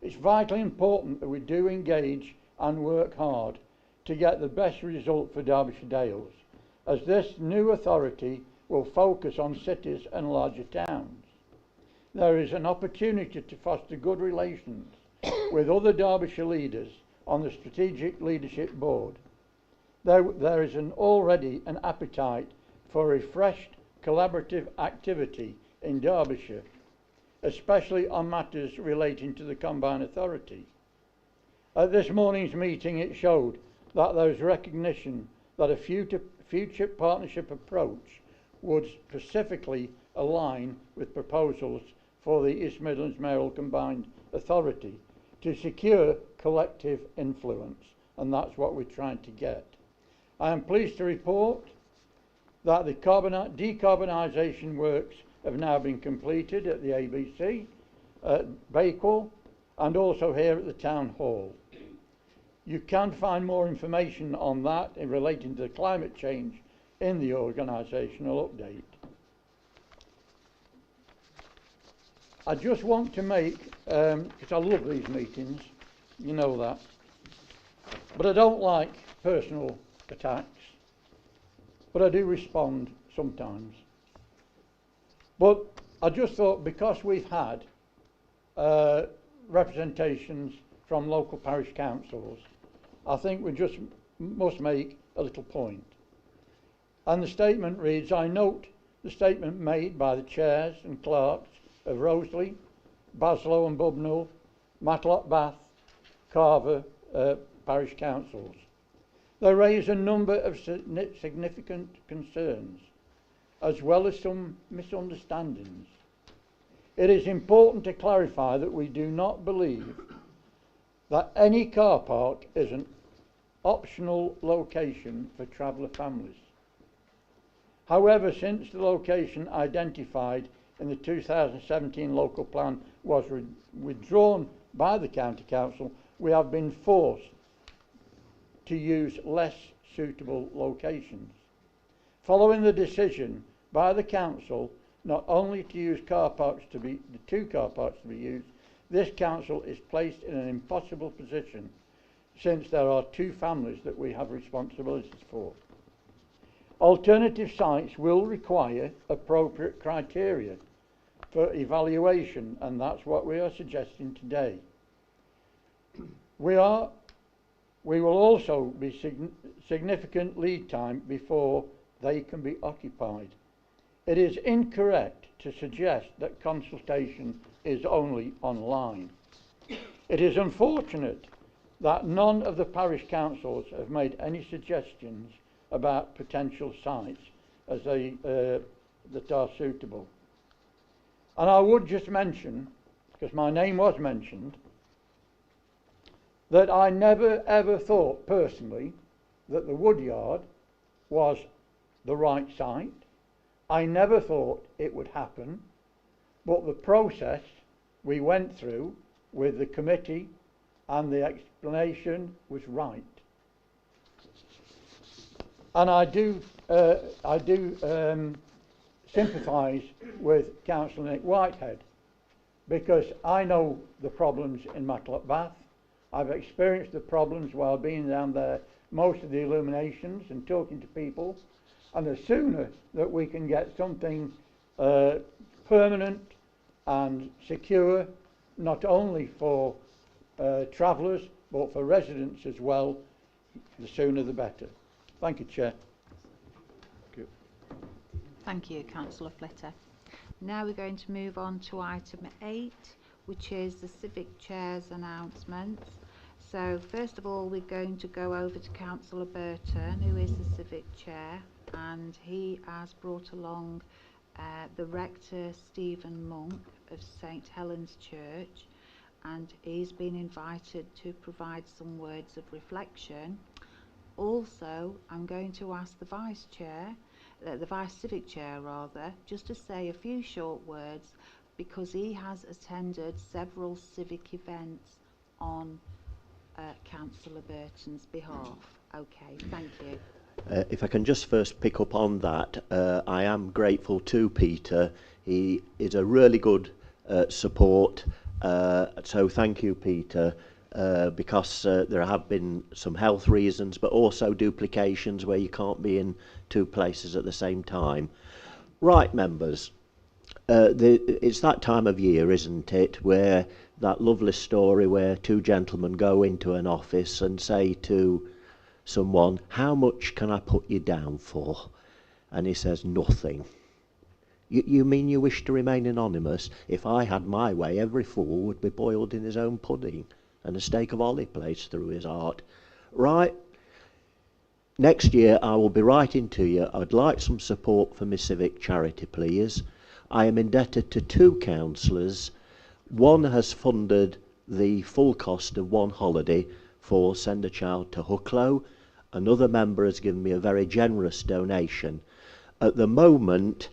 S21: It's vitally important that we do engage and work hard to get the best result for Derbyshire Dales, as this new authority will focus on cities and larger towns. There is an opportunity to foster good relations with other Derbyshire leaders on the Strategic Leadership Board. There is already an appetite for refreshed collaborative activity in Derbyshire, especially on matters relating to the Combined Authority. At this morning's meeting, it showed that there is recognition that a future partnership approach would specifically align with proposals for the East Midlands Mayoral Combined Authority to secure collective influence, and that's what we're trying to get. I am pleased to report that the decarbonisation works have now been completed at the ABC, at Bakewell, and also here at the Town Hall. You can find more information on that in relating to climate change in the organisational update. I just want to make, because I love these meetings, you know that, but I don't like personal attacks, but I do respond sometimes. But I just thought, because we've had representations from local parish councils, I think we just must make a little point. And the statement reads, I note the statement made by the chairs and clerks of Roseley, Baslow and Bubnell, Matlock, Bath, Carver parish councils. They raise a number of significant concerns, as well as some misunderstandings. It is important to clarify that we do not believe that any car park is an optional location for traveller families. However, since the location identified in the 2017 local plan was withdrawn by the County Council, we have been forced to use less suitable locations. Following the decision by the Council not only to use car parks to be, the two car parks to be used, this Council is placed in an impossible position since there are two families that we have responsibilities for. Alternative sites will require appropriate criteria for evaluation, and that's what we are suggesting today. We will also be significant lead time before they can be occupied. It is incorrect to suggest that consultation is only online. It is unfortunate that none of the parish councils have made any suggestions about potential sites as that are suitable. And I would just mention, because my name was mentioned, that I never ever thought personally that the Woodyard was the right site. I never thought it would happen, but the process we went through with the committee and the explanation was right. And I do sympathise with Councillor Nick Whitehead, because I know the problems in Matlock Bath. I've experienced the problems while being down there, most of the illuminations and talking to people, and the sooner that we can get something permanent and secure, not only for travellers but for residents as well, the sooner the better. Thank you, Chair.
S1: Thank you, Councillor Flitter. Now we're going to move on to item 8, which is the Civic Chair's announcements. So first of all, we're going to go over to Councillor Burton, who is the Civic Chair, and he has brought along the Rector Stephen Monk of St Helens Church, and he's been invited to provide some words of reflection. Also, I'm going to ask the Vice Civic Chair rather, just to say a few short words, because he has attended several civic events on Councillor Burton's behalf. Okay, thank you.
S15: If I can just first pick up on that, I am grateful to Peter. He is a really good support, so thank you, Peter, because there have been some health reasons, but also duplications where you can't be in two places at the same time. Right, members, it's that time of year, isn't it, where that lovely story where two gentlemen go into an office and say to someone, "How much can I put you down for?" And he says, "Nothing." You mean you wish to remain anonymous? If I had my way, every fool would be boiled in his own pudding and a steak of olive placed through his heart. Right? Next year I will be writing to you. I'd like some support for my civic charity, please. I am indebted to two councillors. One has funded the full cost of one holiday for Send a Child to Hucklow. Another member has given me a very generous donation. At the moment,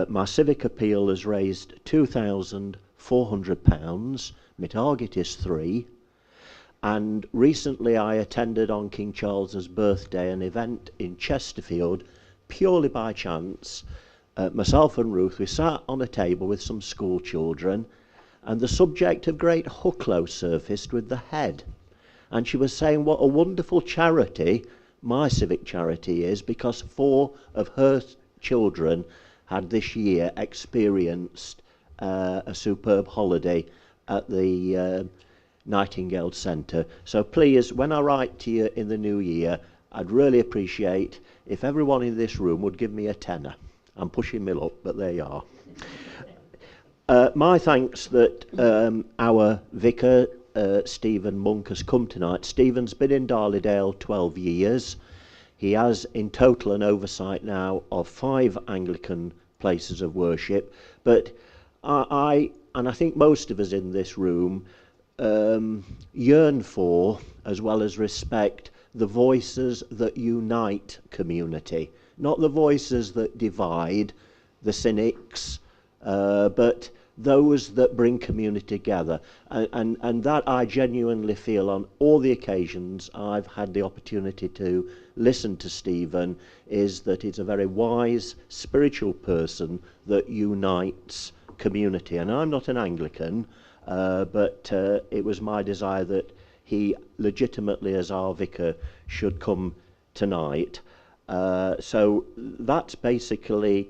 S15: my civic appeal has raised £2,400. My target is 3. And recently I attended on King Charles's birthday an event in Chesterfield, purely by chance. Myself and Ruth, we sat on a table with some school children, and the subject of Great Hucklow surfaced with the head. And she was saying what a wonderful charity my civic charity is, because 4 of her children had this year experienced a superb holiday at the Nightingale Centre. So please, when I write to you in the new year, I'd really appreciate if everyone in this room would give me a tenner. I'm pushing my luck, but there you are. My thanks that our vicar, Stephen Monk, has come tonight. Stephen's been in Darley-Dale 12 years. He has in total an oversight now of 5 Anglican places of worship, but I think most of us in this room yearn for, as well as respect, the voices that unite community, not the voices that divide, the cynics, but those that bring community together. And that I genuinely feel on all the occasions I've had the opportunity to listen to Stephen, is that he's a very wise, spiritual person that unites community. And I'm not an Anglican, but it was my desire that he legitimately, as our vicar, should come tonight. So that's basically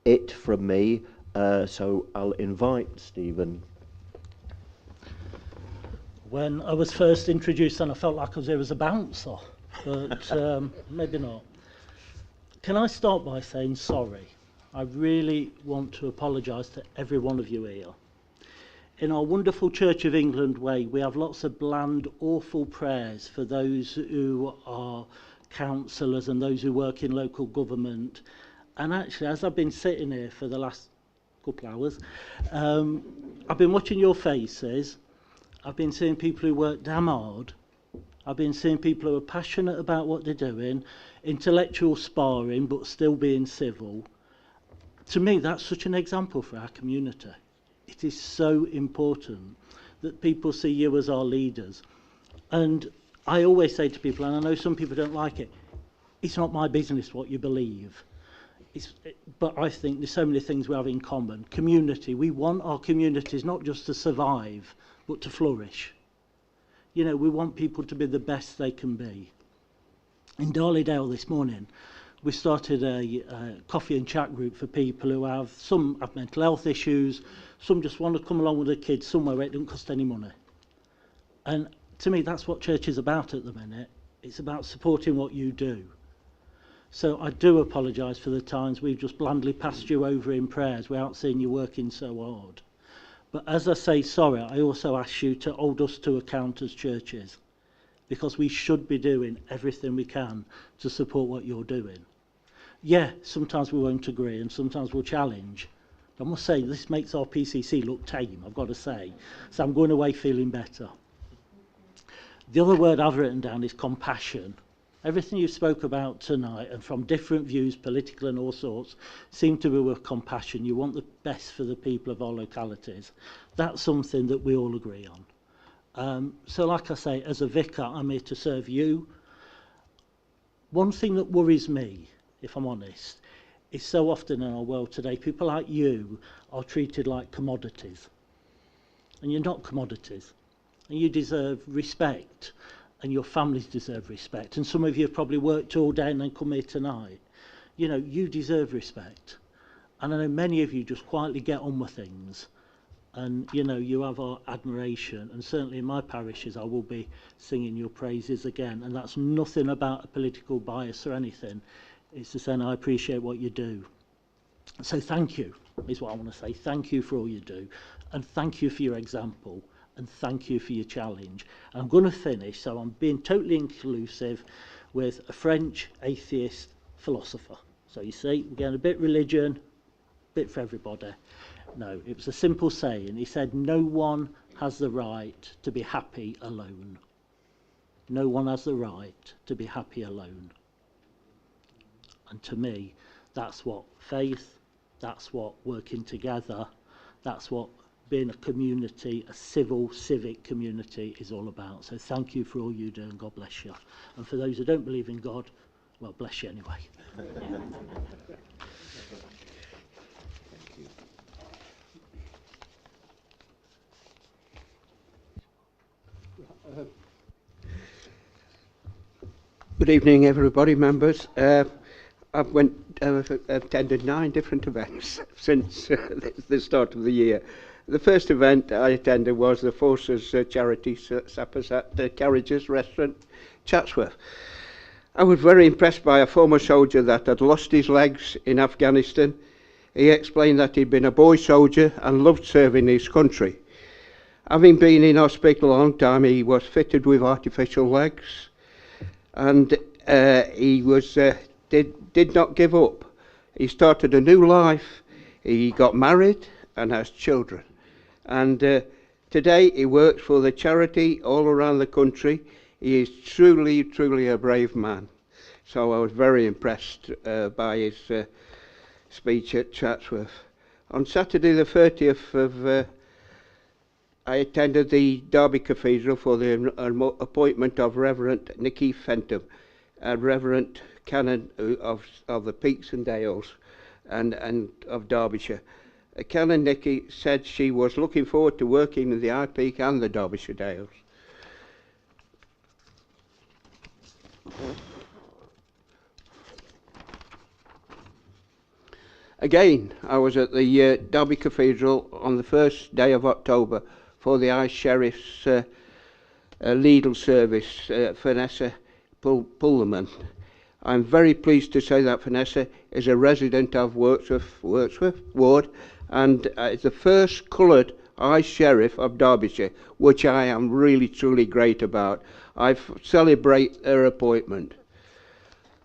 S15: it from me. So I'll invite Stephen.
S22: When I was first introduced, and I felt like I was there as a bouncer, but maybe not. Can I start by saying sorry? I really want to apologise to every one of you here. In our wonderful Church of England way, we have lots of bland, awful prayers for those who are councillors and those who work in local government. And actually, as I've been sitting here for the last couple of hours, I've been watching your faces. I've been seeing people who work damn hard. I've been seeing people who are passionate about what they're doing, intellectual sparring, but still being civil. To me, that's such an example for our community. It is so important that people see you as our leaders. And I always say to people, and I know some people don't like it, it's not my business what you believe. But I think there's so many things we have in common. Community, we want our communities not just to survive, but to flourish. You know, we want people to be the best they can be. In Darley-Dale this morning, we started a coffee and chat group for people who have, some have mental health issues, some just want to come along with their kids somewhere where it doesn't cost any money. And to me, that's what church is about at the minute. It's about supporting what you do. So I do apologise for the times we've just blandly passed you over in prayers without seeing you working so hard. But as I say sorry, I also ask you to hold us to account as churches, because we should be doing everything we can to support what you're doing. Yeah, sometimes we won't agree and sometimes we'll challenge. I must say, this makes our PCC look tame, I've got to say. So I'm going away feeling better. The other word I've written down is compassion. Everything you spoke about tonight, and from different views, political and all sorts, seem to be with compassion. You want the best for the people of our localities. That's something that we all agree on. So like I say, as a vicar, I'm here to serve you. One thing that worries me, if I'm honest, is so often in our world today, people like you are treated like commodities. And you're not commodities. And you deserve respect. And your families deserve respect. And some of you have probably worked all day and then come here tonight. You know, you deserve respect. And I know many of you just quietly get on with things. And, you know, you have our admiration. And certainly in my parishes, I will be singing your praises again. And that's nothing about a political bias or anything. It's just saying I appreciate what you do. So thank you, is what I want to say. Thank you for all you do. And thank you for your example. And thank you for your challenge. I'm going to finish, so I'm being totally inclusive, with a French atheist philosopher. So you see, we're getting a bit religion, a bit for everybody. No, it was a simple saying. He said, no one has the right to be happy alone. No one has the right to be happy alone. And to me, that's what faith, that's what working together, that's what being a community, a civic community is all about. So thank you for all you do and God bless you. And for those who don't believe in God, well, bless you anyway.
S4: Good evening, everybody, members. I've attended 9 different events since the start of the year. The first event I attended was the Forces Charity Suppers at the Carriages Restaurant, Chatsworth. I was very impressed by a former soldier that had lost his legs in Afghanistan. He explained that he'd been a boy soldier and loved serving his country. Having been in hospital a long time, he was fitted with artificial legs, and he was did not give up. He started a new life. He got married and has children. And today he works for the charity all around the country. He is truly, truly a brave man. So I was very impressed by his speech at Chatsworth. On Saturday the 30th of I attended the Derby Cathedral for the appointment of Reverend Nicky Fenton, a Reverend Canon of the Peaks and Dales and of Derbyshire. Canon Nicky said she was looking forward to working in the High Peak and the Derbyshire Dales. Again, I was at the Derby Cathedral on the 1st day of October for the High Sheriff's legal service, Vanessa Pullman. I'm very pleased to say that Vanessa is a resident of Wirksworth Ward and is the first coloured High Sheriff of Derbyshire, which I am really truly great about. I celebrate her appointment.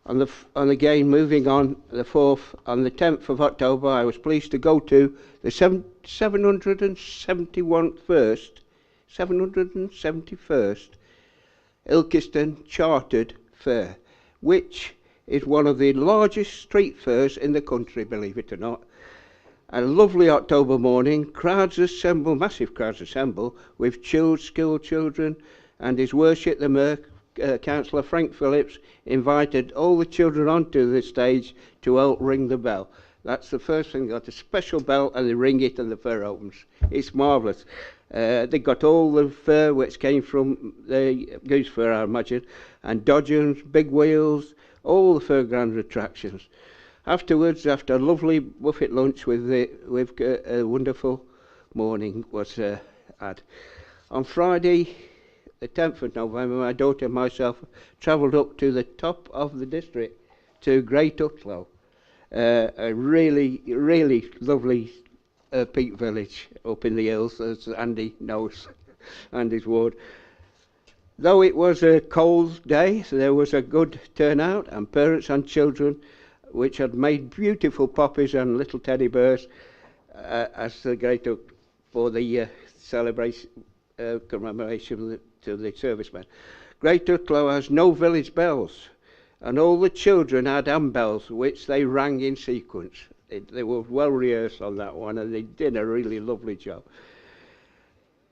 S4: And again, moving on, the 4th, on the 10th of October, I was pleased to go to the 771st Ilkeston Chartered Fair, which is one of the largest street fairs in the country, believe it or not. A lovely October morning, crowds assemble, massive crowds assemble, with school children, and His Worship the Mayor, Councillor Frank Phillips, invited all the children onto the stage to help ring the bell. That's the first thing, got a special bell and they ring it and the fair opens. It's marvellous. They got all the fur which came from the Goose Fair, I imagine, and dodgems, big wheels, all the fairground attractions. Afterwards, after a lovely buffet lunch with a wonderful morning was had. On Friday, the 10th of November, my daughter and myself travelled up to the top of the district, to Great Utlow, a really, really lovely peak village up in the hills, as Andy knows, Andy's ward. Though it was a cold day, so there was a good turnout, and parents and children, which had made beautiful poppies and little teddy bears as the Great for the celebration, commemoration to the servicemen. Great Utlow has no village bells, and all the children had handbells, which they rang in sequence. They were well rehearsed on that one, and they did a really lovely job.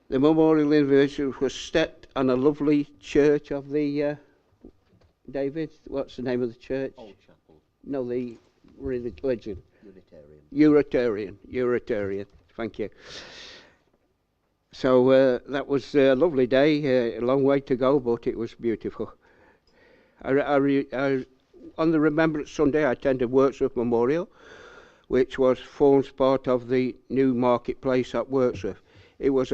S4: The memorial anniversary was set on a lovely church of the David. What's the name of the church?
S15: Old Chapel.
S4: No, the religion.
S15: Unitarian.
S4: Unitarian. Thank you. So that was a lovely day. A long way to go, but it was beautiful. On the Remembrance Sunday, I attended Wordsworth Memorial, which forms part of the new marketplace at Wordsworth. It was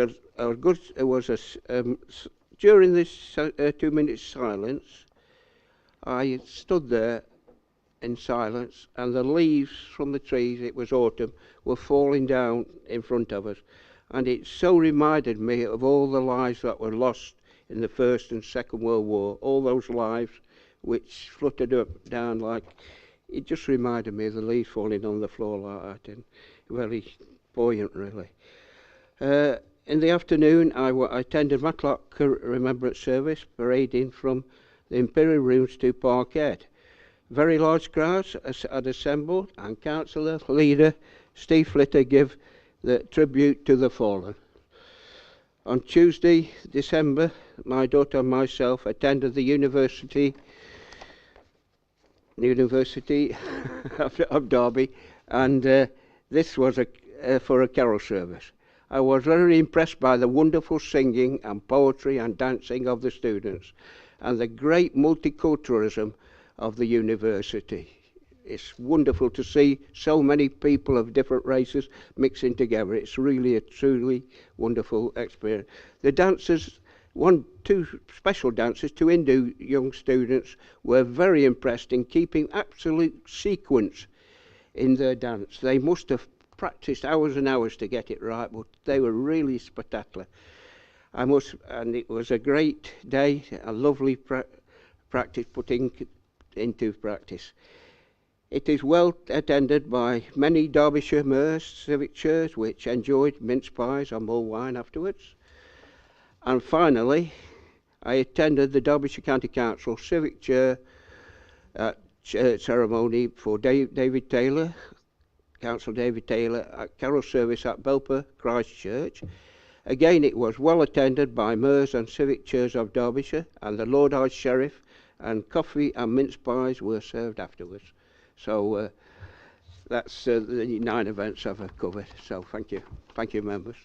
S4: during this 2 minutes silence, I stood there in silence, and the leaves from the trees, it was autumn, were falling down in front of us. And it so reminded me of all the lives that were lost in the First and Second World War, all those lives which fluttered up down like, it just reminded me of the leaves falling on the floor like that, and very buoyant really. In the afternoon, I attended Matlock Remembrance Service, parading from the Imperial Rooms to Parkhead. Very large crowds had assembled, and Councillor Leader Steve Flitter gave the tribute to the fallen. On Tuesday, December, my daughter and myself attended the University of Derby, and this was for a carol service. I was very impressed by the wonderful singing and poetry and dancing of the students, and the great multiculturalism of the university. It's wonderful to see so many people of different races mixing together. It's really a truly wonderful experience. The dancers, two special dancers, two Hindu young students, were very impressed in keeping absolute sequence in their dance. They must have practiced hours and hours to get it right, but they were really spectacular. And it was a great day, a lovely practice putting into practice. It is well attended by many Derbyshire mayors, civic chairs, which enjoyed mince pies and mulled wine afterwards. And finally, I attended the Derbyshire County Council civic chair ceremony for David Taylor, Councillor David Taylor, at carol service at Belper Christchurch. Again, it was well attended by mayors and civic chairs of Derbyshire, and the Lord High Sheriff, and coffee and mince pies were served afterwards. So that's the 9 events I've covered. So thank you. Thank you, members.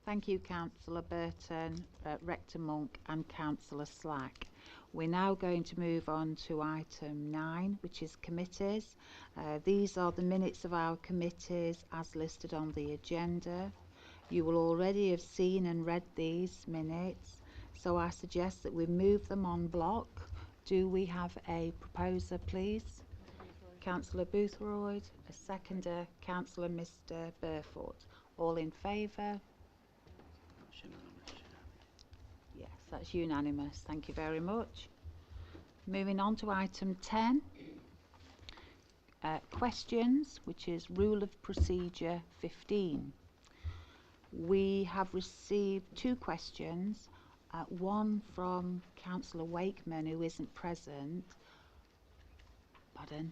S1: Thank you, Councillor Burton, Rector Monk and Councillor Slack. We're now going to move on to item 9, which is committees. These are the minutes of our committees as listed on the agenda. You will already have seen and read these minutes, so I suggest that we move them en bloc. Do we have a proposer, please? Councillor Boothroyd, a seconder, Councillor Mr. Burford. All in favour? Yes, that's unanimous. Thank you very much. Moving on to item 10. Questions, which is Rule of Procedure 15. We have received 2 questions. One from Councillor Wakeman, who isn't present. Pardon?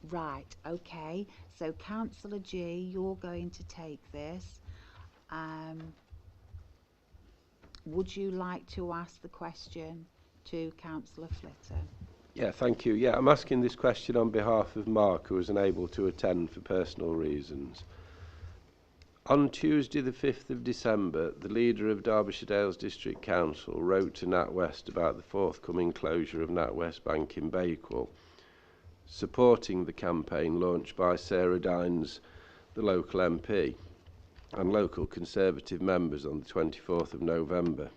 S1: Right, okay. So Councillor G, you're going to take this. Would you like to ask the question to Councillor Flitter?
S11: Yeah, thank you. Yeah, I'm asking this question on behalf of Mark, who was unable to attend for personal reasons. On Tuesday the 5th of December, the leader of Derbyshire Dales District Council wrote to NatWest about the forthcoming closure of NatWest Bank in Bakewell, supporting the campaign launched by Sarah Dines, the local MP. and local Conservative members on the 24th of November.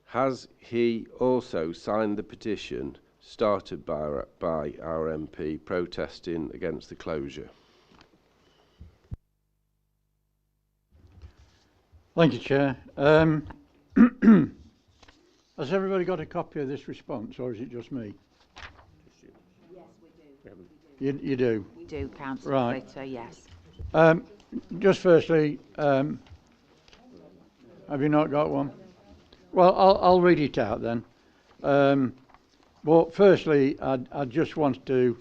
S11: Has he also signed the petition started by our MP protesting against the closure?
S21: Thank you, Chair. Has everybody got a copy of this response, or is it just me?
S1: Yes, we do.
S21: You do?
S1: We do, Councillor
S21: Right.
S1: Peter, yes.
S21: Just firstly, have you not got one? Well, I'll read it out then. But firstly, I just want to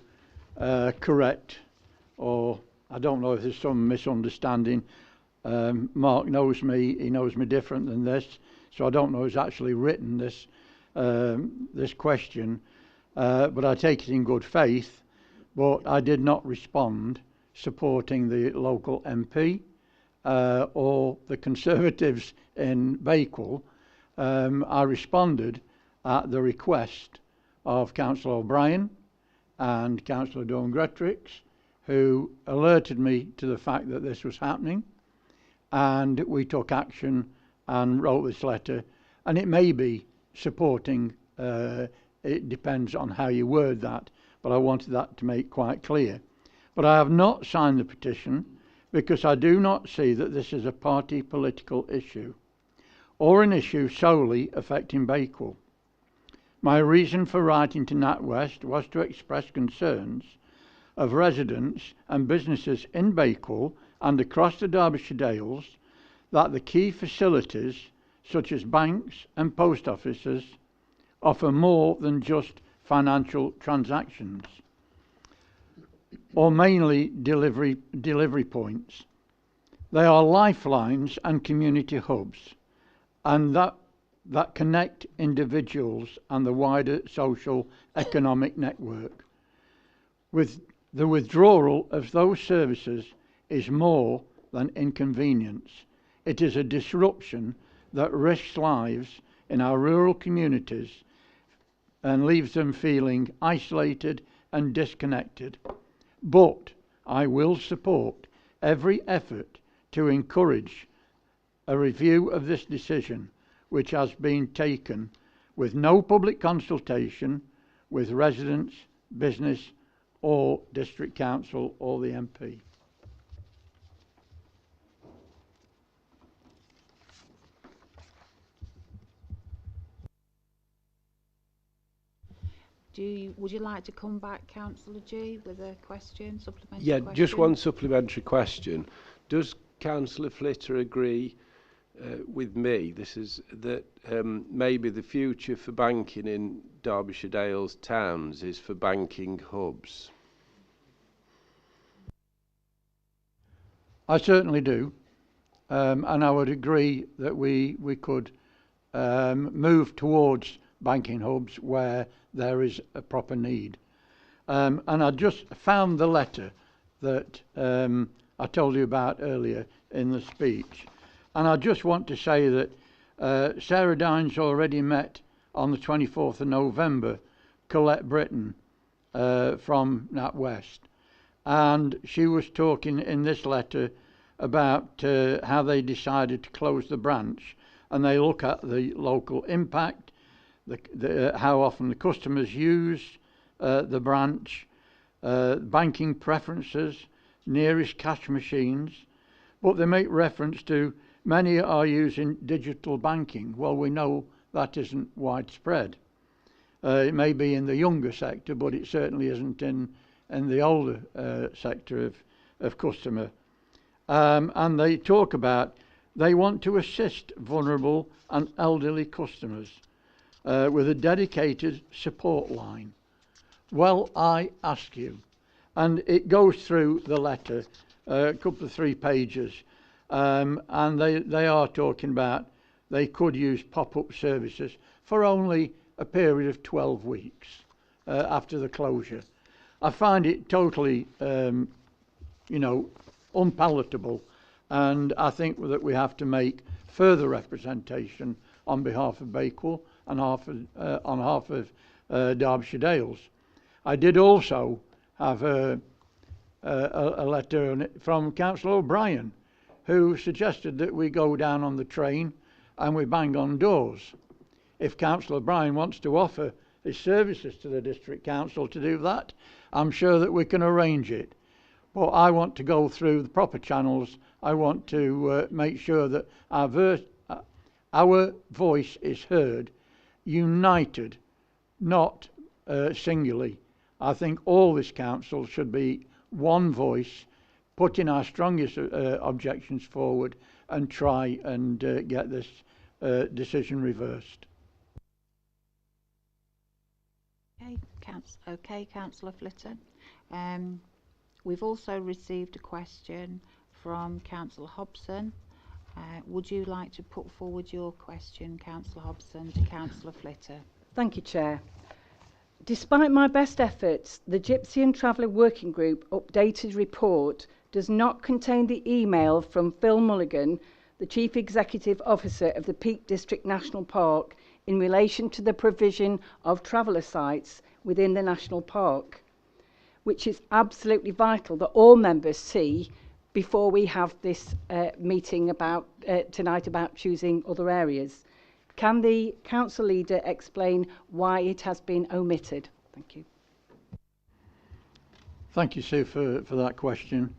S21: correct, or I don't know if there's some misunderstanding. Mark knows me, he knows me different than this, so I don't know who's actually written this this question, but I take it in good faith. But I did not respond supporting the local MP or the Conservatives in Bakewell. I responded at the request of Councillor O'Brien and Councillor Dawn-Gretrix, who alerted me to the fact that this was happening, and we took action and wrote this letter. And it may be supporting, it depends on how you word that, but I wanted that to make quite clear. But I have not signed the petition because I do not see that this is a party political issue or an issue solely affecting Bakewell. My reason for writing to NatWest was to express concerns of residents and businesses in Bakewell and across the Derbyshire Dales that the key facilities such as banks and post offices offer more than just financial transactions or mainly delivery points. They are lifelines and community hubs, and that connect individuals and the wider social economic network. With the withdrawal of those services is more than inconvenience. It is a disruption that risks lives in our rural communities and leaves them feeling isolated and disconnected. But I will support every effort to encourage a review of this decision, which has been taken with no public consultation with residents, business or district council or the MP.
S1: Would you like to come back, Councillor G, with a question, supplementary
S11: Yeah,
S1: question?
S11: just one supplementary question. Does Councillor Flitter agree with me, this is that maybe the future for banking in Derbyshire Dales towns is for banking hubs?
S21: I certainly do, and I would agree that we could move towards banking hubs where there is a proper need. And I just found the letter that I told you about earlier in the speech. And I just want to say that Sarah Dines already met on the 24th of November Colette Britton from NatWest. And she was talking in this letter about how they decided to close the branch. And they look at the local impact, how often the customers use the branch, banking preferences, nearest cash machines. But they make reference to many are using digital banking. Well, we know that isn't widespread. It may be in the younger sector, but it certainly isn't in the older sector of customer. And they talk about they want to assist vulnerable and elderly customers with a dedicated support line. Well, I ask you, and it goes through the letter, a couple of 3 pages, and they are talking about they could use pop-up services for only a period of 12 weeks after the closure. I find it totally, unpalatable, and I think that we have to make further representation on behalf of Bakewell and on behalf of Derbyshire Dales. I did also have a letter from Councillor O'Brien, who suggested that we go down on the train and we bang on doors. If Councillor O'Brien wants to offer his services to the District Council to do that, I'm sure that we can arrange it. But I want to go through the proper channels. I want to make sure that our voice is heard, united, not singularly. I think all this council should be one voice, putting our strongest objections forward and try and get this decision reversed.
S1: Okay, Councillor Flitton. We've also received a question from Councillor Hobson. Would you like to put forward your question, Councillor Hobson, to Councillor Flitter?
S12: Thank you, Chair. Despite my best efforts, the Gypsy and Traveller Working Group updated report does not contain the email from Phil Mulligan, the Chief Executive Officer of the Peak District National Park, in relation to the provision of traveller sites within the National Park, which is absolutely vital that all members see before we have this meeting about tonight about choosing other areas. Can the council leader explain why it has been omitted? Thank you.
S21: Thank you, Sue, for that question.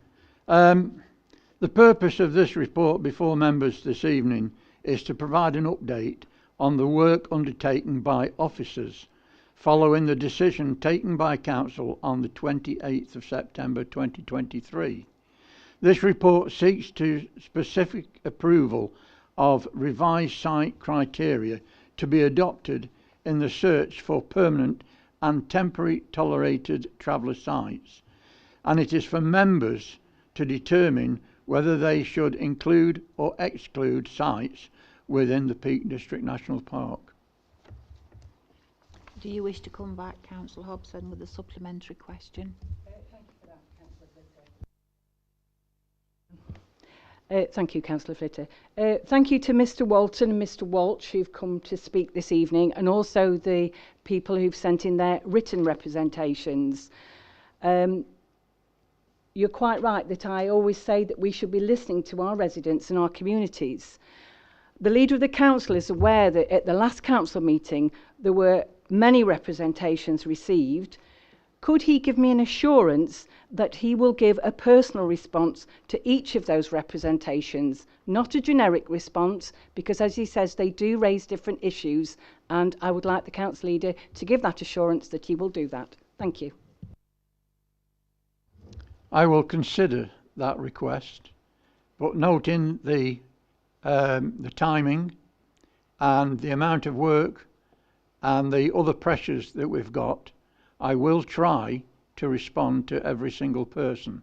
S21: The purpose of this report before members this evening is to provide an update on the work undertaken by officers following the decision taken by Council on the 28th of September 2023. This report seeks to specific approval of revised site criteria to be adopted in the search for permanent and temporary tolerated traveller sites, and it is for members to determine whether they should include or exclude sites within the Peak District National Park.
S1: Do you wish to come back, Councillor Hobson, with a supplementary question?
S12: Thank you, Councillor Flitter. Thank you to Mr Walton and Mr Walsh who've come to speak this evening, and also the people who've sent in their written representations. You're quite right that I always say that we should be listening to our residents and our communities. The Leader of the Council is aware that at the last council meeting there were many representations received. Could he give me an assurance that he will give a personal response to each of those representations, not a generic response, because as he says they do raise different issues, and I would like the council leader to give that assurance that he will do that. Thank you.
S21: I will consider that request, but noting the timing and the amount of work and the other pressures that we've got, I will try to respond to every single person,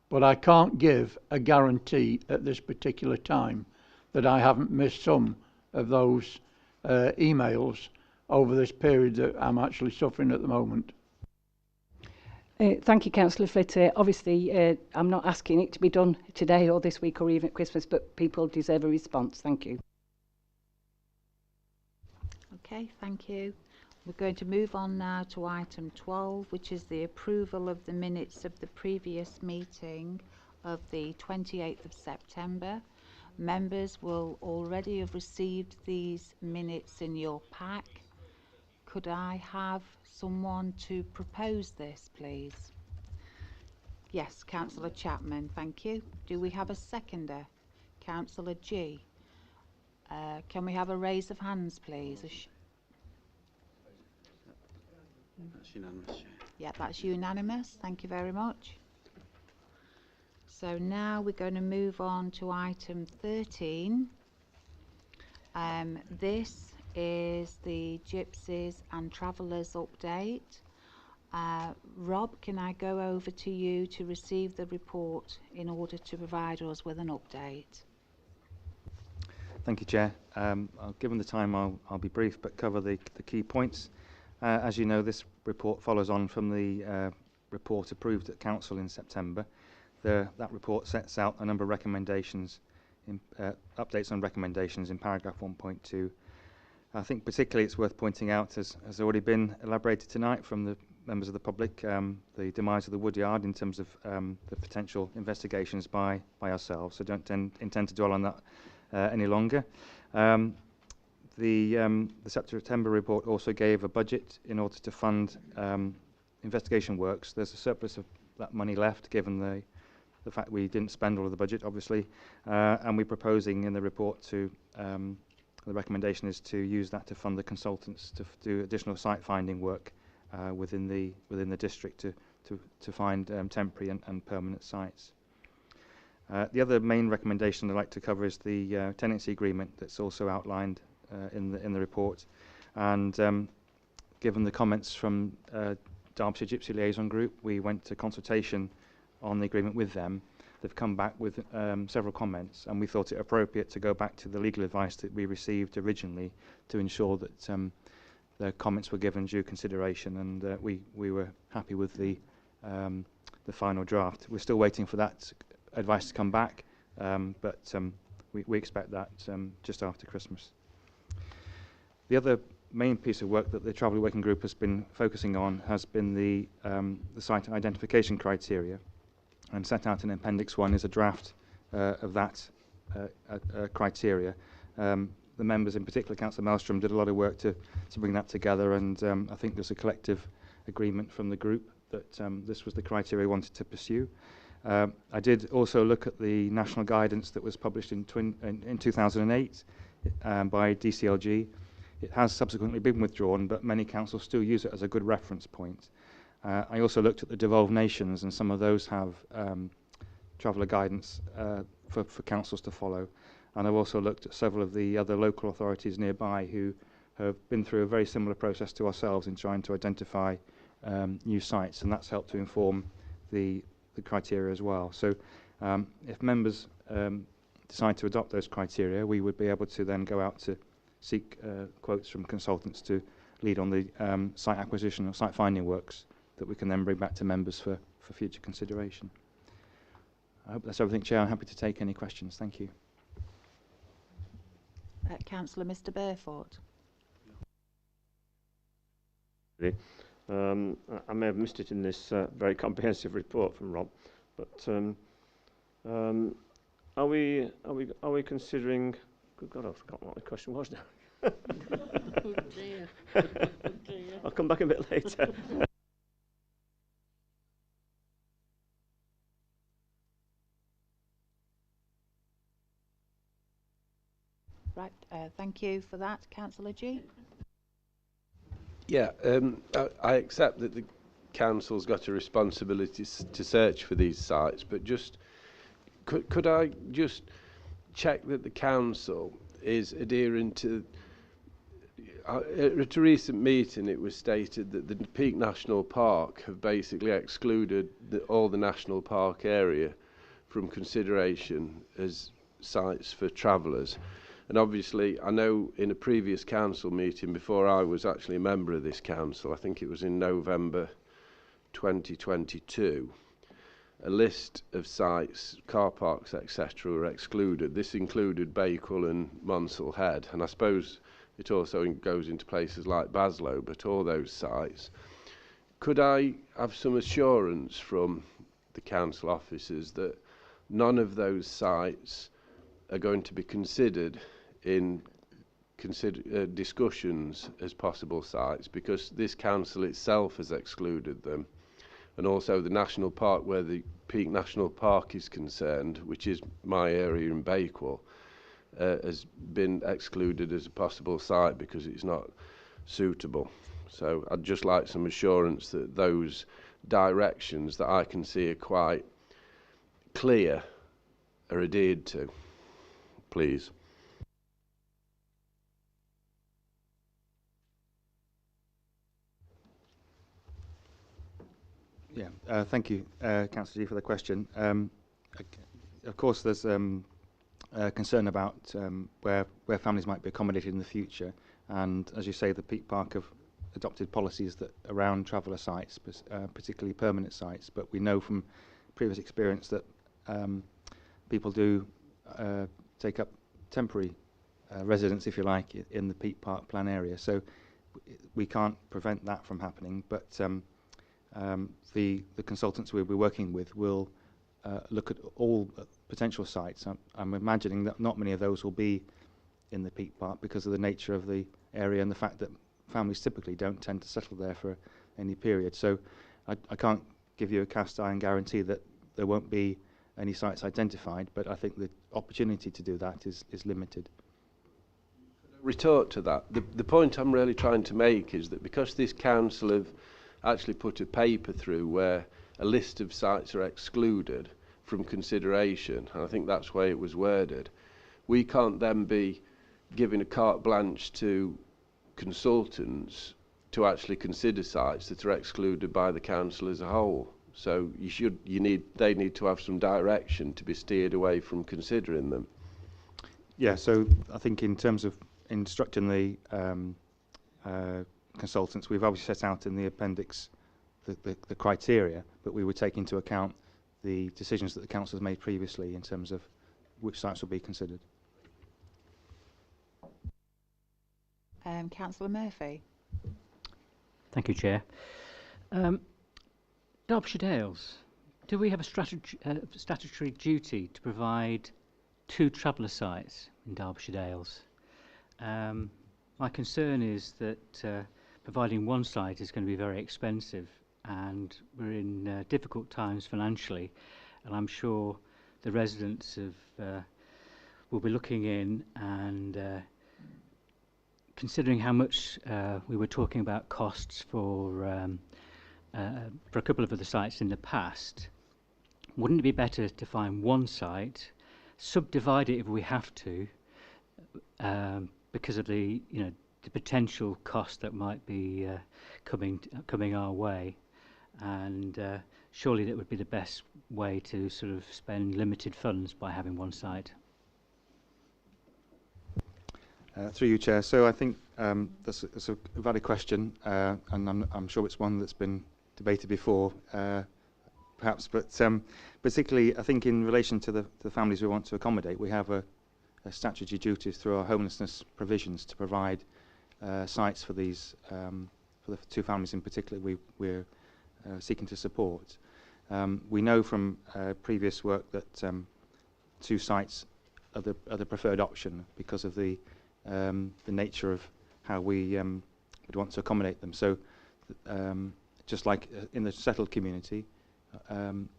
S21: but I can't give a guarantee at this particular time that I haven't missed some of those emails over this period that I'm actually suffering at the moment.
S12: Thank you, Councillor Flitter. Obviously, I'm not asking it to be done today or this week or even at Christmas, but people deserve a response. Thank you.
S1: Okay, thank you. We're going to move on now to item 12, which is the approval of the minutes of the previous meeting of the 28th of September. Members will already have received these minutes in your pack. Could I have someone to propose this, please? Yes, Councillor Chapman, thank you. Do we have a seconder? Councillor G. Can we have a raise of hands, please?
S7: That's unanimous.
S1: Yeah, that's unanimous. Thank you very much. So now we're going to move on to item 13. This is the Gypsies and Travellers update. Rob, can I go over to you to receive the report in order to provide us with an update?
S2: Thank you, Chair. Given the time, I'll be brief but cover the key points. As you know, this report follows on from the report approved at Council in September. That report sets out a number of recommendations, updates on recommendations in paragraph 1.2. I think particularly it's worth pointing out, as has already been elaborated tonight from the members of the public, the demise of the woodyard in terms of the potential investigations by ourselves. So don't intend to dwell on that any longer. The September report also gave a budget in order to fund investigation works. There's a surplus of that money left, given the fact we didn't spend all of the budget, obviously, and we're proposing in the report to the recommendation is to use that to fund the consultants to do additional site finding work within the district to find temporary and permanent sites. The other main recommendation I'd like to cover is the tenancy agreement that's also outlined in the report, and given the comments from Derbyshire Gypsy Liaison Group, we went to consultation on the agreement with them. They've come back with several comments, and we thought it appropriate to go back to the legal advice that we received originally to ensure that the comments were given due consideration, and we were happy with the final draft. We're still waiting for that advice to come back, but we expect that just after Christmas. The other main piece of work that the Travel Working Group has been focusing on has been the site identification criteria, and set out in Appendix 1 is a draft of that criteria. The members, in particular Councillor Mellstrom, did a lot of work to bring that together, and I think there's a collective agreement from the group that this was the criteria we wanted to pursue. I did also look at the national guidance that was published in 2008 by DCLG. It has subsequently been withdrawn, but many councils still use it as a good reference point. I also looked at the devolved nations, and some of those have traveller guidance for councils to follow. And I've also looked at several of the other local authorities nearby who have been through a very similar process to ourselves in trying to identify new sites, and that's helped to inform the criteria as well. So if members decide to adopt those criteria, we would be able to then go out to seek quotes from consultants to lead on the site acquisition or site finding works that we can then bring back to members for future consideration. I hope that's everything, Chair. I'm happy to take any questions. Thank you.
S1: Councillor Mr. Barefoot.
S9: I may have missed it in this very comprehensive report from Rob, but are we considering? Good God, I've forgotten what the question was now.
S14: Oh dear. Oh dear.
S9: I'll come back a bit later.
S1: Right, thank you for that. Councillor G.
S11: Yeah, I accept that the council's got a responsibility to search for these sites, but just could I just check that the council is adhering to. At a recent meeting, it was stated that the Peak National Park have basically excluded all the national park area from consideration as sites for travellers. And obviously, I know in a previous council meeting, before I was actually a member of this council, I think it was in November 2022, a list of sites, car parks, etc. were excluded. This included Bakewell and Monsell Head, and I suppose it also goes into places like Baslow, but all those sites. Could I have some assurance from the council officers that none of those sites are going to be considered in discussions as possible sites, because this council itself has excluded them, and also the national park where the Peak National Park is concerned, which is my area in Bakewell, has been excluded as a possible site because it's not suitable. So I'd just like some assurance that those directions that I can see are quite clear are adhered to, please.
S2: Yeah, thank you, Councillor G, for the question. Of course, there's concern about where families might be accommodated in the future, and as you say, the Peak Park have adopted policies that around traveller sites, particularly permanent sites. But we know from previous experience that people do take up temporary residence, if you like, in the Peak Park plan area. So we can't prevent that from happening, but the consultants we'll be working with will look at all potential sites. I'm imagining that not many of those will be in the Peak Park because of the nature of the area and the fact that families typically don't tend to settle there for any period. So I can't give you a cast iron guarantee that there won't be any sites identified, but I think the opportunity to do that is limited.
S11: Retort to that, the point I'm really trying to make is that because this council have actually put a paper through where a list of sites are excluded from consideration, and I think that's the way it was worded, we can't then be giving a carte blanche to consultants to actually consider sites that are excluded by the council as a whole. So they need to have some direction to be steered away from considering them.
S2: Yeah, so I think in terms of instructing the consultants, we've obviously set out in the appendix the criteria, but we would take into account the decisions that the council has made previously in terms of which sites will be considered.
S1: Councillor Murphy.
S18: Thank you, Chair. Derbyshire Dales, do we have a statutory duty to provide 2 traveller sites in Derbyshire Dales? My concern is that providing 1 site is going to be very expensive, and we're in difficult times financially, and I'm sure the residents will be looking in and considering how much we were talking about costs for a couple of other sites in the past. Wouldn't it be better to find 1 site, subdivide it if we have to, because of the the potential cost that might be coming our way, and surely that would be the best way to sort of spend limited funds by having 1 site.
S2: Through you, Chair. So I think that's a valid question, and I'm sure it's one that's been debated before, perhaps, but particularly I think in relation to the families we want to accommodate, we have a statutory duty through our homelessness provisions to provide sites for these, for the 2 families in particular we're seeking to support. We know from previous work that 2 sites are the preferred option because of the nature of how we would want to accommodate them. So just like in the settled community,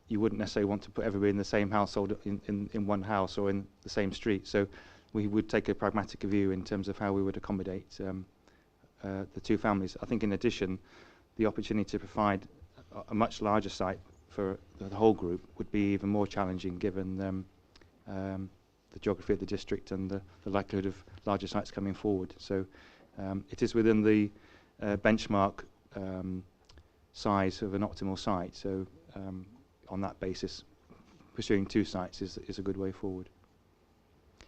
S2: you wouldn't necessarily want to put everybody in the same household in one house or in the same street. So we would take a pragmatic view in terms of how we would accommodate the 2 families. I think in addition, the opportunity to provide a much larger site for the whole group would be even more challenging given the geography of the district and the likelihood of larger sites coming forward. So it is within the benchmark size of an optimal site. So on that basis, pursuing 2 sites is a good way forward.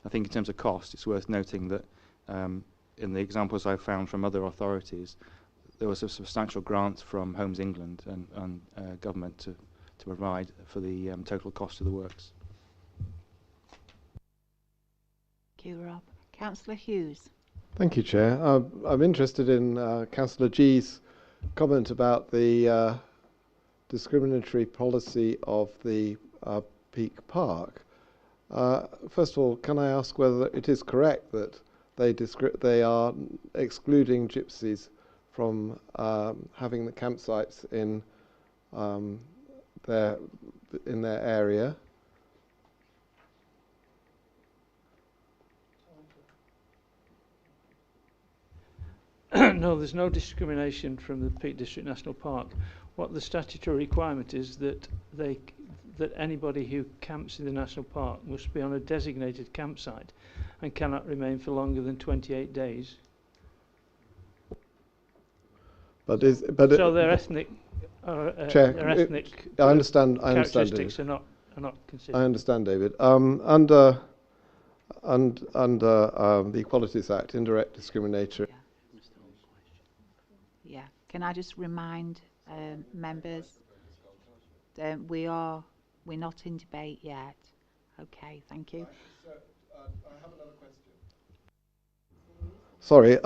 S2: I think in terms of cost, it's worth noting that in the examples I've found from other authorities, there was a substantial grant from Homes England and government to provide for the total cost of the works.
S1: Thank you, Rob. Councillor Hughes.
S10: Thank you, Chair. I'm interested in Councillor G's comment about the discriminatory policy of the Peak Park. First of all, can I ask whether it is correct that they are excluding gypsies from having the campsites in their area?
S21: No, there's no discrimination from the Peak District National Park. What the statutory requirement is that anybody who camps in the national park must be on a designated campsite and cannot remain for longer than 28 days.
S10: So
S21: their ethnic,
S10: Chair,
S21: their ethnic
S10: I understand.
S21: characteristics are not considered.
S10: I understand, David. Under the Equalities Act, indirect discrimination.
S1: Yeah. Can I just remind members we're not in debate yet. Okay, thank you.
S10: I have another question. Sorry,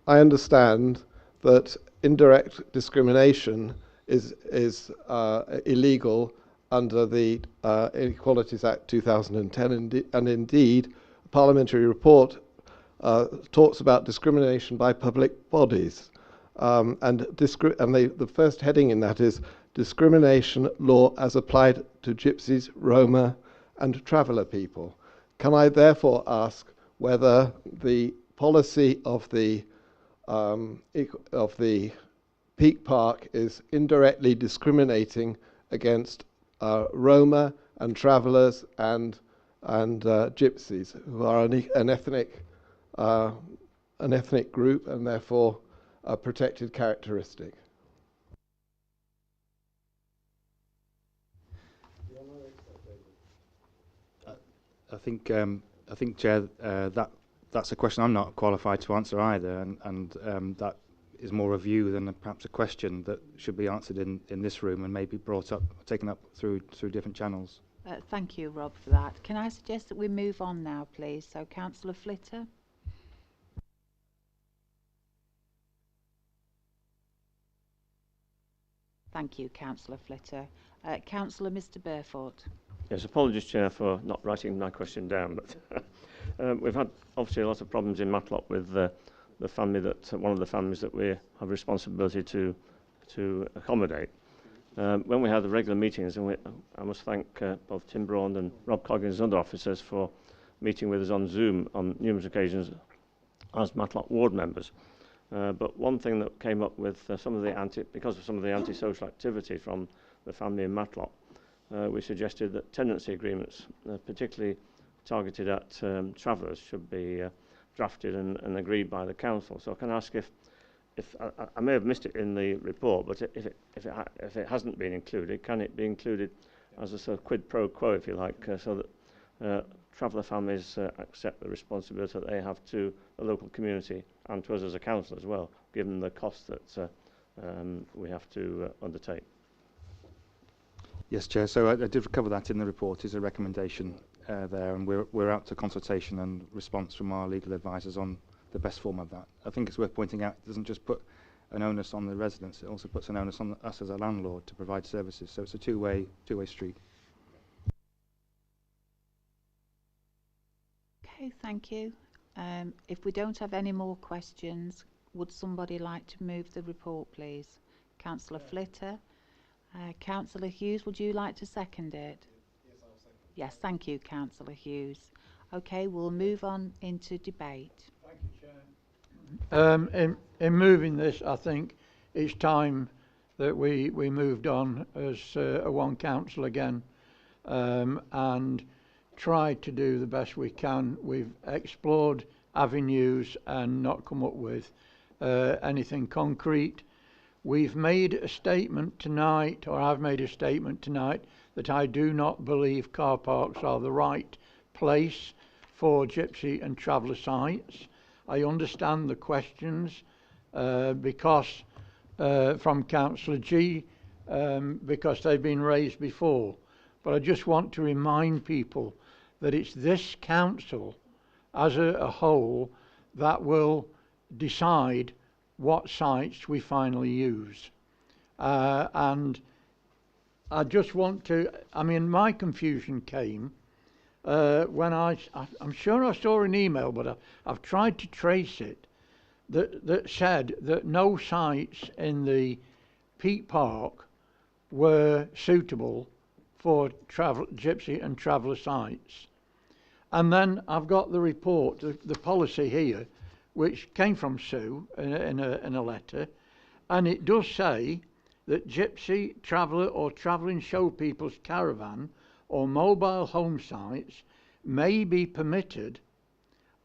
S10: I understand that indirect discrimination is illegal under the Inequalities Act 2010, and indeed a parliamentary report talks about discrimination by public bodies, and the first heading in that is discrimination law as applied to gypsies, Roma and traveller people. Can I therefore ask whether the policy of the Peak Park is indirectly discriminating against Roma and travellers and gypsies, who are an ethnic group and therefore a protected characteristic?
S2: I think, Chair, that's a question I'm not qualified to answer either, and that is more a view than perhaps a question that should be answered in this room and maybe taken up through different channels.
S1: Thank you, Rob, for that. Can I suggest that we move on now, please? So, Councillor Flitter. Thank you, Councillor Flitter. Councillor Mr. Burford.
S9: Yes, apologies, Chair, for not writing my question down, but we've had obviously a lot of problems in Matlock with the family one of the families that we have responsibility to accommodate. When we had the regular meetings, and I must thank both Tim Braun and Rob Coggins and other officers for meeting with us on Zoom on numerous occasions as Matlock ward members. But one thing that came up with because of some of the antisocial activity from the family in Matlock, we suggested that tenancy agreements, particularly targeted at travellers, should be drafted and agreed by the council. So I can ask if I may have missed it in the report, but if it hasn't been included, can it be included as a sort of quid pro quo, if you like, so that traveller families accept the responsibility that they have to the local community and to us as a council as well, given the cost that we have to undertake.
S2: Yes, Chair. So I did cover that in the report. Is a recommendation there, and we're out to consultation and response from our legal advisors on the best form of that. I think it's worth pointing out it doesn't just put an onus on the residents; it also puts an onus on us as a landlord to provide services. So it's a two-way street.
S1: Okay, thank you. If we don't have any more questions, would somebody like to move the report, please? Councillor Flitter. Councillor Hughes, would you like to second it? Yes, I'll second it. Yes, thank you, Councillor Hughes. Okay, we'll move on into debate.
S21: Thank you, Chair. In moving this, I think it's time that we moved on as a one council again, and tried to do the best we can. We've explored avenues and not come up with anything concrete. We've made a statement tonight, or I've made a statement tonight, that I do not believe car parks are the right place for gypsy and traveller sites. I understand the questions because from Councillor G, because they've been raised before. But I just want to remind people that it's this council as a whole that will decide what sites we finally use. And I just want to, my confusion came when I'm sure I saw an email, but I've tried to trace it, that said that no sites in the Peak Park were suitable for gypsy and traveller sites. And then I've got the report, the policy here, which came from Sue in a letter, and it does say that gypsy, traveller or travelling show people's caravan or mobile home sites may be permitted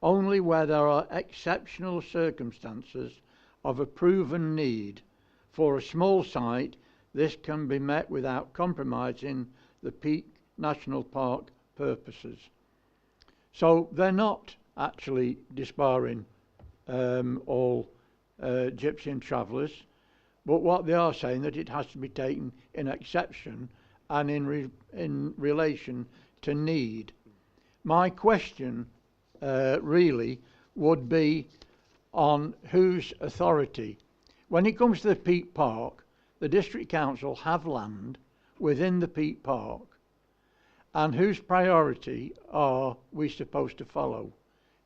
S21: only where there are exceptional circumstances of a proven need. For a small site, this can be met without compromising the Peak National Park purposes. So they're not actually disbarring all gypsy and travellers, but what they are saying that it has to be taken in exception and in relation to need. My question really would be on whose authority. When it comes to the Peak Park, the District Council have land within the Peak Park, and whose priority are we supposed to follow?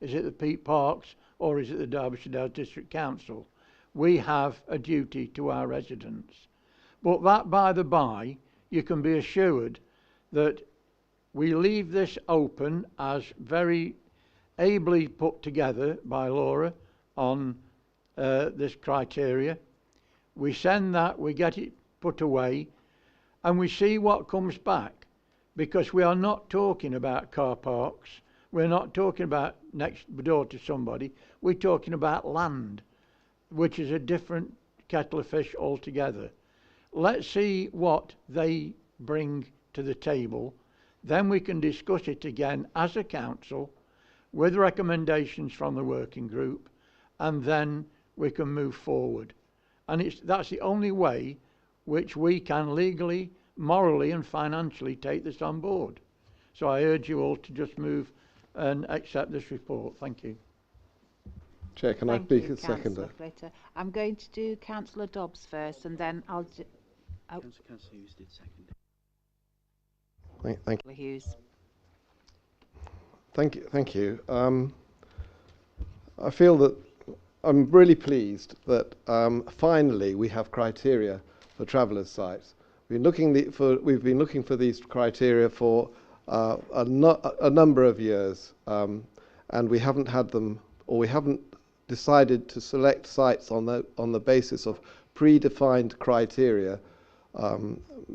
S21: Is it the Peak Parks or is it the Derbyshire Dales District Council? We have a duty to our residents. But that by the by, you can be assured that we leave this open, as very ably put together by Laura on this criteria. We send that, we get it put away, and we see what comes back, because we are not talking about car parks, we're not talking about next door to somebody, we're talking about land, which is a different kettle of fish altogether. Let's see what they bring to the table, then we can discuss it again as a council with recommendations from the working group, and then we can move forward. And that's the only way which we can legally, morally and financially take this on board. So I urge you all to just move and accept this report. Thank you.
S10: Chair, can I speak as seconder?
S1: I'm going to do Councillor Dobbs first, and then I'll do...
S7: Councillor Hughes did second.
S10: Thank you.
S1: Hughes.
S10: Thank you. I feel that I'm really pleased that finally we have criteria for travellers' sites. We've been looking for these criteria for a number of years, and we haven't had them, or we haven't decided to select sites on the basis of predefined criteria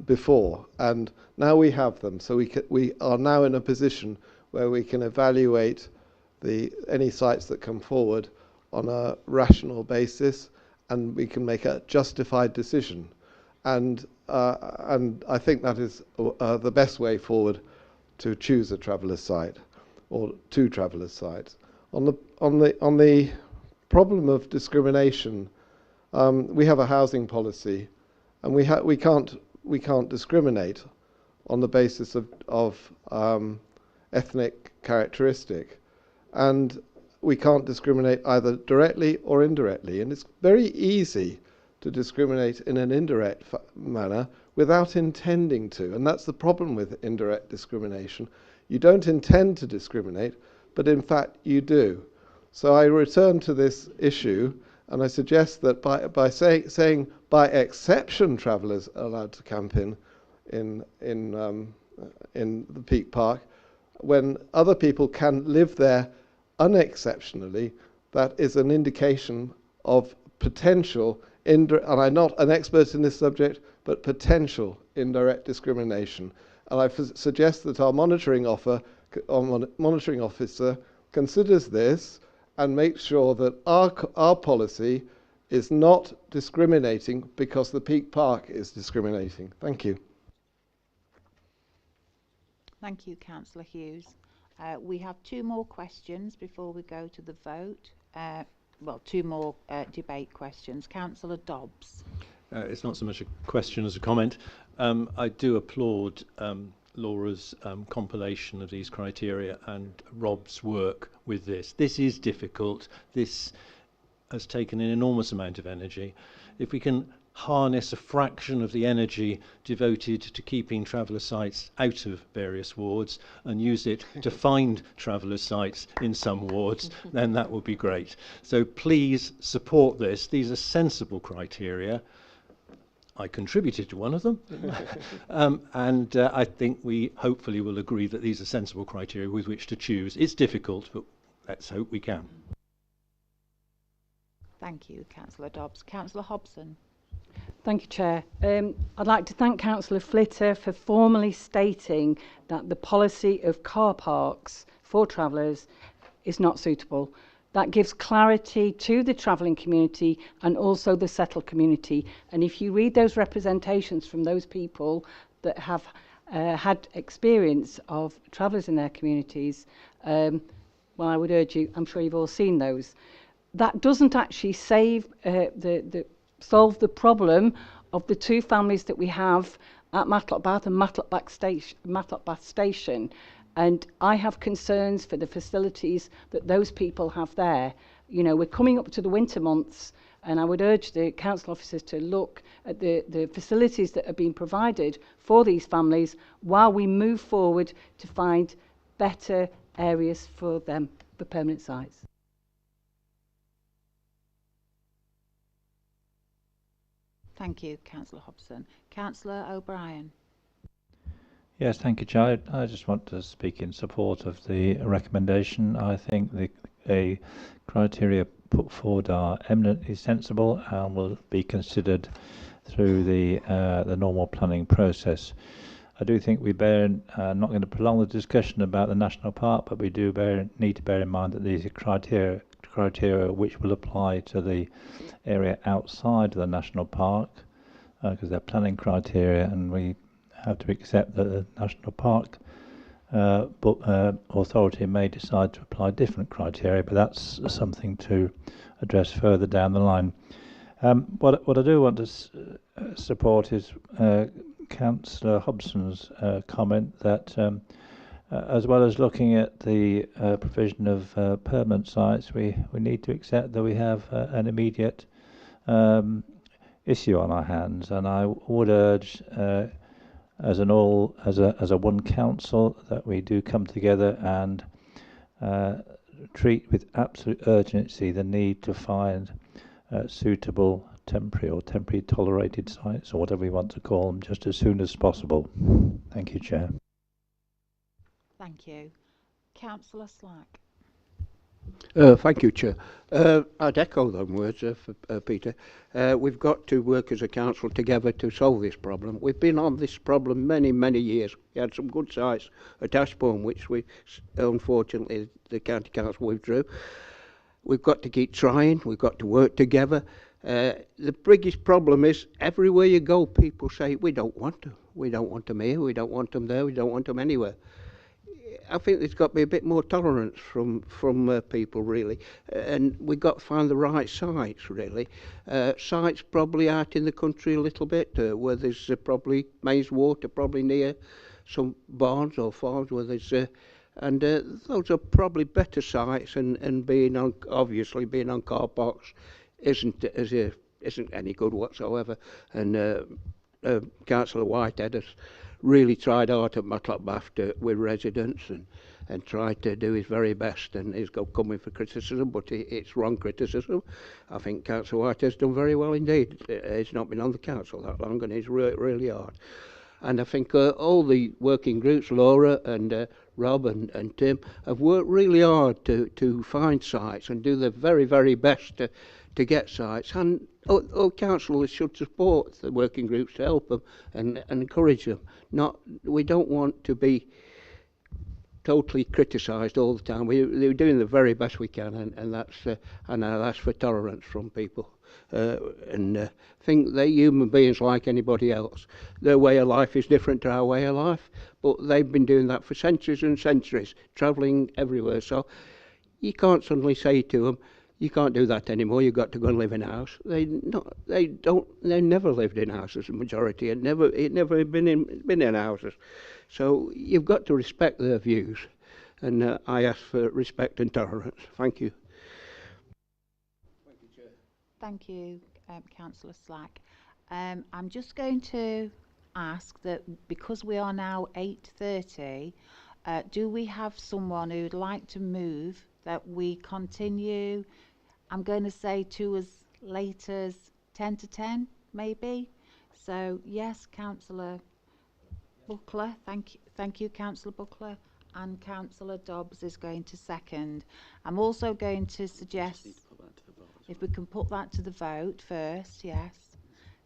S10: before, and now we have them. So we are now in a position where we can evaluate any sites that come forward on a rational basis, and we can make a justified decision. And I think that is the best way forward to choose a traveller's site, or two traveller's sites. On the problem of discrimination, we have a housing policy, and we can't discriminate on the basis of ethnic characteristic, and we can't discriminate either directly or indirectly. And it's very easy to discriminate in an indirect manner without intending to, and that's the problem with indirect discrimination. You don't intend to discriminate, but in fact you do. So I return to this issue, and I suggest that by saying by exception travellers are allowed to camp in the Peak Park, when other people can live there unexceptionally, that is an indication of potential, and I'm not an expert in this subject, but potential indirect discrimination. And I suggest that our monitoring officer considers this and makes sure that our policy is not discriminating because the Peak Park is discriminating. Thank you.
S1: Thank you, Councillor Hughes. We have two more questions before we go to the vote. Well, two more debate questions. Councillor Dobbs.
S13: It's not so much a question as a comment. I do applaud Laura's compilation of these criteria and Rob's work with this. This is difficult. This has taken an enormous amount of energy. If we can harness a fraction of the energy devoted to keeping traveller sites out of various wards and use it to find traveller sites in some wards, then that would be great. So please support this. These are sensible criteria. I contributed to one of them, and I think we hopefully will agree that these are sensible criteria with which to choose. It's difficult, but let's hope we can.
S1: Thank you, Councillor Dobbs. Councillor Hobson.
S12: Thank you, Chair. I'd like to thank Councillor Flitter for formally stating that the policy of car parks for travellers is not suitable. That gives clarity to the travelling community and also the settled community. And if you read those representations from those people that have had experience of travellers in their communities, well, I would urge you, I'm sure you've all seen those. That doesn't actually solve the problem of the two families that we have at Matlock Bath and Matlock Bath Station. And I have concerns for the facilities that those people have there. You know, we're coming up to the winter months, And I would urge the council officers to look at the facilities that are being provided for these families while we move forward to find better areas for them for permanent sites.
S1: Thank you, Councillor Hobson. Councillor O'Brien.
S16: Yes, thank you, Chair. I just want to speak in support of the recommendation. I think the criteria put forward are eminently sensible and will be considered through the normal planning process. I do think we not going to prolong the discussion about the national park, but we do need to bear in mind that these are criteria which will apply to the area outside of the national park, because they're planning criteria, and we have to accept that the national park authority may decide to apply different criteria, but that's something to address further down the line. What I do want to support is Councillor Hobson's comment that as well as looking at the provision of permanent sites, we need to accept that we have an immediate issue on our hands, and I would urge as a one council that we do come together and treat with absolute urgency the need to find suitable temporary tolerated sites, or whatever we want to call them, just as soon as possible. Thank you, Chair.
S1: Thank you. Councillor Slack.
S4: Thank you, Chair. I'd echo those words for Peter. We've got to work as a council together to solve this problem. We've been on this problem many, many years. We had some good sites at Ashbourne, which we, unfortunately, the county council withdrew. We've got to keep trying. We've got to work together. The biggest problem is everywhere you go, people say, we don't want them. We don't want them here. We don't want them there. We don't want them anywhere. I think there's got to be a bit more tolerance from people, really, and we've got to find the right sites, really. Sites probably out in the country a little bit, where there's probably mains water, probably near some barns or farms where there's, and those are probably better sites. And being on, obviously being on car parks isn't any good whatsoever. And Councillor Whitehead has really tried hard at Matlock with residents and tried to do his very best, and he's coming for criticism, but it's wrong criticism. I think Councillor White has done very well indeed. He's not been on the council that long, and he's really hard. And I think all the working groups, Laura and Rob and Tim, have worked really hard to find sites and do their very, very best to get sites. And all councillors should support the working groups to help them and encourage them. We don't want to be totally criticised all the time. We're doing the very best we can, and that's for tolerance from people. And think they're human beings like anybody else. Their way of life is different to our way of life, but they've been doing that for centuries and centuries, travelling everywhere. So you can't suddenly say to them, you can't do that anymore. You've got to go and live in a house. They never lived in houses. The majority had never been in houses. So you've got to respect their views, and I ask for respect and tolerance. Thank you.
S1: Thank you, Councillor Slack. I'm just going to ask that, because we are now 8:30, do we have someone who'd like to move that we continue, I'm going to say, to as late as 10 to 10, maybe? So, yes, Councillor Buckler. Thank you, Councillor Buckler. And Councillor Dobbs is going to second. I'm also going to suggest, if we can put that to the vote first, yes.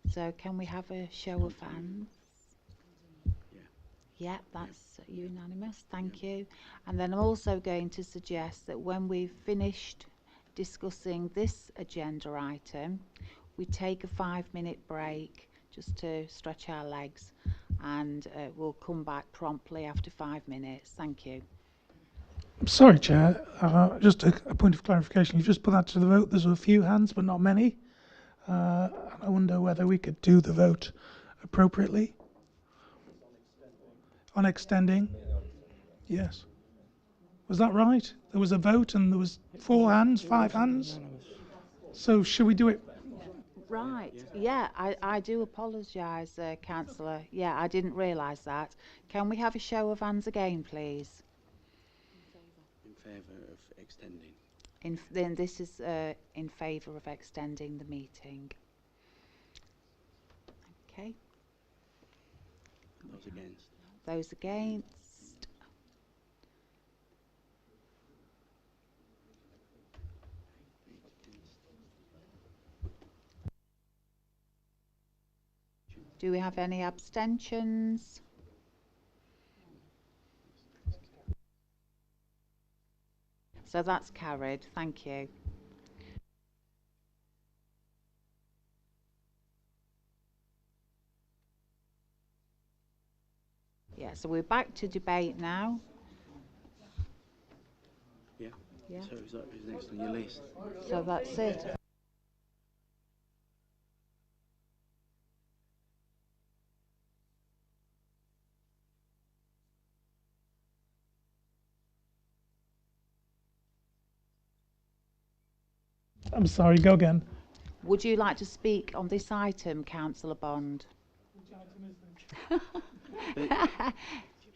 S1: So can we have a show of hands? Yeah, that's unanimous. Thank you. And then I'm also going to suggest that when we've finished discussing this agenda item, we take a 5-minute break just to stretch our legs, and we'll come back promptly after 5 minutes. Thank you.
S6: Sorry, Chair. Just a point of clarification. You just put that to the vote. There's a few hands, but not many. I wonder whether we could do the vote appropriately. On extending? Yes. Was that right? There was a vote and there was 4 hands, 5 hands? So should we do it
S1: Right. Yeah, I do apologise, Councillor. Yeah, I didn't realise that. Can we have a show of hands again, please?
S7: In favour of extending.
S1: Then this is in favour of extending the meeting. Okay.
S7: Those against.
S1: Those against. Do we have any abstentions? So that's carried. Thank you. Yeah, so we're back to debate now.
S7: Yeah.
S1: Yeah.
S7: So is next on your list?
S1: So that's it.
S6: I'm sorry, go again.
S1: Would you like to speak on this item, Councillor Bond?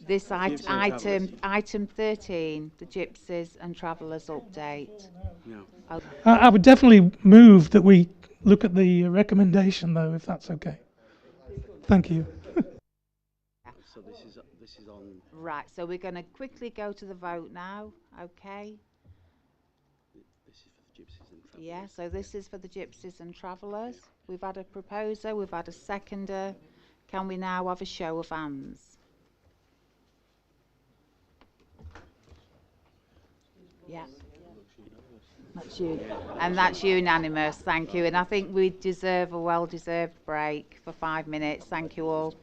S1: This item 13, the Gypsies and Travellers update.
S7: No.
S6: I would definitely move that we look at the recommendation, though, if that's okay. Thank you.
S7: So this is on.
S1: Right, so we're going to quickly go to the vote now, okay?
S7: This is for the Gypsies and Travellers.
S1: Yeah, so this is for the Gypsies and Travellers. We've had a proposer, we've had a seconder. Can we now have a show of hands? Yeah. That's unanimous, thank you. And I think we deserve a well-deserved break for 5 minutes. Thank you all.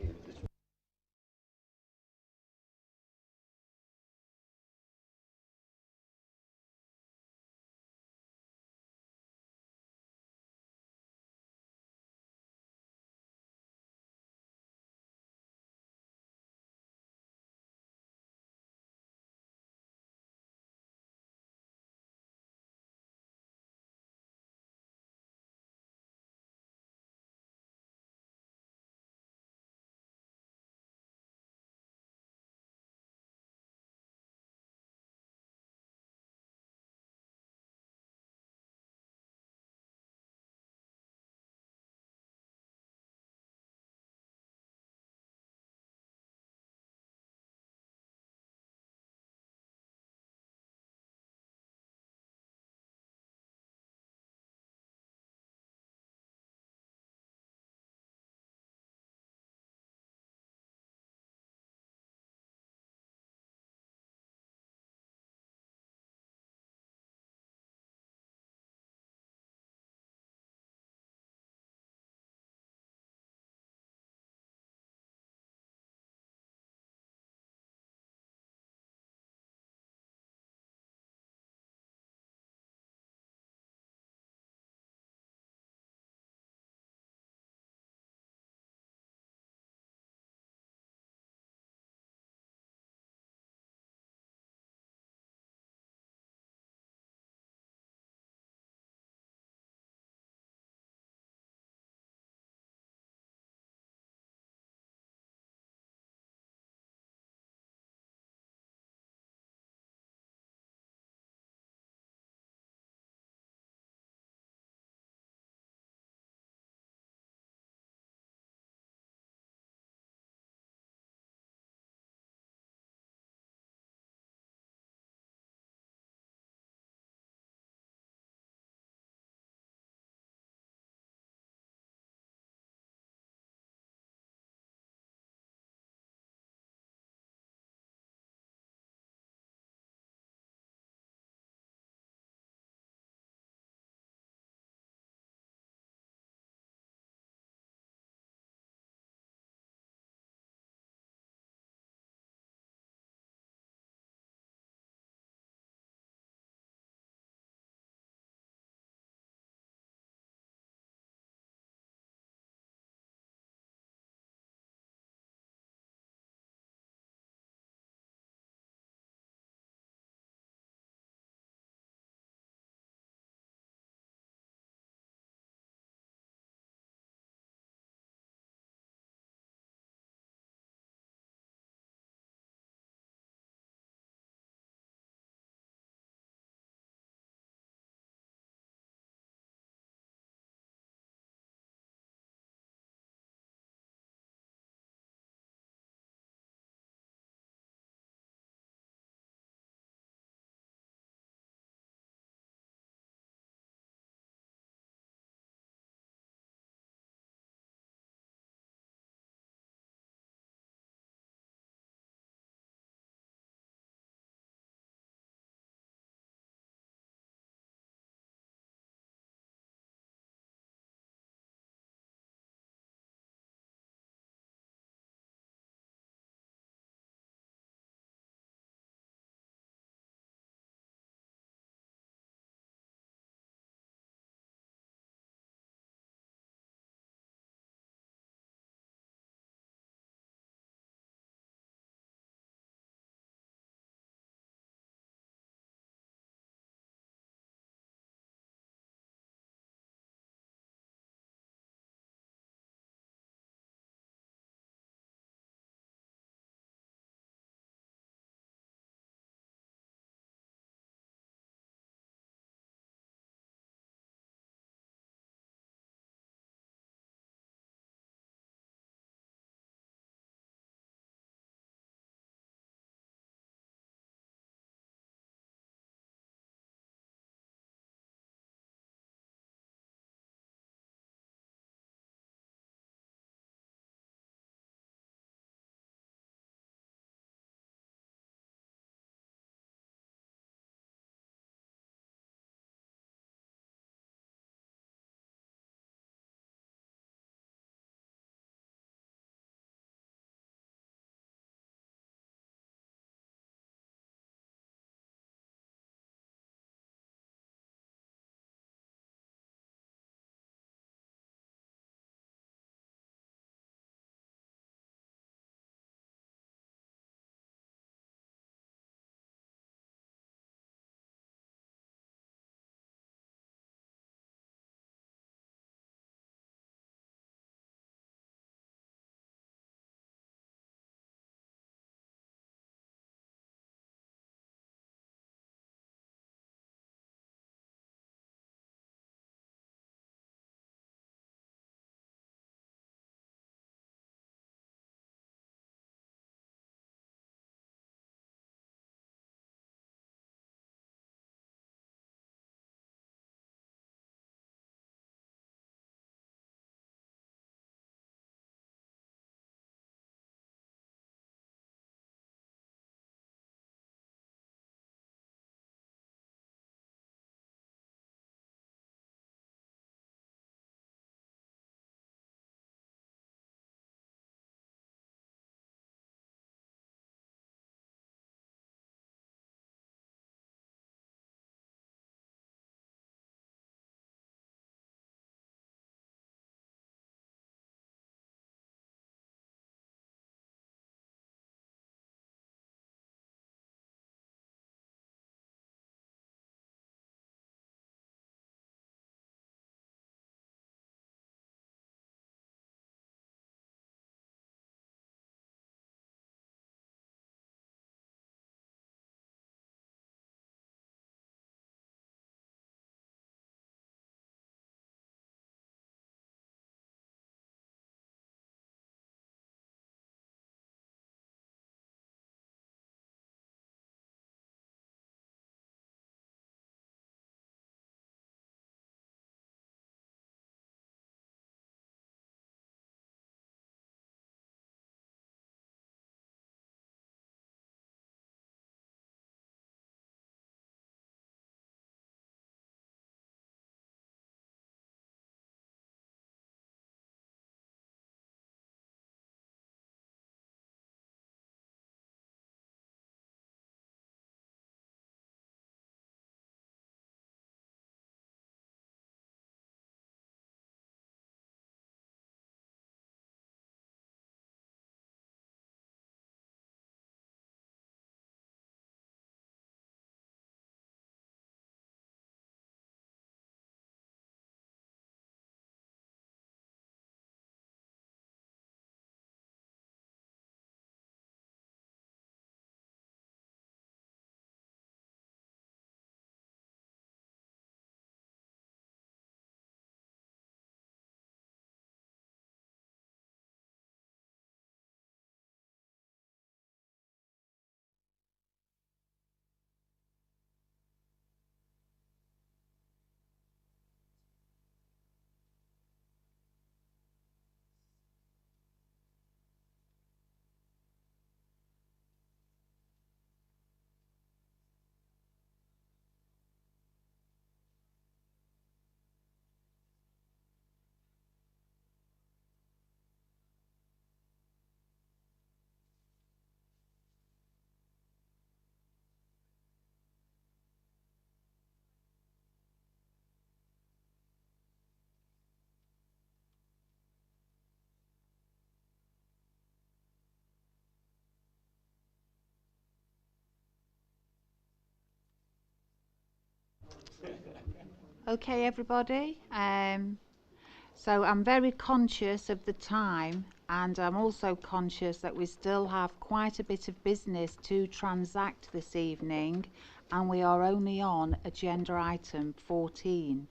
S1: Okay, everybody. So I'm very conscious of the time, and I'm also conscious that we still have quite a bit of business to transact this evening, and we are only on agenda item 14.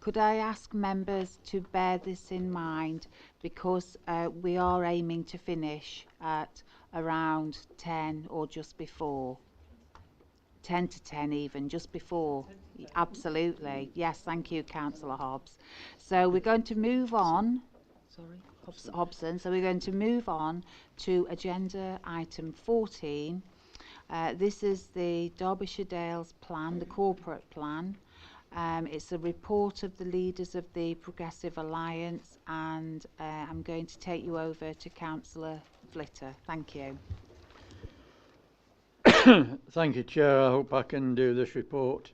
S1: Could I ask members to bear this in mind, because we are aiming to finish at around 10 or just before. 10 to 10 even, just before. Absolutely. Yes, thank you, Councillor Hobbs. So we're going to move on. Sorry, Hobson. So we're going to move on to agenda item 14. This is the Derbyshire Dales Plan, the corporate plan. It's a report of the leaders of the Progressive Alliance, and I'm going to take you over to Councillor Flitter. Thank you.
S21: Thank you, Chair. I hope I can do this report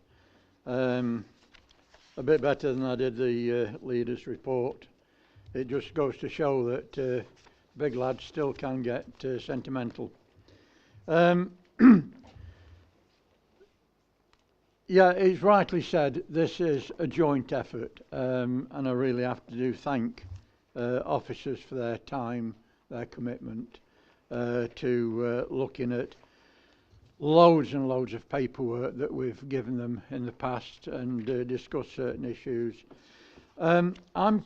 S21: a bit better than I did the leaders' report. It just goes to show that big lads still can get sentimental. Yeah, it's rightly said, this is a joint effort, and I really have to thank officers for their time, their commitment to looking at loads and loads of paperwork that we've given them in the past and discussed certain issues. I'm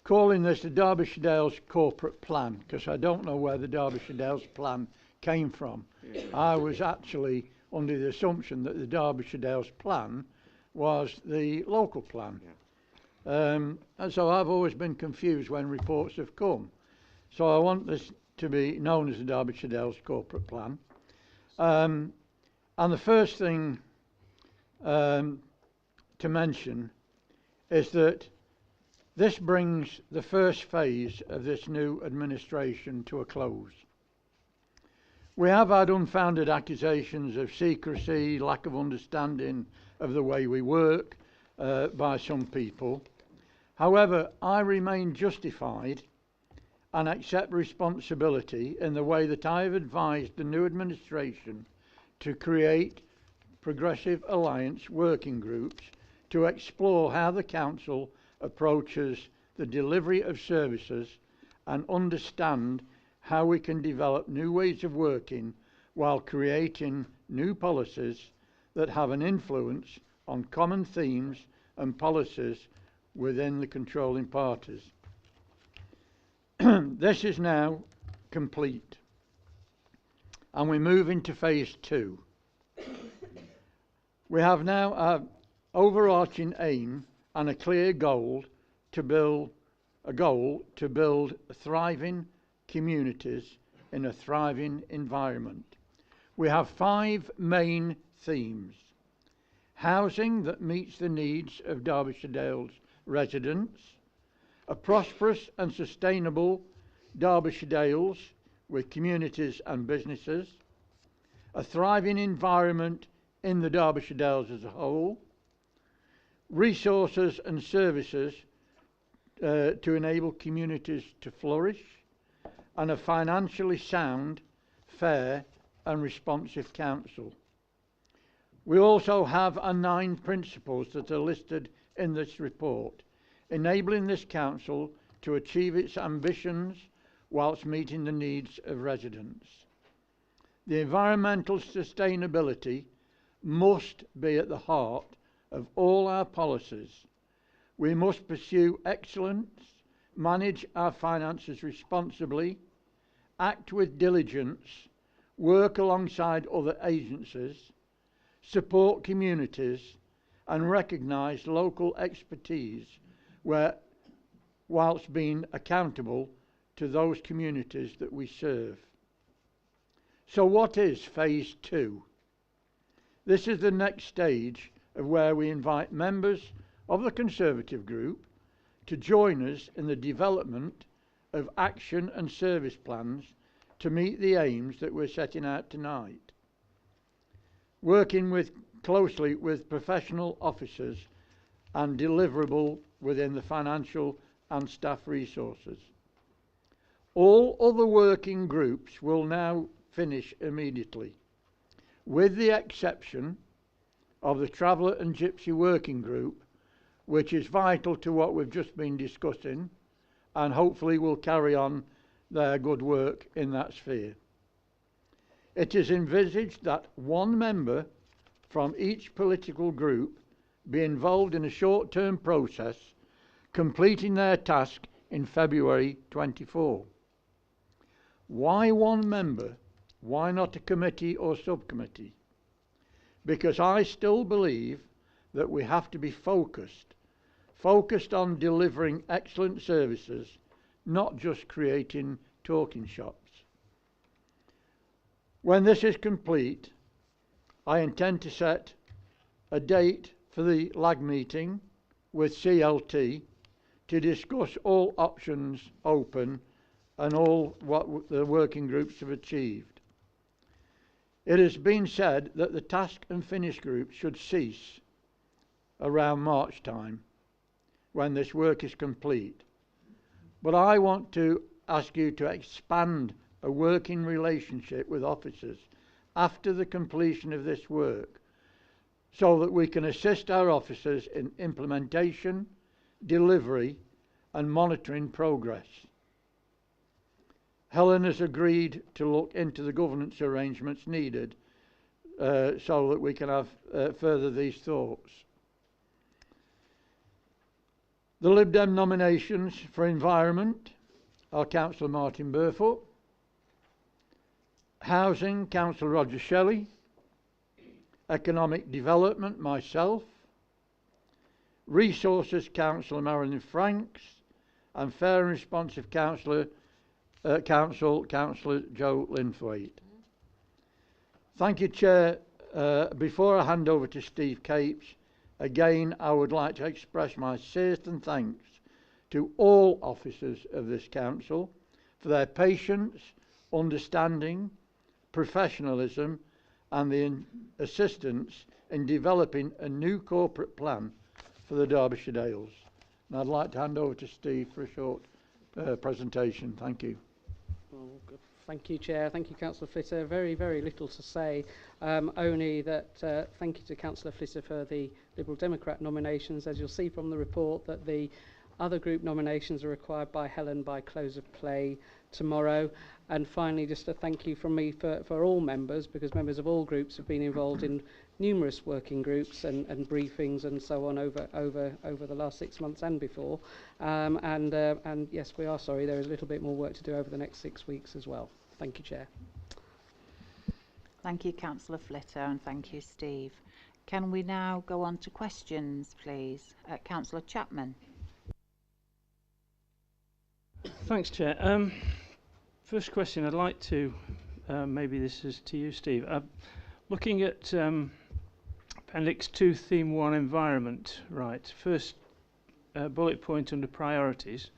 S21: calling this the Derbyshire Dales Corporate Plan because I don't know where the Derbyshire Dales Plan came from. I was actually under the assumption that the Derbyshire Dales Plan was the local plan. And so I've always been confused when reports have come. So I want this to be known as the Derbyshire Dales Corporate Plan. And the first thing to mention is that this brings the first phase of this new administration to a close. We have had unfounded accusations of secrecy, lack of understanding of the way we work by some people. However, I remain justified and accept responsibility in the way that I have advised the new administration to create Progressive Alliance working groups to explore how the Council approaches the delivery of services and understand how we can develop new ways of working while creating new policies that have an influence on common themes and policies within the controlling parties. This is now complete, and we move into phase 2. We have now an overarching aim and a clear goal to build thriving communities in a thriving environment. We have 5 main themes: housing that meets the needs of Derbyshire Dales residents, a prosperous and sustainable Derbyshire Dales with communities and businesses, a thriving environment in the Derbyshire Dales as a whole, resources and services to enable communities to flourish, and a financially sound, fair and responsive council. We also have 9 principles that are listed in this report, enabling this council to achieve its ambitions whilst meeting the needs of residents. The environmental sustainability must be at the heart of all our policies. We must pursue excellence, manage our finances responsibly, act with diligence, work alongside other agencies, support communities and recognise local expertise whilst being accountable to those communities that we serve. So what is phase 2? This is the next stage of where we invite members of the Conservative group to join us in the development of action and service plans to meet the aims that we're setting out tonight, working closely with professional officers and deliverable within the financial and staff resources. All other working groups will now finish immediately, with the exception of the Traveller and Gypsy Working Group, which is vital to what we've just been discussing, and hopefully will carry on their good work in that sphere. It is envisaged that one member from each political group be involved in a short-term process, completing their task in February 24. Why one member? Why not a committee or subcommittee? Because I still believe that we have to be focused on delivering excellent services, not just creating talking shops. When this is complete, I intend to set a date for the LAG meeting with CLT to discuss all options open and all what the working groups have achieved. It has been said that the task and finish groups should cease around March time, when this work is complete. But I want to ask you to expand a working relationship with officers after the completion of this work, so that we can assist our officers in implementation, delivery and monitoring progress. Helen has agreed to look into the governance arrangements needed so that we can have further these thoughts. The Lib Dem nominations for Environment are Councillor Martin Burfoot, Housing, Councillor Roger Shelley, Economic Development, myself, Resources, Councillor Marilyn Franks, and Fair and Responsive Council, Councillor Joe Linthwaite. Thank you, Chair. Before I hand over to Steve Capes, again, I would like to express my sincere thanks to all officers of this council for their patience, understanding, professionalism and the assistance in developing a new corporate plan for the Derbyshire Dales. And I'd like to hand over to Steve for a short presentation. Thank you.
S20: Well, thank you, Chair. Thank you, Councillor Flitter. Very, very little to say. Only that thank you to Councillor Flitter for the Liberal Democrat nominations. As you'll see from the report, that the other group nominations are required by Helen by close of play tomorrow. And finally, just a thank you from me for all members, because members of all groups have been involved in numerous working groups and briefings and so on over the last 6 months and before. And yes, we are sorry, there is a little bit more work to do over the next 6 weeks as well. Thank you, Chair.
S1: Thank you, Councillor Flitter, and thank you, Steve. Can we now go on to questions, please? Councillor Chapman.
S8: Thanks, Chair. First question, I'd like to, maybe this is to you, Steve. Looking at Appendix 2, Theme 1, Environment, right, first bullet point under priorities,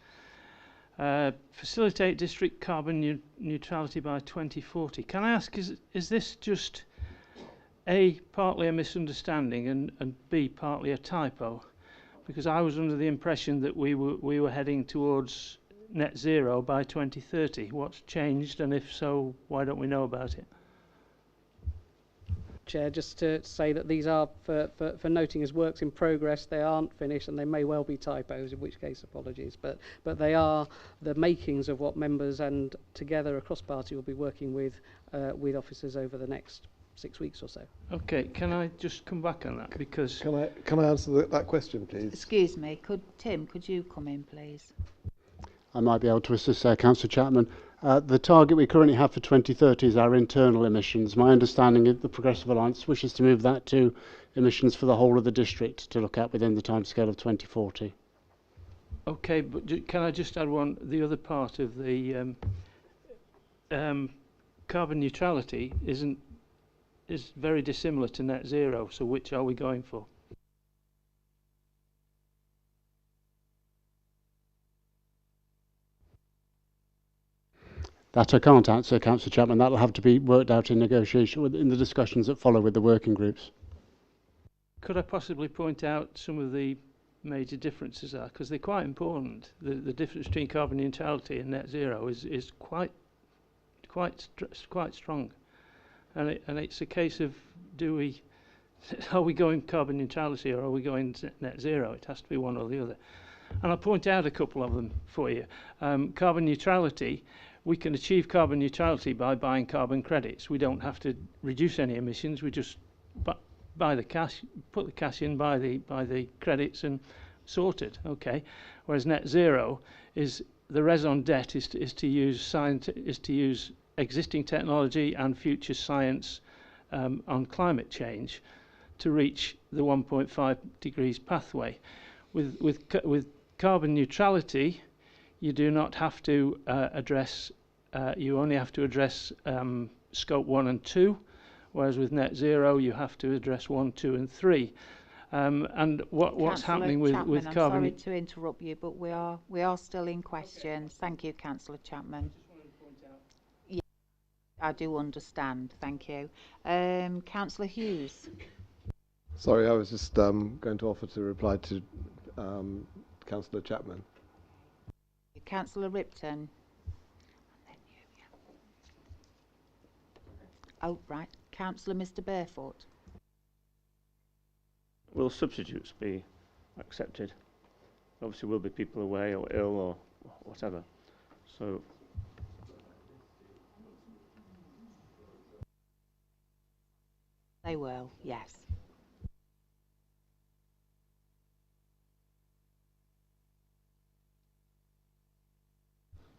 S8: facilitate district carbon neutrality by 2040. Can I ask, is this just A, partly a misunderstanding, and B, partly a typo? Because I was under the impression that we were heading towards net zero by 2030. What's changed, and if so, why don't we know about it?
S20: Chair, just to say that these are for noting as works in progress. They aren't finished, and they may well be typos, in which case apologies, but they are the makings of what members and together across party will be working with officers over the next 6 weeks or so.
S8: Okay, can I just come back on that? Because
S10: can I answer that question, please?
S1: Excuse me, could you come in, please?
S7: I might be able to assist there, Councillor Chapman. The target we currently have for 2030 is our internal emissions. My understanding is the Progressive Alliance wishes to move that to emissions for the whole of the district to look at within the timescale of 2040.
S8: Okay, but can I just add the other part of the carbon neutrality is very dissimilar to net zero, so which are we going for?
S7: That I can't answer, Councillor Chapman. That will have to be worked out in negotiation in the discussions that follow with the working groups.
S8: Could I possibly point out some of the major differences are? Because they're quite important. The difference between carbon neutrality and net zero is quite strong, and it's a case of do we are we going carbon neutrality or are we going net zero? It has to be one or the other. And I'll point out a couple of them for you. Carbon neutrality, we can achieve carbon neutrality by buying carbon credits. We don't have to reduce any emissions. We just buy the cash, put the cash in, buy the credits, and sort it. Okay. Whereas net zero is the raison d'etre is to use existing technology and future science on climate change to reach the 1.5 degrees pathway. With carbon neutrality, you do not have to address. You only have to address scope 1 and 2, whereas with net zero you have to address 1, 2, and 3. And what's happening with
S1: Chapman,
S8: carbon?
S1: I'm sorry to interrupt you, but we are still in questions. Thank you, Councillor Chapman. Yeah, I do understand. Thank you, Councillor Hughes.
S10: Sorry, I was just going to offer to reply to Councillor Chapman.
S1: Councillor Ripton. Oh, right. Councillor Mr. Barefoot.
S9: Will substitutes be accepted? Obviously, will be people away or ill or whatever. So.
S1: They will, yes.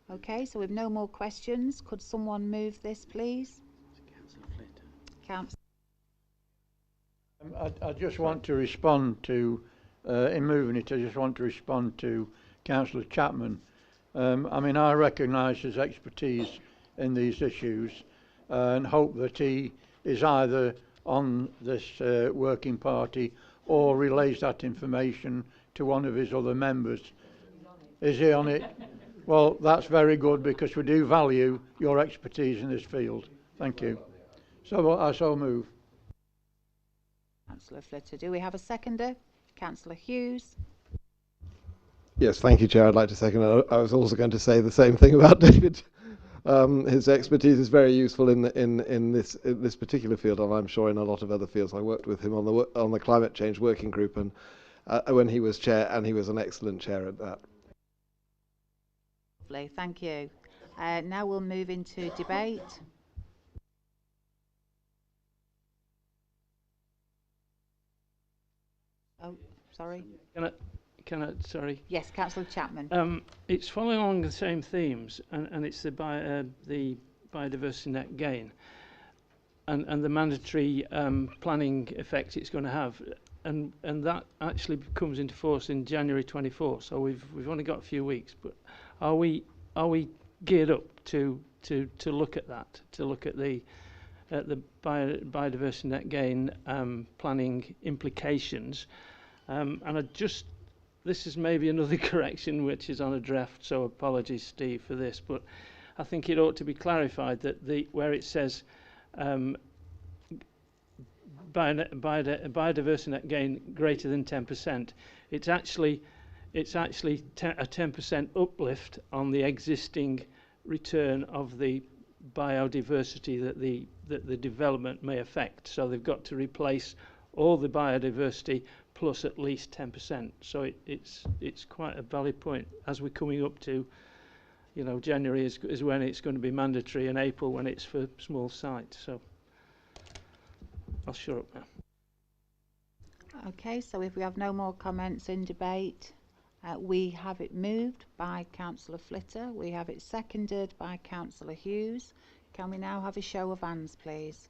S1: Okay, so with no more questions, could someone move this, please? Councillor.
S21: I just want to respond to, in moving it, I just want to respond to Councillor Chapman. I mean, I recognise his expertise in these issues and hope that he is either on this working party or relays that information to one of his other members. Is he on it? Well, that's very good, because we do value your expertise in this field. Thank you. So I so move.
S1: Councillor Flitter. Do we have a seconder? Councillor Hughes.
S10: Yes, thank you, Chair. I'd like to second it. I was also going to say the same thing about David. His expertise is very useful in this particular field, and I'm sure in a lot of other fields. I worked with him on the climate change working group, and when he was chair, and he was an excellent chair at that.
S1: Lovely, thank you. Now we'll move into debate. Oh, sorry.
S8: Can I, sorry.
S1: Yes, Councillor Chapman.
S8: It's following along the same themes, and it's the biodiversity net gain, and the mandatory planning effect it's going to have, and that actually comes into force in January 24. So we've only got a few weeks, but are we geared up to look at that, to look at the biodiversity net gain planning implications? And this is maybe another correction which is on a draft, so apologies, Steve, for this, but I think it ought to be clarified that where it says biodiversity net gain greater than 10%, it's actually a 10% uplift on the existing return of the biodiversity that the development may affect. So they've got to replace all the biodiversity plus at least 10%. So it's quite a valid point as we're coming up to, January is when it's going to be mandatory, and April when it's for small sites. So I'll shut up now.
S1: Okay, so if we have no more comments in debate, we have it moved by Councillor Flitter. We have it seconded by Councillor Hughes. Can we now have a show of hands, please?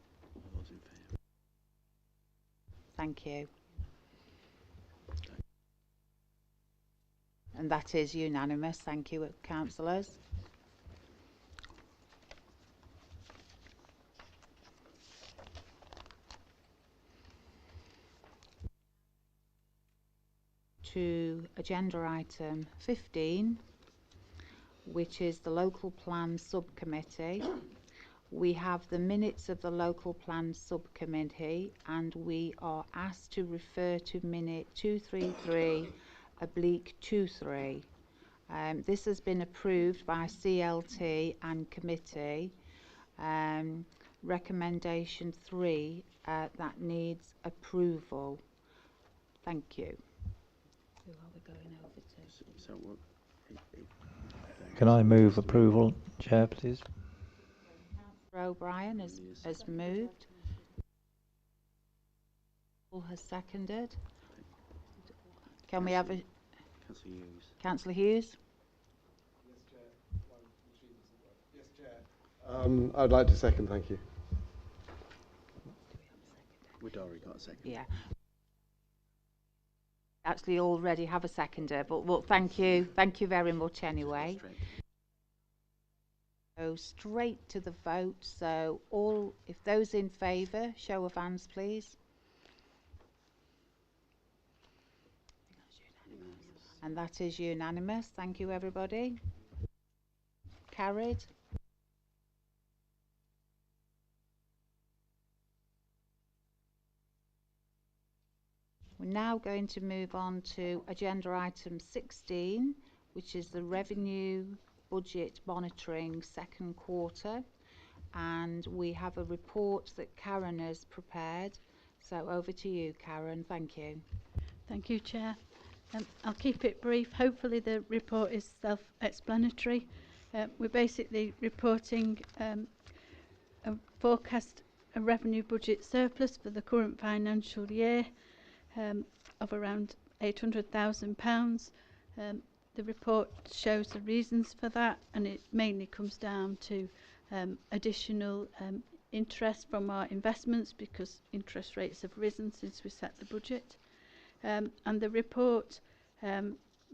S1: Thank you. And that is unanimous. Thank you, councillors. To agenda item 15, which is the local plan subcommittee. We have the minutes of the local plan subcommittee, and we are asked to refer to minute 233/23. This has been approved by CLT and committee. recommendation 3 that needs approval. Thank you. Who are we going over to?
S7: So what?
S16: Can I move approval, Chair, please?
S1: Councillor O'Brien has moved. Paul has seconded. Can we have a...
S7: Councillor Hughes.
S1: Councillor Hughes?
S10: Yes, Chair. I'd like to second, thank you.
S7: We'd already got a second.
S1: Yeah. Actually already have a seconder, but well, thank you very much anyway. Go straight to the vote. So if those in favour, show of hands please. And that is unanimous. Thank you everybody. Carried. We're now going to move on to agenda item 16, which is the revenue budget monitoring second quarter. And we have a report that Karen has prepared. So over to you, Karen. Thank you.
S17: Thank you, Chair. I'll keep it brief. Hopefully the report is self-explanatory. We're basically reporting a forecast a revenue budget surplus for the current financial year of around £800,000. The report shows the reasons for that, and it mainly comes down to additional interest from our investments because interest rates have risen since we set the budget. And the report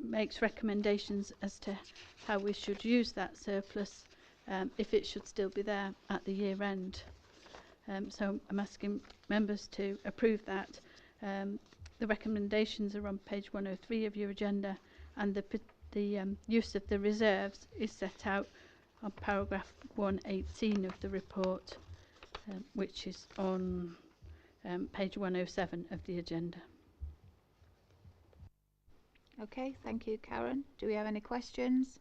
S17: makes recommendations as to how we should use that surplus if it should still be there at the year end. So I'm asking members to approve that. The recommendations are on page 103 of your agenda, and the use of the reserves is set out on paragraph 118 of the report, which is on page 107 of the agenda.
S1: Okay, thank you, Karen. Do we have any questions?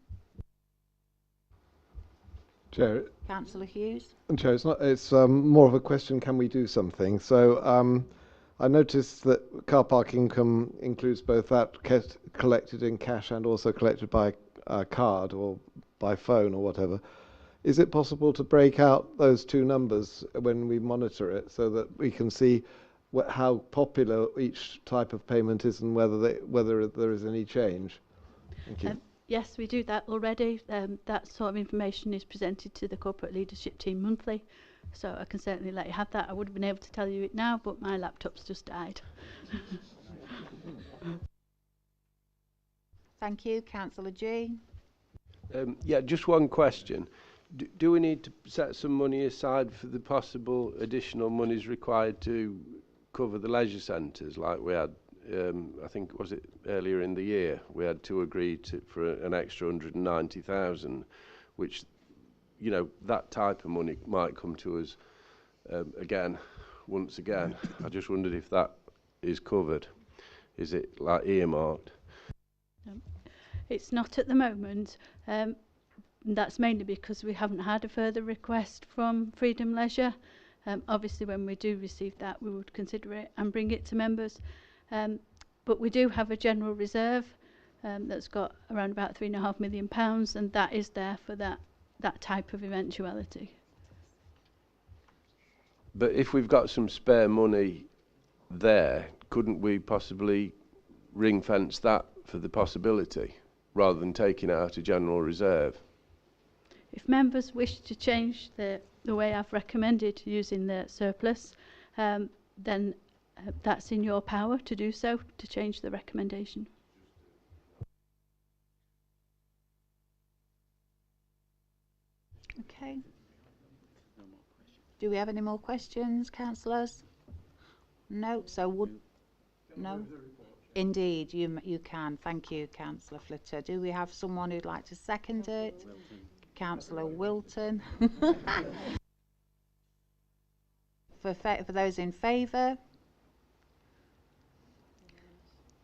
S10: Chair.
S1: Councillor Hughes.
S10: Chair, it's more of a question, can we do something? So I noticed that car park income includes both that collected in cash and also collected by card or by phone or whatever. Is it possible to break out those two numbers when we monitor it so that we can see how popular each type of payment is and whether there is any change? Thank you.
S17: Yes, we do that already. That sort of information is presented to the corporate leadership team monthly, so I can certainly let you have that. I would have been able to tell you it now, but my laptop's just died.
S1: Thank you. Councillor G.
S11: Yeah, just one question. Do we need to set some money aside for the possible additional monies required to cover the leisure centres like we had, I think, was it earlier in the year, we had to agree for an extra 190,000, which, you know, that type of money might come to us once again. I just wondered if that is covered. Is it like earmarked?
S17: It's not at the moment. That's mainly because we haven't had a further request from Freedom Leisure. Obviously, when we do receive that, we would consider it and bring it to members. But we do have a general reserve that's got around about £3.5 million, and that is there for that type of eventuality.
S11: But if we've got some spare money there, couldn't we possibly ring fence that for the possibility rather than taking out a general reserve?
S17: If members wish to change the way I've recommended using the surplus, then that's in your power to do so, to change the recommendation.
S1: Okay. Do we have any more questions, councillors? No. So no. Indeed, you can. Thank you, Councillor Flitter. Do we have someone who'd like to second it? Councillor Wilton. For those in favour?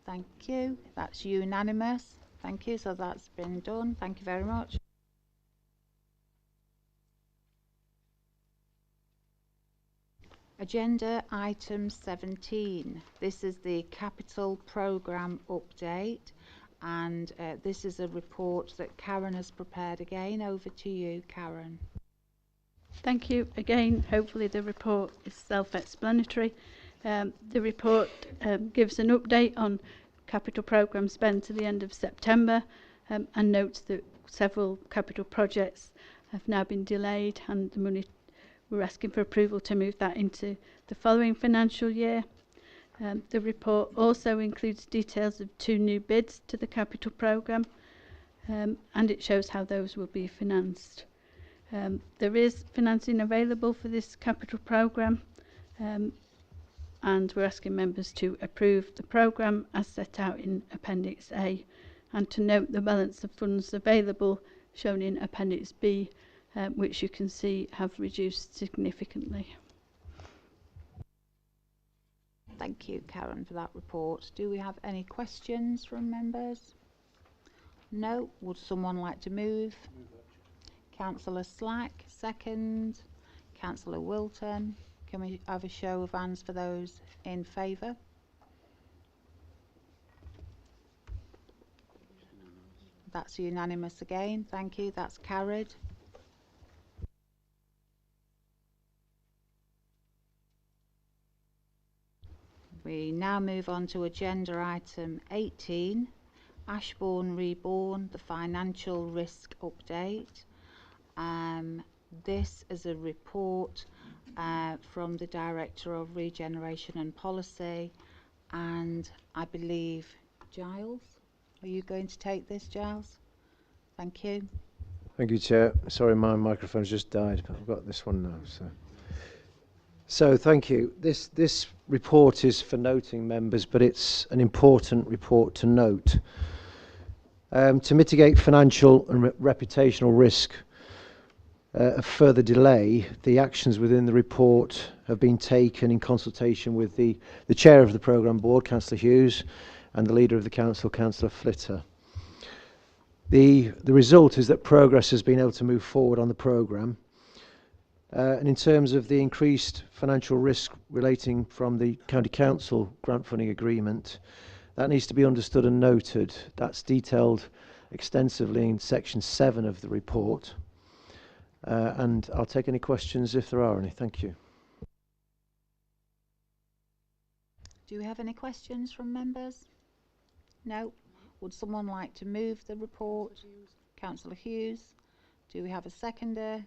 S1: Thank you. That's unanimous. Thank you. So that's been done. Thank you very much. Agenda item 17. This is the capital programme update, and this is a report that Karen has prepared again. Over to you, Karen.
S17: Thank you. Again, hopefully the report is self-explanatory. The report gives an update on capital programme spend to the end of September, and notes that several capital projects have now been delayed, and the money, we're asking for approval to move that into the following financial year. The report also includes details of 2 new bids to the capital programme, and it shows how those will be financed. There is financing available for this capital programme, and we're asking members to approve the programme as set out in Appendix A, and to note the balance of funds available shown in Appendix B, which you can see have reduced significantly.
S1: Thank you, Karen, for that report. Do we have any questions from members? No. Would someone like to move? Councillor Slack, second. Councillor Wilton. Can we have a show of hands for those in favour? That's unanimous again. Thank you. That's carried. We now move on to agenda item 18, Ashbourne Reborn, the financial risk update. This is a report from the Director of Regeneration and Policy, and I believe Giles, are you going to take this, Giles? Thank you.
S3: Thank you, Chair. Sorry, my microphone's just died, but I've got this one now. So thank you. This report is for noting, members, but it's an important report to note. To mitigate financial and reputational risk of further delay, the actions within the report have been taken in consultation with the Chair of the Programme Board, Councillor Hughes, and the Leader of the Council, Councillor Flitter. The result is that progress has been able to move forward on the programme. And in terms of the increased financial risk relating from the County Council grant funding agreement, that needs to be understood and noted. That's detailed extensively in section 7 of the report. And I'll take any questions if there are any. Thank you.
S1: Do we have any questions from members? No. Would someone like to move the report? Councillor Hughes. Do we have a seconder?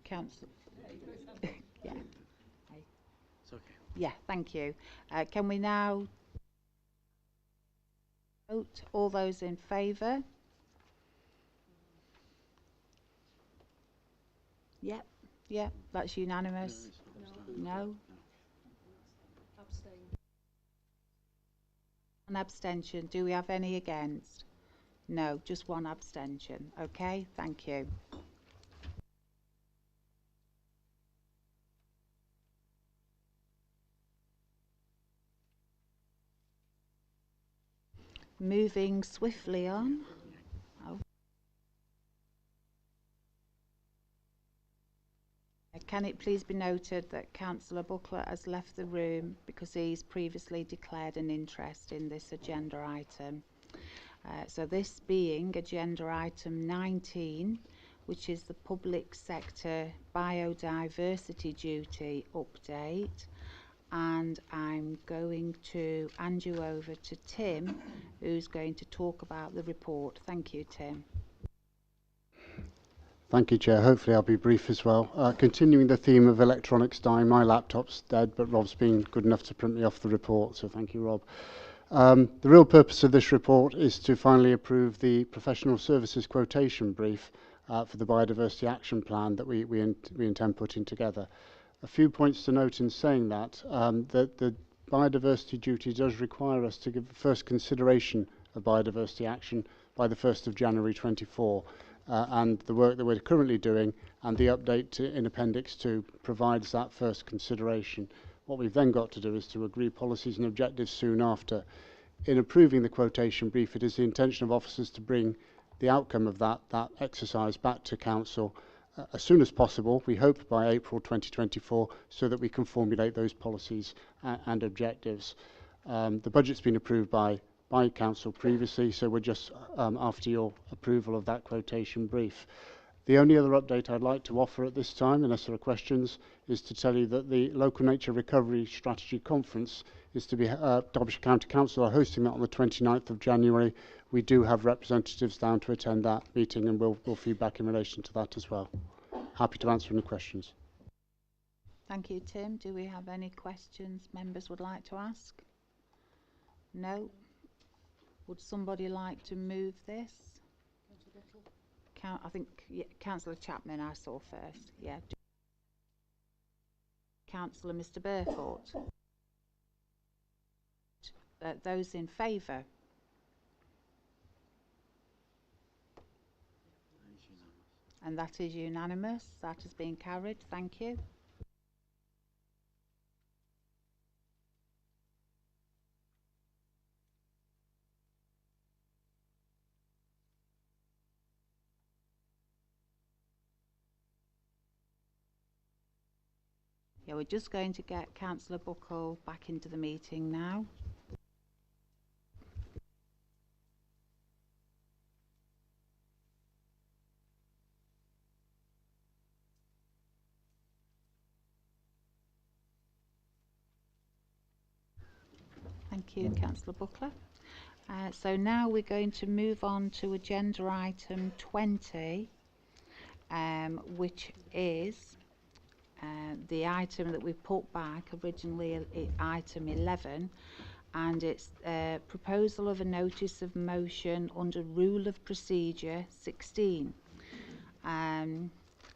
S1: Councillor. Yeah.
S7: It's okay.
S1: Yeah, thank you. Can we now vote? All those in favour? Yep, yep, that's unanimous. No. An abstention. Do we have any against? No, just one abstention. Okay, thank you. Moving swiftly on. Can it please be noted that Councillor Buckler has left the room because he's previously declared an interest in this agenda item. So this being agenda item 19, which is the public sector biodiversity duty update. And I'm going to hand you over to Tim, who's going to talk about the report. Thank you, Tim.
S19: Thank you, Chair. Hopefully I'll be brief as well. Continuing the theme of electronics dying, my laptop's dead, but Rob's been good enough to print me off the report, so thank you, Rob. The real purpose of this report is to finally approve the professional services quotation brief for the Biodiversity Action Plan that we intend putting together. A few points to note in saying that, that the biodiversity duty does require us to give first consideration of biodiversity action by the 1st of January 24. And the work that we're currently doing and the update in Appendix 2 provides that first consideration. What we've then got to do is to agree policies and objectives soon after. In approving the quotation brief, it is the intention of officers to bring the outcome of that exercise back to Council as soon as possible, we hope by April 2024, so that we can formulate those policies and objectives. The budget's been approved by Council previously, so we're just after your approval of that quotation brief. The only other update I'd like to offer at this time, unless there are questions, is to tell you that the Local Nature Recovery Strategy Conference is to be, Derbyshire County Council are hosting that on the 29th of January. We do have representatives down to attend that meeting, and we'll feedback in relation to that as well. Happy to answer any questions.
S1: Thank you, Tim. Do we have any questions members would like to ask? No? Would somebody like to move this? I think Councillor Chapman I saw first. Yeah. Councillor Mr Burford. Those in favour? And that is unanimous. That has been carried. Thank you. Yeah, we're just going to get Councillor Buckle back into the meeting now. Thank you, Councillor Buckler. So now we're going to move on to agenda item 20, which is the item that we put back originally, item 11, and it's proposal of a notice of motion under Rule of Procedure 16.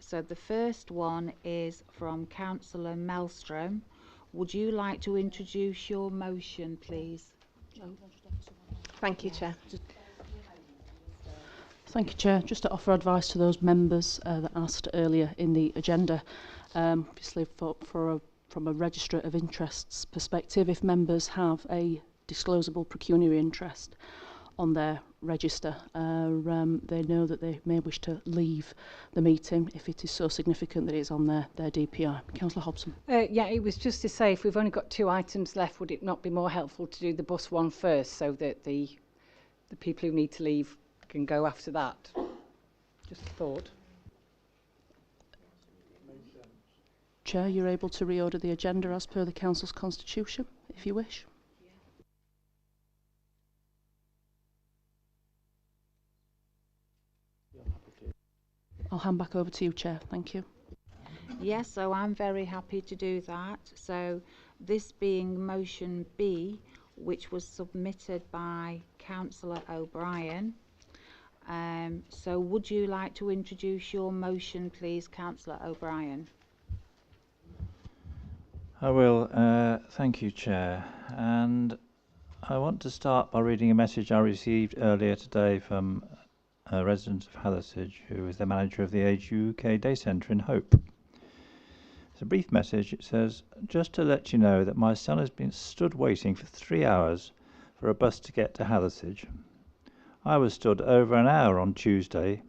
S1: So the first one is from Councillor Mellstrom. Would you like to introduce your motion, please?
S5: Thank you, Chair.
S22: Thank you, Chair. Just to offer advice to those members that asked earlier in the agenda, obviously from a register of interests perspective, if members have a disclosable pecuniary interest on their register, they know that they may wish to leave the meeting if it is so significant that it is on their DPI. Councillor Hobson.
S12: Yeah, it was just to say, if we've only got 2 items left, would it not be more helpful to do the bus one first, so that the people who need to leave can go after that? Just a thought.
S22: Chair, you're able to reorder the agenda as per the Council's constitution, if you wish. I'll hand back over to you, Chair. Thank you.
S1: Yes, so I'm very happy to do that. So this being motion B, which was submitted by Councillor O'Brien. So would you like to introduce your motion, please, Councillor O'Brien?
S16: I will. Thank you, Chair. And I want to start by reading a message I received earlier today from a resident of Hathersage, who is the manager of the Age UK Day Centre in Hope. It's a brief message. It says, just to let you know that my son has been stood waiting for 3 hours for a bus to get to Hathersage. I was stood over an hour on Tuesday,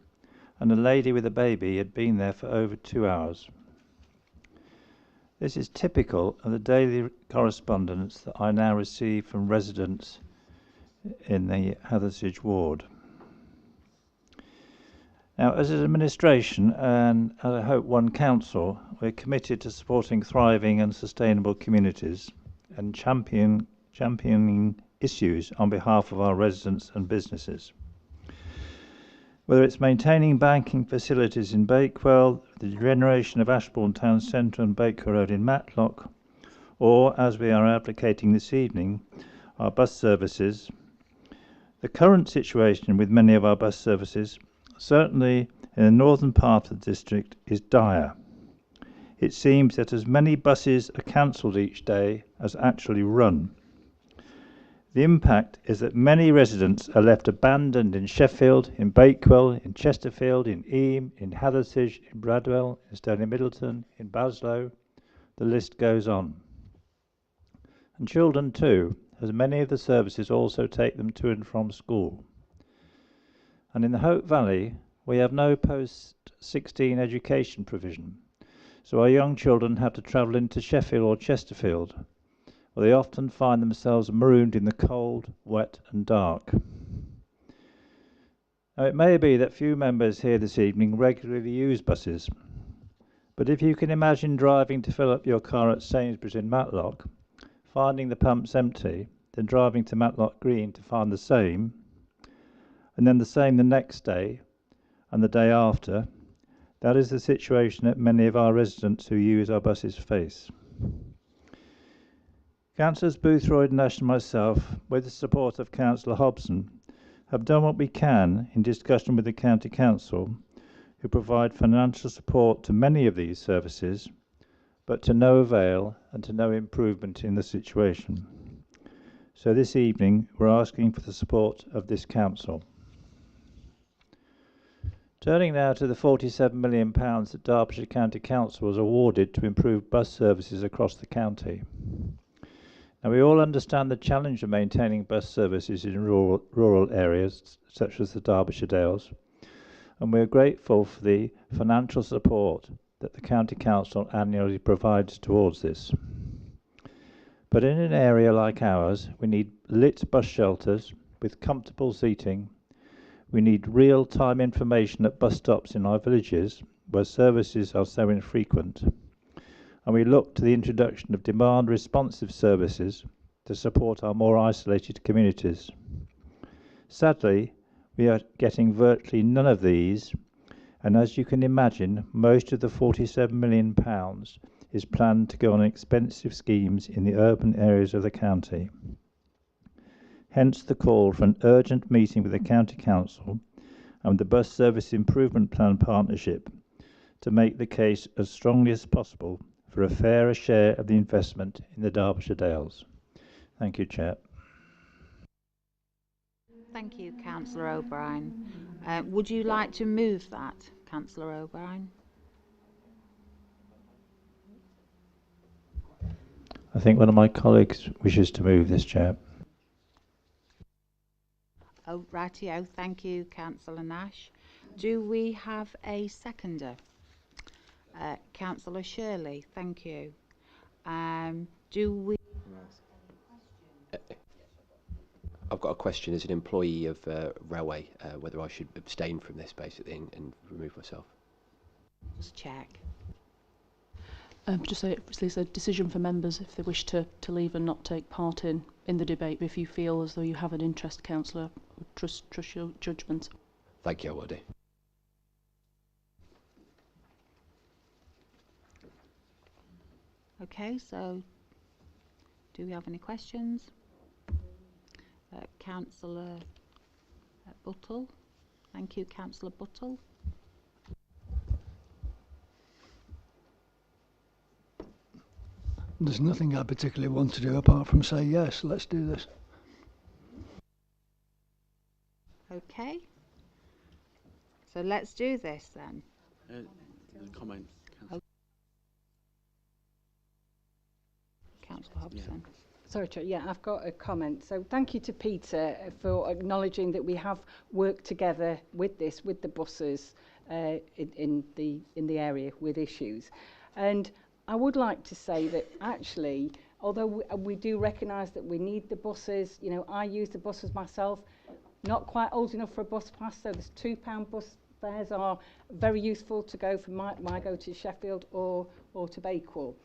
S16: and a lady with a baby had been there for over 2 hours. This is typical of the daily correspondence that I now receive from residents in the Hathersage ward. Now, as an administration and as I hope one council, we're committed to supporting thriving and sustainable communities and championing issues on behalf of our residents and businesses. Whether it's maintaining banking facilities in Bakewell, the regeneration of Ashbourne Town Centre and Bakewell Road in Matlock, or, as we are advocating this evening, our bus services, the current situation with many of our bus services, certainly in the northern part of the district, is dire. It seems that as many buses are cancelled each day as actually run. The impact is that many residents are left abandoned in Sheffield, in Bakewell, in Chesterfield, in Eyam, in Hathersage, in Bradwell, in Stoney Middleton, in Baslow. The list goes on. And children too, as many of the services also take them to and from school. And in the Hope Valley, we have no post 16 education provision. So our young children have to travel into Sheffield or Chesterfield, where they often find themselves marooned in the cold, wet and dark. Now, it may be that few members here this evening regularly use buses, but if you can imagine driving to fill up your car at Sainsbury's in Matlock, finding the pumps empty, then driving to Matlock Green to find the same, and then the same the next day and the day after, that is the situation that many of our residents who use our buses face. Councillors Boothroyd, Nash and myself, with the support of Councillor Hobson, have done what we can in discussion with the County Council, who provide financial support to many of these services, but to no avail and to no improvement in the situation. So this evening we're asking for the support of this Council. Turning now to the £47 million that Derbyshire County Council was awarded to improve bus services across the county. Now, we all understand the challenge of maintaining bus services in rural areas such as the Derbyshire Dales, and we are grateful for the financial support that the County Council annually provides towards this. But in an area like ours, we need lit bus shelters with comfortable seating. We need real-time information at bus stops in our villages where services are so infrequent. And we look to the introduction of demand-responsive services to support our more isolated communities. Sadly, we are getting virtually none of these, and as you can imagine, most of the £47 million is planned to go on expensive schemes in the urban areas of the county. Hence the call for an urgent meeting with the County Council and the Bus Service Improvement Plan Partnership to make the case as strongly as possible for a fairer share of the investment in the Derbyshire Dales. Thank you, Chair.
S1: Thank you, Councillor O'Brien. Would you like to move that, Councillor O'Brien?
S16: I think one of my colleagues wishes to move this, Chair.
S1: Oh, rightio. Thank you, Councillor Nash. Do we have a seconder? Councillor Shirley, thank you. Do we...
S14: I've got a question as an employee of Railway, whether I should abstain from this basically and remove myself.
S1: Just check.
S22: Just say it's a decision for members if they wish to leave and not take part in the debate. But if you feel as though you have an interest, Councillor, trust your judgment.
S14: Thank you, I will do.
S1: Okay, so do we have any questions? Councillor Buttle. Thank you, Councillor Buttle.
S15: There's nothing I particularly want to do apart from say yes, let's do this.
S1: Okay. So let's do this then.
S7: Comment.
S1: Councillor Hobson.
S12: Yeah. Sorry, Chair. Yeah, I've got a comment. So thank you to Peter for acknowledging that we have worked together with this, with the buses in the area with issues. And I would like to say that actually, although we do recognise that we need the buses, you know, I use the buses myself, not quite old enough for a bus pass, so there's £2 bus fares are very useful to go from my go to Sheffield or to Bakewell.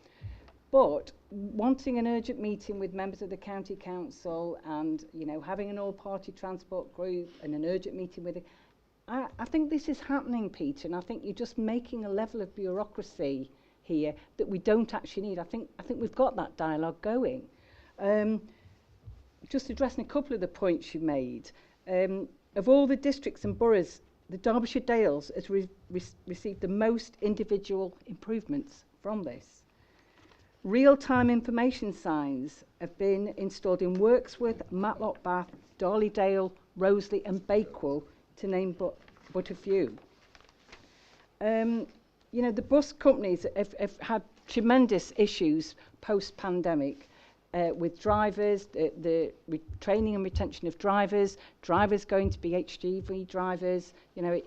S12: But wanting an urgent meeting with members of the County Council and, you know, having an all-party transport group and an urgent meeting with it, I think this is happening, Peter, and I think you're just making a level of bureaucracy here that we don't actually need. I think we've got that dialogue going. Just addressing a couple of the points you made. Of all the districts and boroughs, the Derbyshire Dales has received the most individual improvements from this. Real-time information signs have been installed in Wirksworth, Matlock Bath, Darleydale, Roseley and Bakewell, to name but a few. You know, the bus companies have had tremendous issues post-pandemic with drivers, the training and retention of drivers going to be HGV drivers. You know,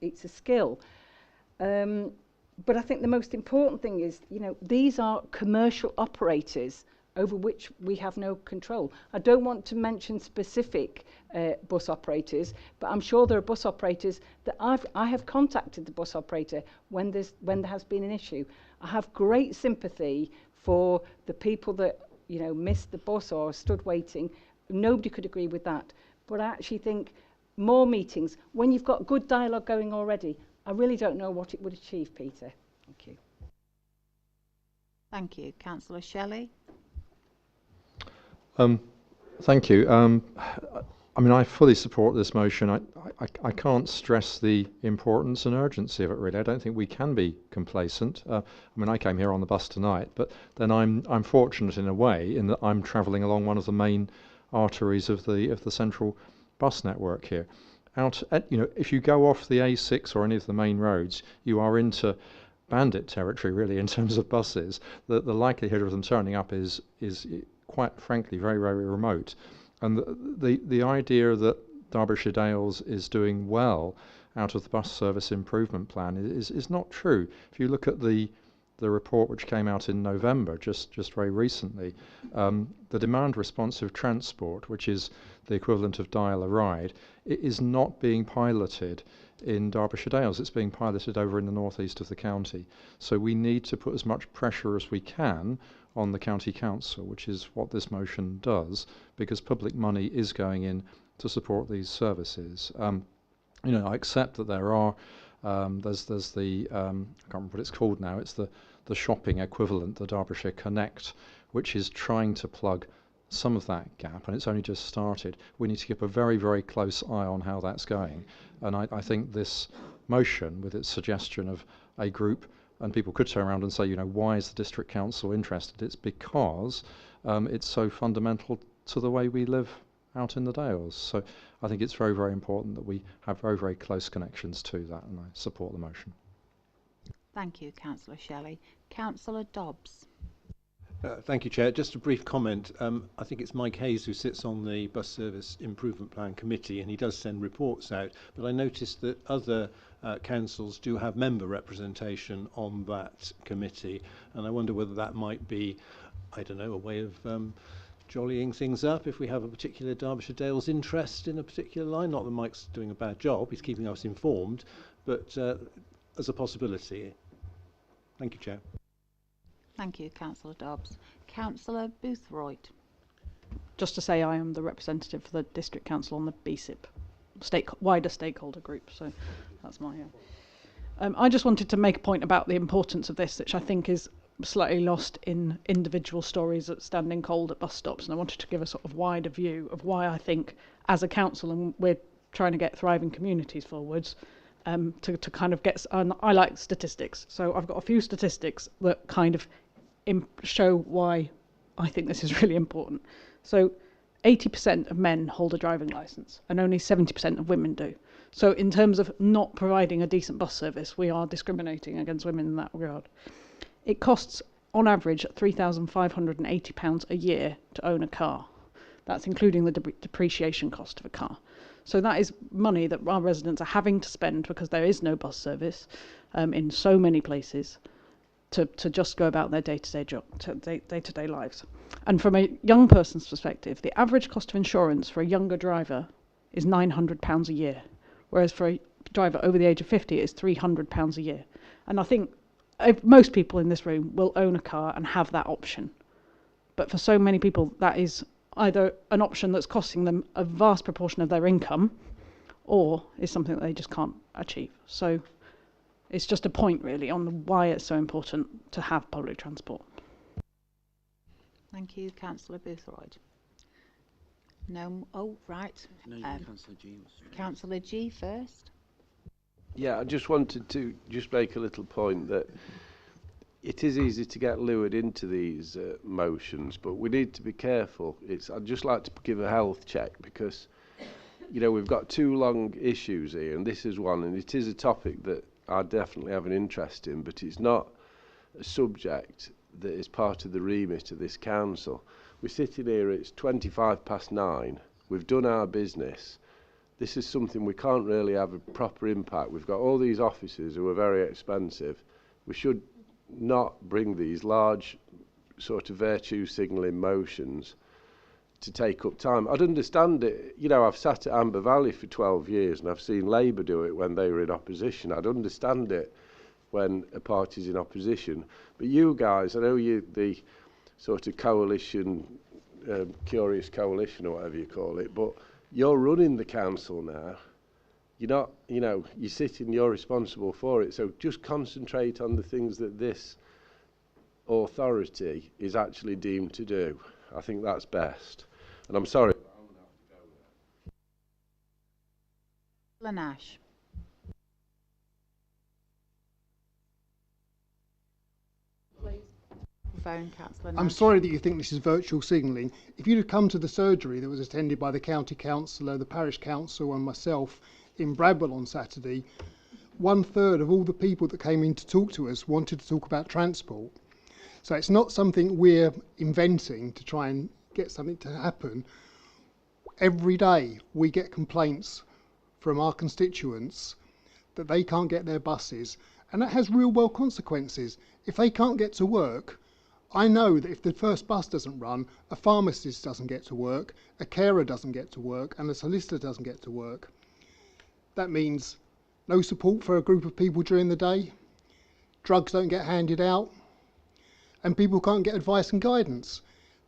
S12: it's a skill. But I think the most important thing is, you know, these are commercial operators over which we have no control. I don't want to mention specific bus operators, but I'm sure there are bus operators that I have contacted the bus operator when there has been an issue. I have great sympathy for the people that, you know, missed the bus or stood waiting. Nobody could agree with that. But I actually think more meetings, when you've got good dialogue going already, I really don't know what it would achieve, Peter. Thank you.
S1: Thank you. Councillor Shelley.
S13: Thank you. I mean, I fully support this motion. I can't stress the importance and urgency of it, really. I don't think we can be complacent. I mean, I came here on the bus tonight, but then I'm fortunate in a way in that I'm travelling along one of the main arteries of the central bus network here. You know, if you go off the A6 or any of the main roads, you are into bandit territory, really, in terms of buses. The likelihood of them turning up is quite frankly very, very remote. And the idea that Derbyshire Dales is doing well out of the bus service improvement plan is not true. If you look at the report which came out in November, just very recently, the demand responsive transport, which is the equivalent of dial a ride, it is not being piloted in Derbyshire Dales. It's being piloted over in the northeast of the county. So we need to put as much pressure as we can on the county council, which is what this motion does, because public money is going in to support these services. You know, I accept that there are there's the I can't remember what it's called now. It's the shopping equivalent, the Derbyshire Connect, which is trying to plug some of that gap, and it's only just started. We need to keep a very, very close eye on how that's going. And I think this motion, with its suggestion of a group, and people could turn around and say, you know, why is the district council interested? It's because it's so fundamental to the way we live out in the Dales. So I think it's very, very important that we have very, very close connections to that, and I support the motion.
S1: Thank you, Councillor Shelley. Councillor Dobbs.
S2: Thank you, Chair. Just a brief comment. I think it's Mike Hayes who sits on the Bus Service Improvement Plan Committee, and he does send reports out. But I noticed that other councils do have member representation on that committee, and I wonder whether that might be, I don't know, a way of jollying things up if we have a particular Derbyshire Dales interest in a particular line. Not that Mike's doing a bad job, he's keeping us informed, but as a possibility. Thank you, Chair.
S1: Thank you, Councillor Dobbs. Councillor Boothroyd.
S22: Just to say, I am the representative for the District Council on the BSIP wider stakeholder group, so that's my I just wanted to make a point about the importance of this, which I think is slightly lost in individual stories that standing cold at bus stops, and I wanted to give a sort of wider view of why I think as a council, and we're trying to get thriving communities forwards, to kind of get, and I like statistics, so I've got a few statistics that kind of show why I think this is really important. So 80% of men hold a driving licence and only 70% of women do. So in terms of not providing a decent bus service, we are discriminating against women in that regard. It costs on average £3,580 a year to own a car. That's including the depreciation cost of a car. So that is money that our residents are having to spend because there is no bus service in so many places to just go about their day-to-day lives. And from a young person's perspective, the average cost of insurance for a younger driver is £900 a year, whereas for a driver over the age of 50 it's £300 a year. And I think most people in this room will own a car and have that option. But for so many people, that is either an option that's costing them a vast proportion of their income, or is something that they just can't achieve. So it's just a point really on why it's so important to have public transport.
S1: Thank you, Councillor Boothroyd. No, oh right.
S7: No, Councillor G.
S1: Councillor G first.
S11: Yeah, I just wanted to just make a little point that it is easy to get lured into these motions, but we need to be careful. I'd just like to give a health check because, you know, we've got two long issues here, and this is one, and it is a topic that I definitely have an interest in, but it's not a subject that is part of the remit of this council. We're sitting here, it's 9:25. We've done our business, this is something we can't really have a proper impact. We've got all these offices who are very expensive. We should not bring these large sort of virtue signalling motions to take up time. I'd understand it. You know, I've sat at Amber Valley for 12 years and I've seen Labour do it when they were in opposition. I'd understand it when a party's in opposition. But you guys, I know you, the sort of coalition, curious coalition or whatever you call it, but you're running the council now. You're not, you know, you're sitting, you're responsible for it. So just concentrate on the things that this authority is actually deemed to do. I think that's best. And I'm sorry.
S1: Nash. Phone, Councillor Nash.
S4: I'm sorry that you think this is virtual signalling. If you'd have come to the surgery that was attended by the county councillor, the parish council and myself in Bradwell on Saturday, 1/3 of all the people that came in to talk to us wanted to talk about transport. So it's not something we're inventing to try and get something to happen. Every day we get complaints from our constituents that they can't get their buses, and that has real world consequences. If they can't get to work, I know that if the first bus doesn't run, a pharmacist doesn't get to work, a carer doesn't get to work, and a solicitor doesn't get to work. That means no support for a group of people during the day, drugs don't get handed out, and people can't get advice and guidance.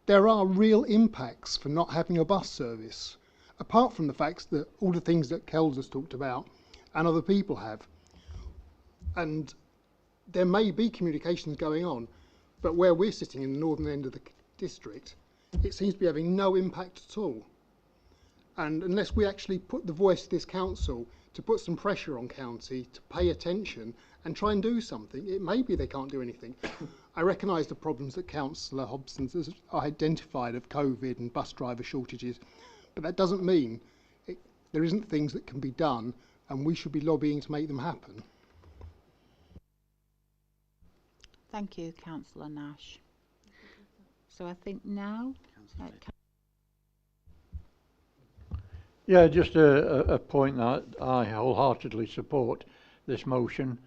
S4: There are real impacts for not having a bus service, apart from the fact that all the things that Kel's has talked about and other people have. And there may be communications going on, but where we're sitting in the northern end of the district, it seems to be having no impact at all. And unless we actually put the voice of this council to put some pressure on county to pay attention and try and do something, it may be they can't do anything. I recognise the problems that Councillor Hobson has identified of COVID and bus driver shortages, but that doesn't mean there isn't things that can be done, and we should be lobbying to make them happen.
S1: Thank you, Councillor Nash. So I think now...
S21: Yeah, just a point that I wholeheartedly support this motion.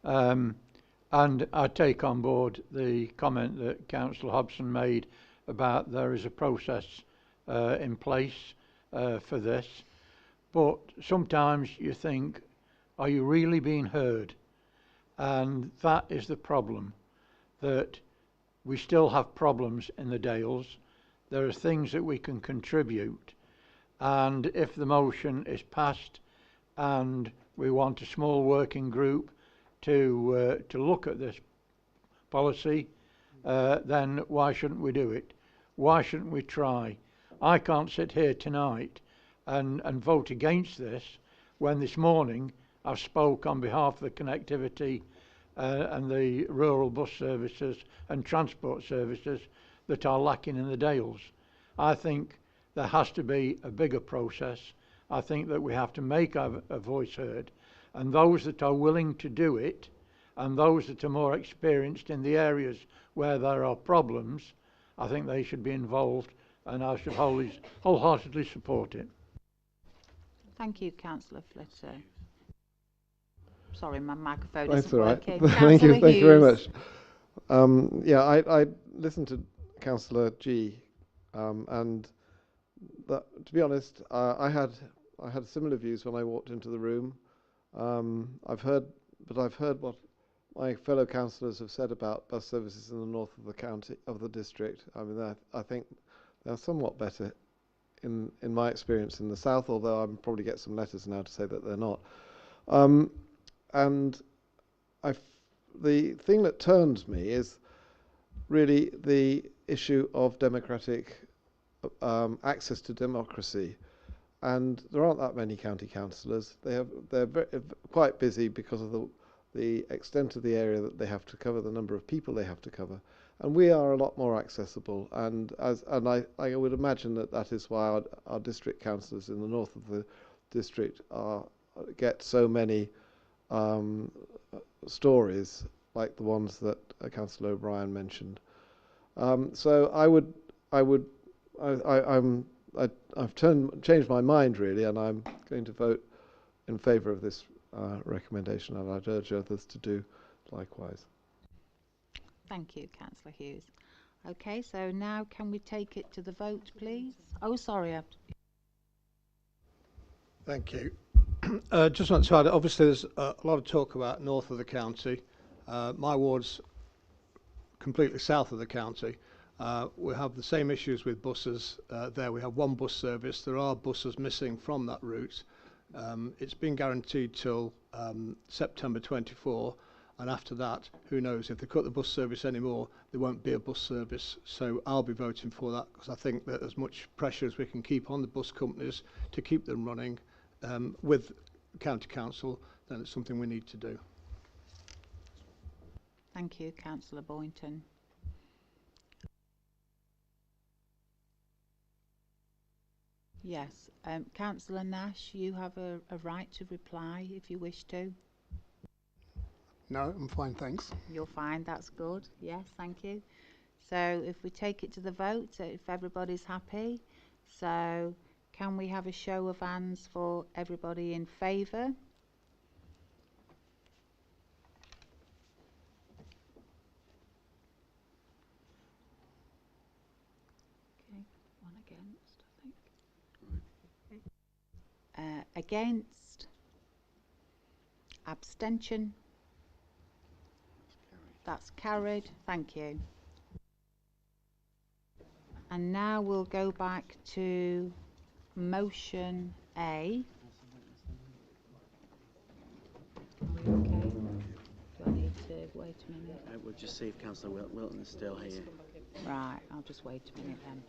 S21: And I take on board the comment that Councillor Hobson made about there is a process in place for this. But sometimes you think, are you really being heard? And that is the problem, that we still have problems in the Dales. There are things that we can contribute. And if the motion is passed and we want a small working group to look at this policy, then why shouldn't we do it? Why shouldn't we try? I can't sit here tonight and vote against this when this morning I've spoke on behalf of the connectivity and the rural bus services and transport services that are lacking in the Dales. I think there has to be a bigger process. I think that we have to make our voice heard, and those that are willing to do it and those that are more experienced in the areas where there are problems, I think they should be involved, and I should wholeheartedly support it.
S1: Thank you, Councillor Flitter. Sorry, my microphone
S10: That's
S1: isn't
S10: all right.
S1: working.
S10: Thank you very much.
S1: Hughes.
S10: Yeah, I listened to Councillor G, and that, to be honest, I had similar views when I walked into the room. I've heard what my fellow councillors have said about bus services in the north of the county, of the district. I mean, I think they're somewhat better in my experience in the south, although I'll probably get some letters now to say that they're not. And the thing that turns me is really the issue of democratic access to democracy. And there aren't that many county councillors. They're quite busy because of the extent of the area that they have to cover, the number of people they have to cover. And we are a lot more accessible. And I would imagine that is why our district councillors in the north of the district get so many stories like the ones that Councillor O'Brien mentioned. So I'm I've changed my mind really, and I'm going to vote in favour of this recommendation, and I'd urge others to do likewise.
S1: Thank you, Councillor Hughes. Okay, so now can we take it to the vote, please? Oh, sorry.
S6: Thank you. Just want to add, obviously there's a lot of talk about north of the county. My ward's completely south of the county. We have the same issues with buses there. We have one bus service. There are buses missing from that route. It's been guaranteed till September 24, and after that, who knows, if they cut the bus service anymore, there won't be a bus service. So I'll be voting for that, because I think that as much pressure as we can keep on the bus companies to keep them running with County Council, then it's something we need to do.
S1: Thank you, Councillor Boynton. Yes, Councillor Nash, you have a right to reply if you wish to.
S4: No, I'm fine, thanks.
S1: You're fine, that's good. Yes, thank you. So if we take it to the vote, if everybody's happy, so can we have a show of hands for everybody in favour? Okay, one against, I think. Against? Abstention? That's carried. Thank you. And now we'll go back to motion A. Are we okay? Do I need to wait a minute?
S7: We'll just see if Councillor Wilton is still here.
S1: Right, I'll just wait a minute then.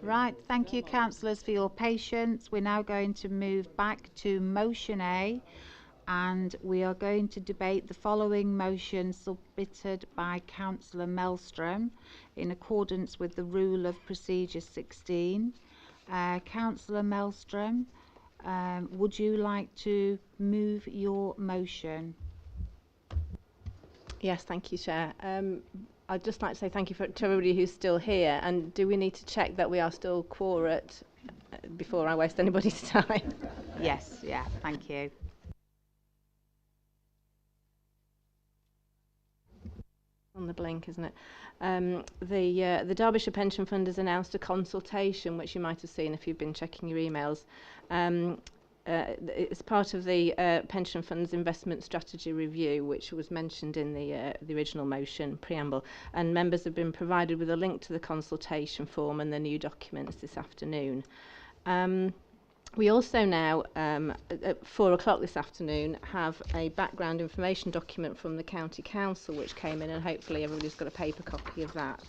S1: Right, thank you councillors for your patience. We're now going to move back to motion A, and we are going to debate the following motion submitted by Councillor Mellstrom in accordance with the Rule of Procedure 16. Councillor Mellstrom, would you like to move your motion?
S5: Yes, thank you, Chair. I'd just like to say thank you to everybody who's still here. And do we need to check that we are still quorate before I waste anybody's time?
S1: Yes, yeah, thank you.
S5: On the blink, isn't it? The Derbyshire Pension Fund has announced a consultation, which you might have seen if you've been checking your emails. It's part of the Pension Fund's investment strategy review, which was mentioned in the original motion preamble, and members have been provided with a link to the consultation form and the new documents this afternoon. We also now, at 4 o'clock this afternoon, have a background information document from the County Council which came in, and hopefully everybody's got a paper copy of that.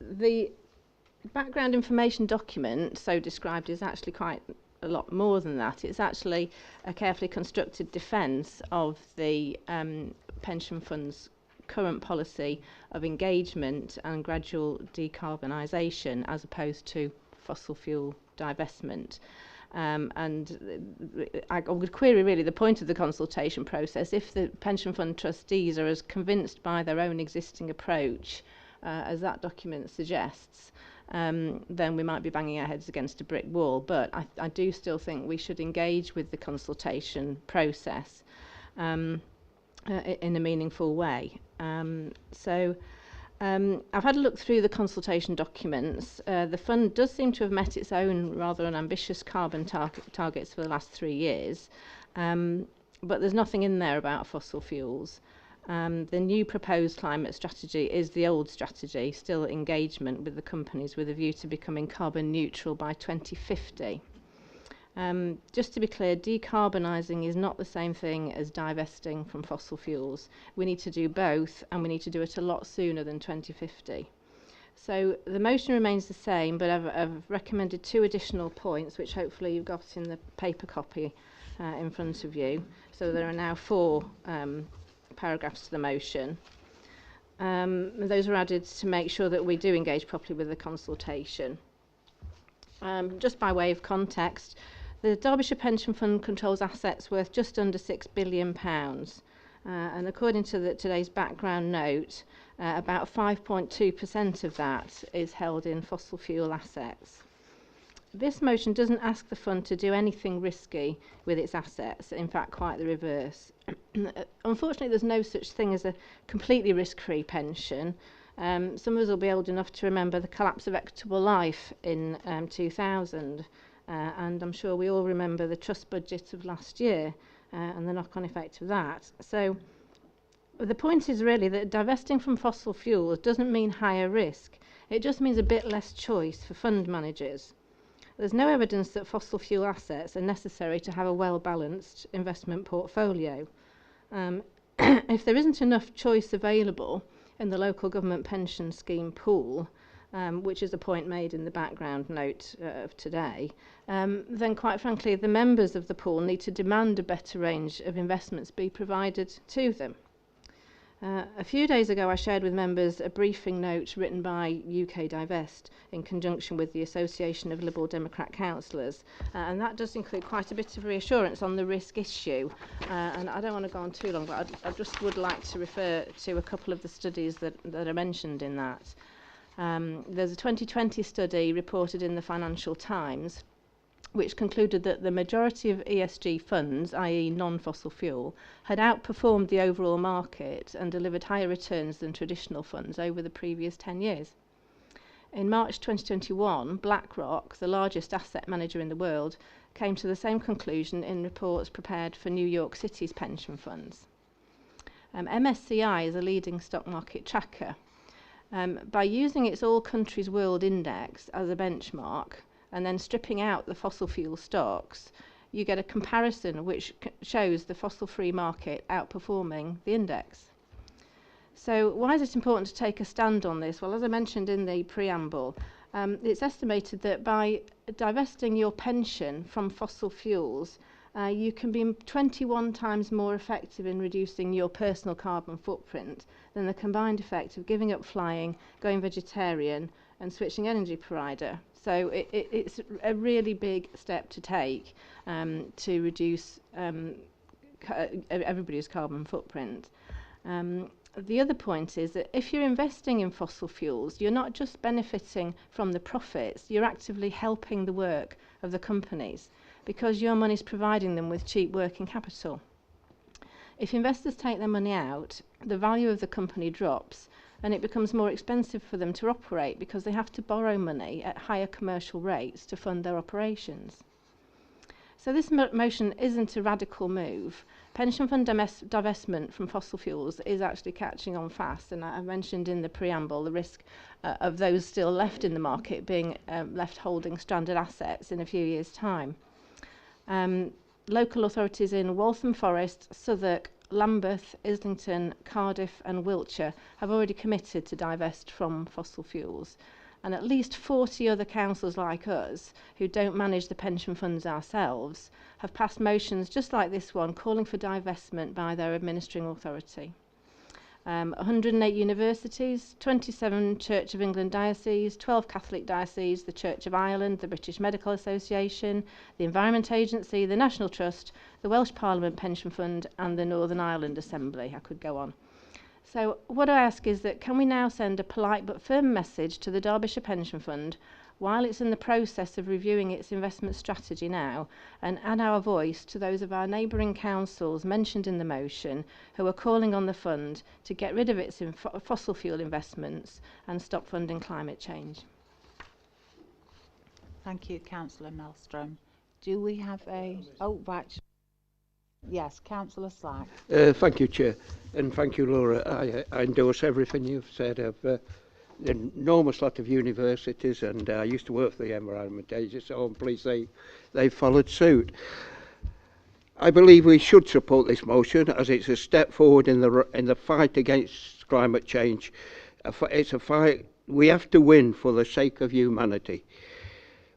S5: The background information document, so described, is actually quite a lot more than that. It's actually a carefully constructed defence of the pension fund's current policy of engagement and gradual decarbonisation as opposed to fossil fuel divestment. And I would query really the point of the consultation process. If the pension fund trustees are as convinced by their own existing approach as that document suggests, then we might be banging our heads against a brick wall. But I do still think we should engage with the consultation process in a meaningful way. So I've had a look through the consultation documents. The fund does seem to have met its own rather unambitious carbon targets for the last 3 years, but there's nothing in there about fossil fuels. The new proposed climate strategy is the old strategy, still engagement with the companies with a view to becoming carbon neutral by 2050. Just to be clear, decarbonising is not the same thing as divesting from fossil fuels. We need to do both, and we need to do it a lot sooner than 2050. So the motion remains the same, but I've recommended 2 additional points, which hopefully you've got in the paper copy in front of you. So there are now 4 paragraphs to the motion. Those are added to make sure that we do engage properly with the consultation. Just by way of context, the Derbyshire Pension Fund controls assets worth just under £6 billion. And according to today's background note, about 5.2% of that is held in fossil fuel assets. This motion doesn't ask the fund to do anything risky with its assets, in fact quite the reverse. Unfortunately, there's no such thing as a completely risk-free pension. Some of us will be old enough to remember the collapse of Equitable Life in 2000, and I'm sure we all remember the trust budget of last year and the knock-on effect of that. So the point is really that divesting from fossil fuels doesn't mean higher risk. It just means a bit less choice for fund managers. There's no evidence that fossil fuel assets are necessary to have a well-balanced investment portfolio. If there isn't enough choice available in the local government pension scheme pool, which is a point made in the background note of today, then quite frankly the members of the pool need to demand a better range of investments be provided to them. A few days ago I shared with members a briefing note written by UK Divest in conjunction with the Association of Liberal Democrat Councillors, and that does include quite a bit of reassurance on the risk issue, and I don't want to go on too long, but I just would like to refer to a couple of the studies that are mentioned in that. There's a 2020 study reported in the Financial Times which concluded that the majority of ESG funds, i.e. non-fossil fuel, had outperformed the overall market and delivered higher returns than traditional funds over the previous 10 years. In March 2021, BlackRock, the largest asset manager in the world, came to the same conclusion in reports prepared for New York City's pension funds. MSCI is a leading stock market tracker. By using its All Countries World Index as a benchmark, and then stripping out the fossil fuel stocks, you get a comparison which shows the fossil-free market outperforming the index. So why is it important to take a stand on this? Well, as I mentioned in the preamble, it's estimated that by divesting your pension from fossil fuels, you can be 21 times more effective in reducing your personal carbon footprint than the combined effect of giving up flying, going vegetarian, and switching energy provider. So it's a really big step to take to reduce everybody's carbon footprint. The other point is that if you're investing in fossil fuels, you're not just benefiting from the profits, you're actively helping the work of the companies because your money is providing them with cheap working capital. If investors take their money out, the value of the company drops and it becomes more expensive for them to operate because they have to borrow money at higher commercial rates to fund their operations. So this motion isn't a radical move. Pension fund divestment from fossil fuels is actually catching on fast, and I mentioned in the preamble the risk of those still left in the market being left holding stranded assets in a few years' time. Local authorities in Waltham Forest, Southwark, Lambeth, Islington, Cardiff and Wiltshire have already committed to divest from fossil fuels, and at least 40 other councils like us who don't manage the pension funds ourselves have passed motions just like this one calling for divestment by their administering authority. 108 universities, 27 Church of England dioceses, 12 Catholic dioceses, the Church of Ireland, the British Medical Association, the Environment Agency, the National Trust, the Welsh Parliament Pension Fund and the Northern Ireland Assembly. I could go on. So what I ask is that can we now send a polite but firm message to the Derbyshire Pension Fund while it's in the process of reviewing its investment strategy now, and add our voice to those of our neighbouring councils mentioned in the motion who are calling on the fund to get rid of its fossil fuel investments and stop funding climate change.
S1: Thank you, Councillor Mellstrom. Do we have a... Oh, right. Yes, Councillor Slack.
S18: Thank you, Chair, and thank you, Laura. I endorse everything you've said. I've an enormous lot of universities, and I used to work for the Environment Agency, so I'm pleased they followed suit. I believe we should support this motion as it's a step forward in the fight against climate change. It's a fight we have to win for the sake of humanity.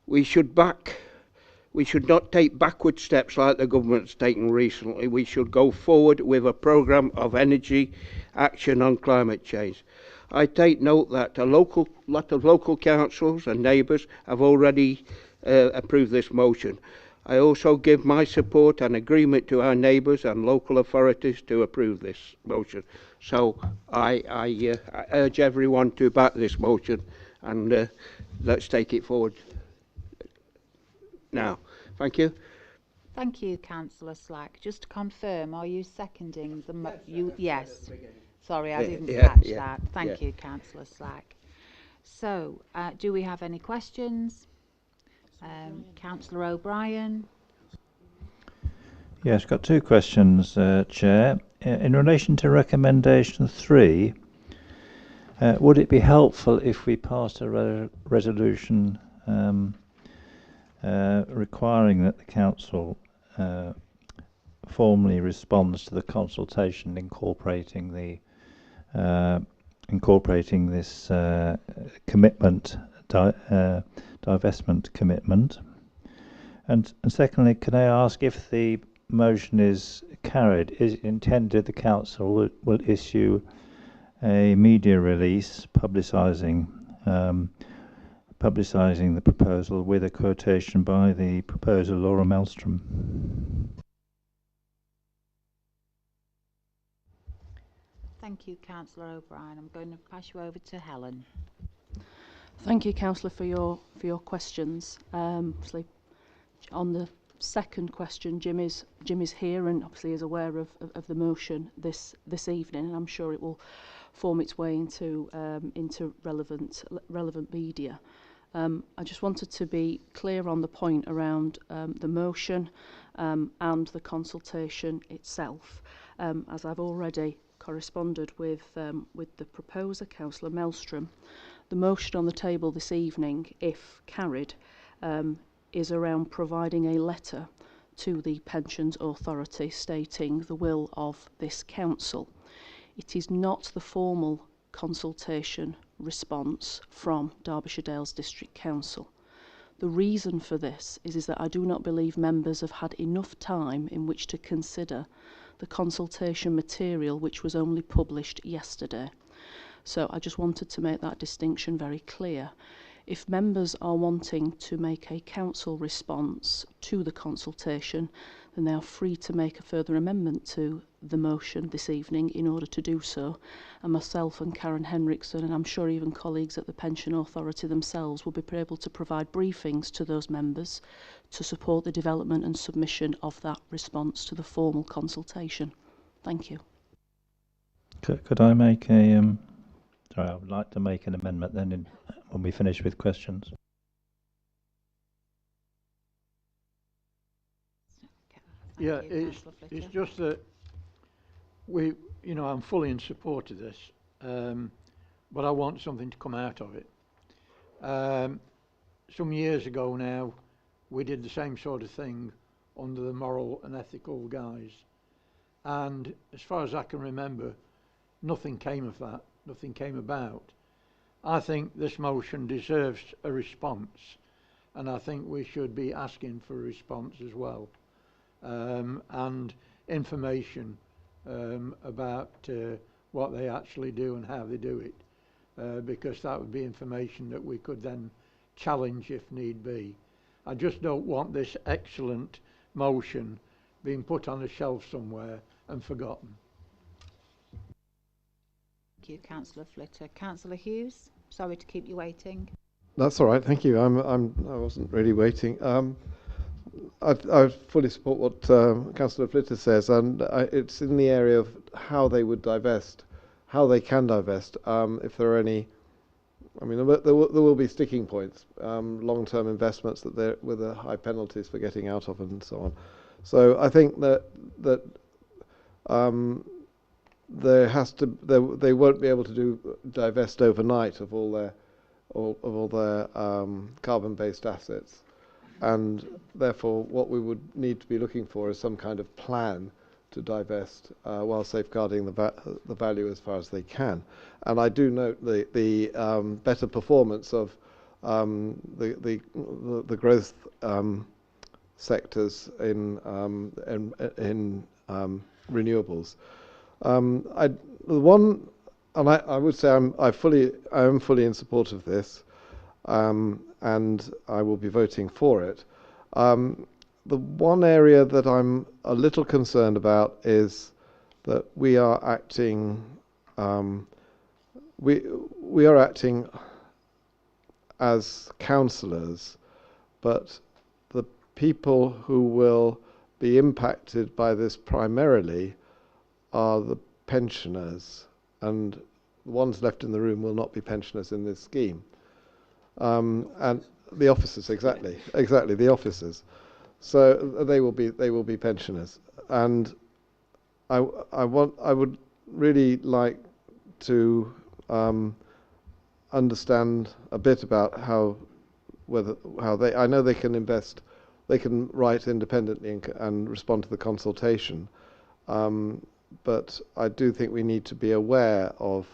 S18: We should not take backward steps like the government's taken recently. We should go forward with a programme of energy action on climate change. I take note that a lot of local councils and neighbours have already approved this motion. I also give my support and agreement to our neighbours and local authorities to approve this motion. So I urge everyone to back this motion, and let's take it forward now. Thank you.
S1: Thank you, Councillor Slack. Just to confirm, are you seconding the yes. Sorry, I didn't catch that. Thank you, Councillor Slack. So, do we have any questions? Councillor O'Brien.
S16: Yes, got two questions, Chair. In relation to recommendation 3, would it be helpful if we passed a resolution requiring that the Council formally responds to the consultation incorporating this commitment, divestment commitment? And secondly, can I ask, if the motion is carried, is it intended the Council will issue a media release publicising the proposal with a quotation by the proposer Laura Mellstrom?
S1: Thank you, Councillor O'Brien. I'm going to pass you over to Helen.
S22: Thank you, Councillor, for your questions. Obviously, on the second question, Jim is here and obviously is aware of the motion this evening, and I'm sure it will form its way into relevant media. I just wanted to be clear on the point around the motion and the consultation itself, as I've already corresponded with the proposer, Councillor Mellstrom. The motion on the table this evening, if carried, is around providing a letter to the Pensions Authority stating the will of this council. It is not the formal consultation response from Derbyshire Dales District Council. The reason for this is that I do not believe members have had enough time in which to consider the consultation material, which was only published yesterday. So I just wanted to make that distinction very clear. If members are wanting to make a council response to the consultation, then they are free to make a further amendment to the motion this evening in order to do so. And myself and Karen Henrickson, and I'm sure even colleagues at the Pension Authority themselves, will be able to provide briefings to those members to support the development and submission of that response to the formal consultation. Thank you.
S16: Could I make a... Sorry, I would like to make an amendment then when we finish with questions.
S21: Yeah, it's just that I'm fully in support of this, but I want something to come out of it. Some years ago now, we did the same sort of thing under the moral and ethical guise, and as far as I can remember, nothing came of that. Nothing came about. I think this motion deserves a response, and I think we should be asking for a response as well, and information about what they actually do and how they do it, because that would be information that we could then challenge if need be. I just don't want this excellent motion being put on a shelf somewhere and forgotten.
S1: Thank you, Councillor Flitter. Councillor Hughes, sorry to keep you waiting.
S10: That's all right. Thank you. I wasn't really waiting. I fully support what Councillor Peter says, and it's in the area of how they would divest, how they can divest. If there are any, I mean, there will be sticking points, long-term investments that with the high penalties for getting out of and so on. So I think that there has to they won't be able to divest overnight of all their carbon-based assets. And therefore, what we would need to be looking for is some kind of plan to divest while safeguarding the value as far as they can. And I do note the better performance of the growth sectors in renewables. I would say I am fully in support of this. And I will be voting for it. The one area that I'm a little concerned about is that we are acting we are acting as councillors, but the people who will be impacted by this primarily are the pensioners, and the ones left in the room will not be pensioners in this scheme. And the officers, exactly, the officers. So they will be pensioners, and I would really like to understand a bit about how they. I know they can invest, they can write independently and respond to the consultation, but I do think we need to be aware of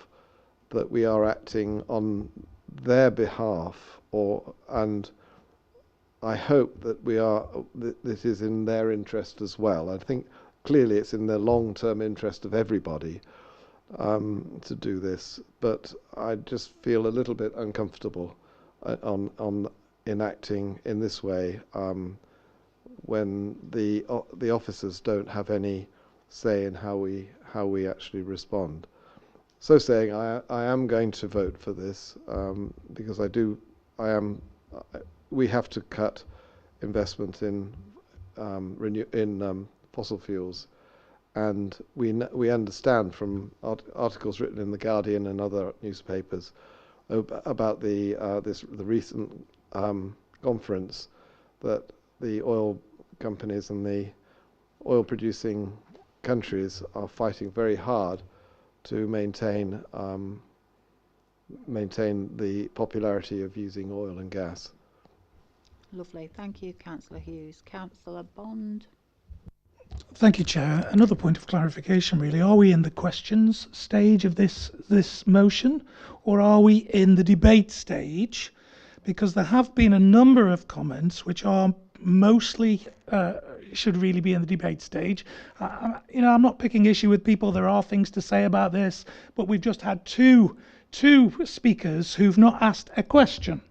S10: that we are acting on their behalf, and I hope that this is in their interest as well. I think clearly it's in the long-term interest of everybody to do this, but I just feel a little bit uncomfortable in acting in this way when the officers don't have any say in how we actually respond. So saying, I am going to vote for this because we have to cut investment in fossil fuels, and we understand from articles written in The Guardian and other newspapers about the recent conference that the oil companies and the oil producing countries are fighting very hard to maintain the popularity of using oil and gas.
S1: Lovely. Thank you, Councillor Hughes. Councillor Bond.
S9: Thank you, Chair. Another point of clarification, really. Are we in the questions stage of this motion, or are we in the debate stage? Because there have been a number of comments which are mostly should really be in the debate stage. I'm not picking issue with people. There are things to say about this, but we've just had two speakers who've not asked a question.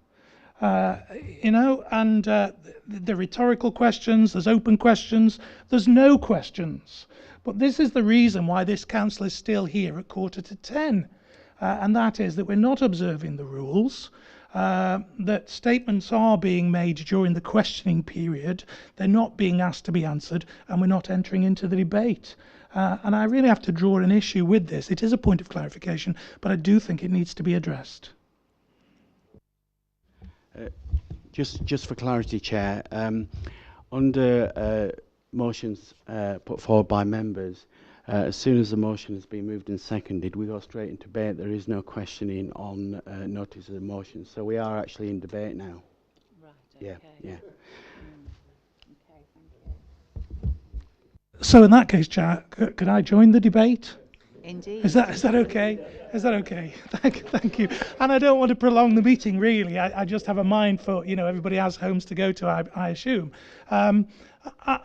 S9: And the rhetorical questions, there's open questions, there's no questions. But this is the reason why this council is still here at 9:45, and that is that we're not observing the rules. That statements are being made during the questioning period, they're not being asked to be answered, and we're not entering into the debate. And I really have to draw an issue with this. It is a point of clarification, but I do think it needs to be addressed.
S7: Just for clarity, Chair, under motions put forward by members, as soon as the motion has been moved and seconded, we go straight into debate. There is no questioning on notice of the motion. So we are actually in debate now.
S1: Right, okay.
S7: Yeah.
S1: Okay, thank you.
S9: So in that case, Chair, could I join the debate?
S1: Indeed.
S9: Is that okay? Is that okay? Thank you. And I don't want to prolong the meeting, really. I just have a mind for, everybody has homes to go to, I assume. I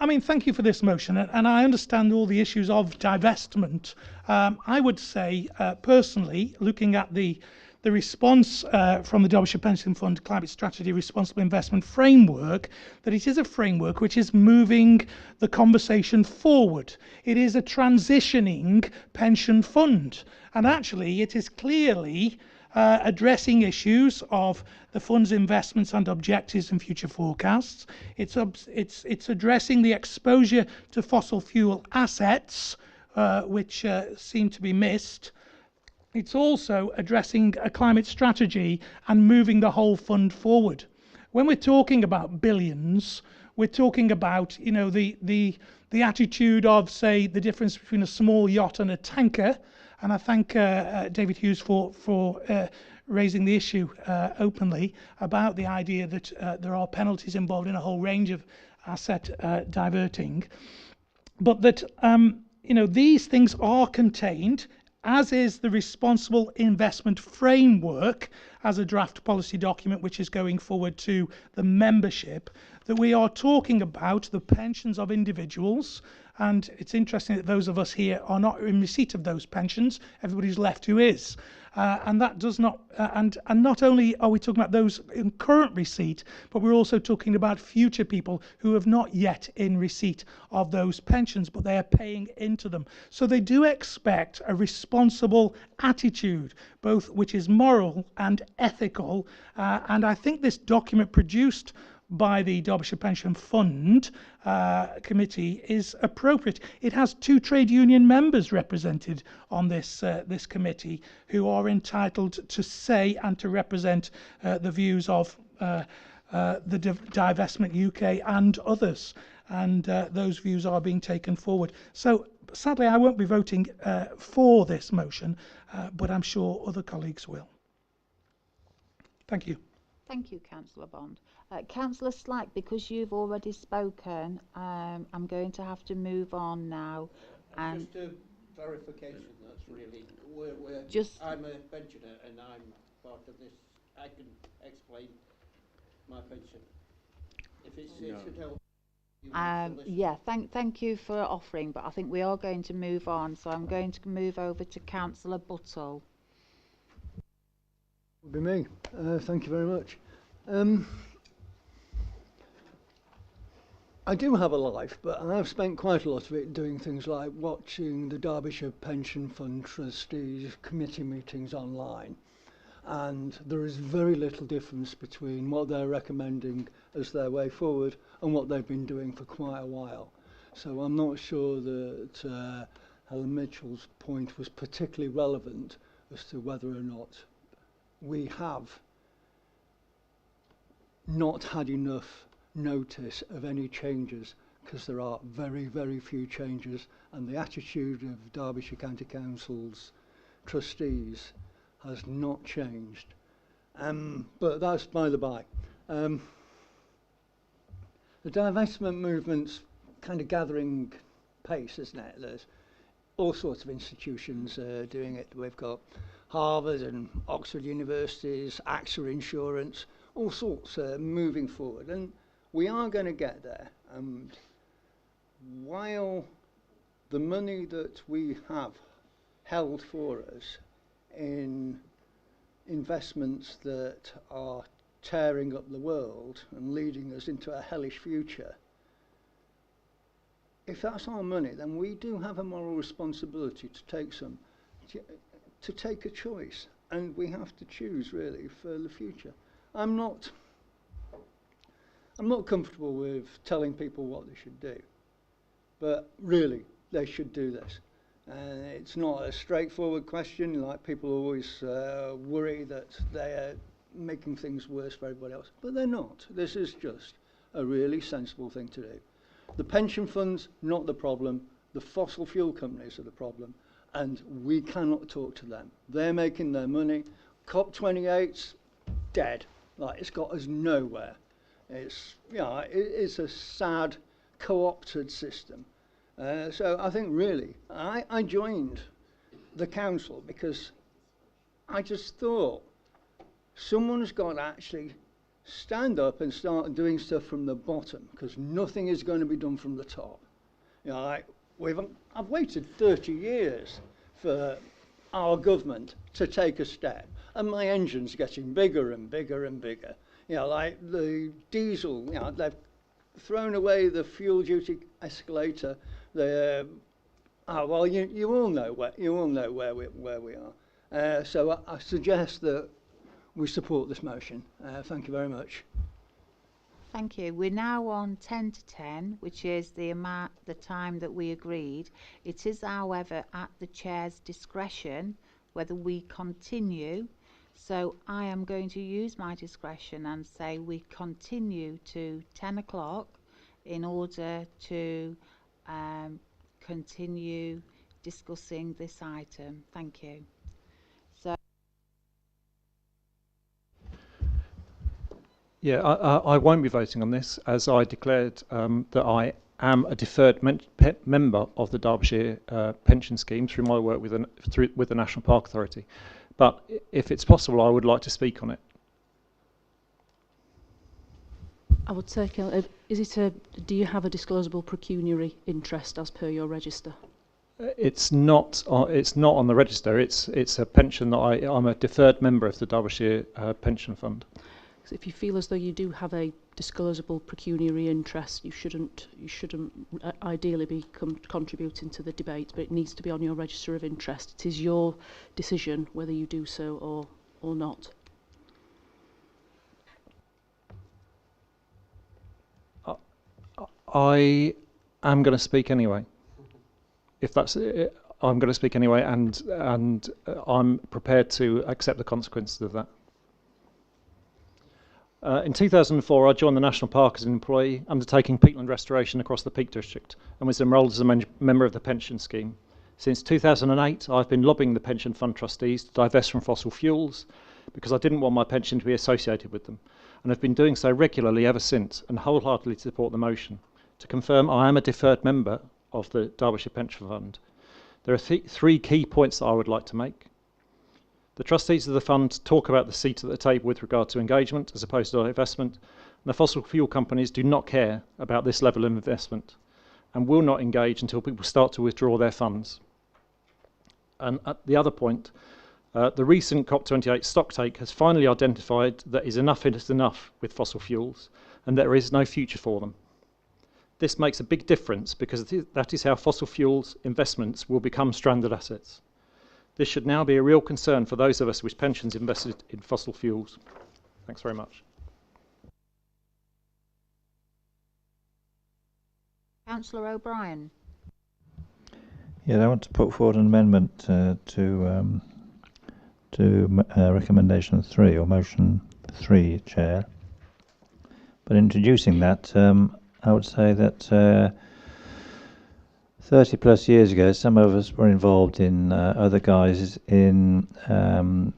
S9: mean, thank you for this motion, and I understand all the issues of divestment. I would say, personally, looking at the response from the Derbyshire Pension Fund Climate Strategy Responsible Investment Framework, that it is a framework which is moving the conversation forward. It is a transitioning pension fund, and actually it is clearly addressing issues of the fund's investments and objectives and future forecasts. It's addressing the exposure to fossil fuel assets, which seem to be missed. It's also addressing a climate strategy and moving the whole fund forward. When we're talking about billions, we're talking about, you know, the attitude of, say, the difference between a small yacht and a tanker. And I thank David Hughes for raising the issue openly about the idea that there are penalties involved in a whole range of asset diverting. But that, you know, these things are contained, as is the responsible investment framework as a draft policy document which is going forward to the membership, that we are talking about the pensions of individuals. And it's interesting that those of us here are not in receipt of those pensions. Everybody's left who is. And that does not, and not only are we talking about those in current receipt, but we're also talking about future people who have not yet in receipt of those pensions, but they are paying into them. So they do expect a responsible attitude, both which is moral and ethical. And I think this document produced by the Derbyshire Pension Fund committee is appropriate. It has 2 trade union members represented on this committee who are entitled to say and to represent the views of the Divestment UK and others, and those views are being taken forward. So sadly I won't be voting for this motion, but I'm sure other colleagues will. Thank you.
S1: Thank you, Councillor Bond. Councillor Slack, because you've already spoken, I'm going to have to move on now. And
S21: just a verification, that's really, I'm a pensioner and I'm part of this. I can explain my pension. If it should help.
S1: Yeah, thank you for offering, but I think we are going to move on, so I'm going to move over to Councillor Buttle.
S15: Would be me. Thank you very much. I do have a life, but I've spent quite a lot of it doing things like watching the Derbyshire Pension Fund trustees committee meetings online, and there is very little difference between what they're recommending as their way forward and what they've been doing for quite a while. So I'm not sure that Helen Mitchell's point was particularly relevant as to whether or not we have not had enough notice of any changes, because there are very, very few changes, and the attitude of Derbyshire County Council's trustees has not changed. But that's by the by. The divestment movement's kind of gathering pace, isn't it? There's all sorts of institutions doing it. We've got Harvard and Oxford universities, AXA Insurance, all sorts moving forward, and we are going to get there. And while the money that we have held for us in investments that are tearing up the world and leading us into a hellish future, if that's our money, then we do have a moral responsibility to take a choice, and we have to choose really for the future. I'm not comfortable with telling people what they should do, but really they should do this. And it's not a straightforward question, like people always worry that they're making things worse for everybody else, but they're not. This is just a really sensible thing to do. The pension funds, not the problem. The fossil fuel companies are the problem, and we cannot talk to them. They're making their money. COP28's dead. Like, it's got us nowhere. It's, you know, it's a sad, co-opted system. So I think really, I joined the council because I just thought someone's got to actually stand up and start doing stuff from the bottom, because nothing is going to be done from the top. You know, like I've waited 30 years for our government to take a step, and my engine's getting bigger and bigger and bigger. You know, like the diesel, you know, they've thrown away the fuel duty escalator. Well, you all know where we are. So I suggest that we support this motion. Thank you very much.
S1: Thank you. We're now on 10 to 10, which is the time that we agreed. It is, however, at the chair's discretion whether we continue. So I am going to use my discretion and say we continue to 10 o'clock in order to continue discussing this item. Thank you. So.
S2: Yeah, I won't be voting on this, as I declared that I am a deferred member of the Derbyshire pension scheme through my work with the National Park Authority. But if it's possible, I would like to speak on it.
S22: I would say, do you have a disclosable pecuniary interest as per your register?
S2: It's not on the register. It's a pension that I'm a deferred member of the Derbyshire Pension Fund.
S22: So if you feel as though you do have a disclosable pecuniary interest, you shouldn't ideally be contributing to the debate, but it needs to be on your register of interest. It is your decision whether you do so or not.
S2: I am going to speak anyway. If that's it, I'm going to speak anyway, and I'm prepared to accept the consequences of that. In 2004, I joined the National Park as an employee, undertaking peatland restoration across the Peak District, and was enrolled as a member of the pension scheme. Since 2008, I've been lobbying the pension fund trustees to divest from fossil fuels because I didn't want my pension to be associated with them, and have been doing so regularly ever since, and wholeheartedly support the motion. To confirm, I am a deferred member of the Derbyshire Pension Fund. There are three key points that I would like to make. The trustees of the fund talk about the seat at the table with regard to engagement as opposed to divestment, and the fossil fuel companies do not care about this level of investment and will not engage until people start to withdraw their funds. And at the other point, the recent COP28 stocktake has finally identified that enough is enough with fossil fuels and there is no future for them. This makes a big difference because that is how fossil fuels investments will become stranded assets. This should now be a real concern for those of us with pensions invested in fossil fuels. Thanks very much.
S1: Councillor O'Brien.
S16: Yeah, I want to put forward an amendment to recommendation 3 or motion 3, Chair. But introducing that, I would say that 30 plus years ago, some of us were involved in other guises in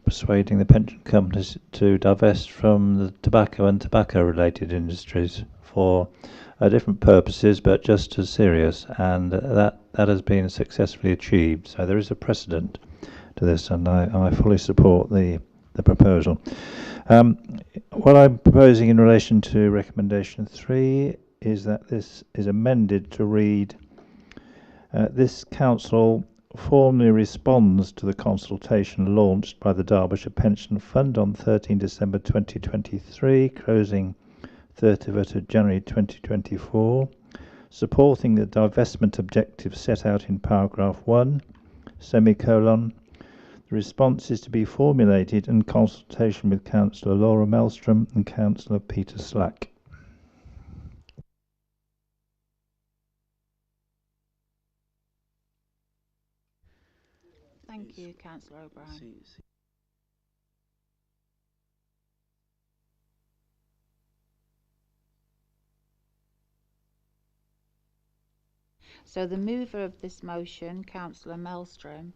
S16: persuading the pension companies to divest from the tobacco and tobacco-related industries for different purposes, but just as serious, and that has been successfully achieved. So there is a precedent to this, and I fully support the proposal. What I'm proposing in relation to recommendation 3 is that this is amended to read: this council formally responds to the consultation launched by the Derbyshire Pension Fund on 13 December 2023, closing 30th of January 2024, supporting the divestment objective set out in paragraph 1, semicolon. The response is to be formulated in consultation with Councillor Laura Mellstrom and Councillor Peter Slack.
S1: Thank you, Councillor O'Brien. So the mover of this motion, Councillor Mellstrom,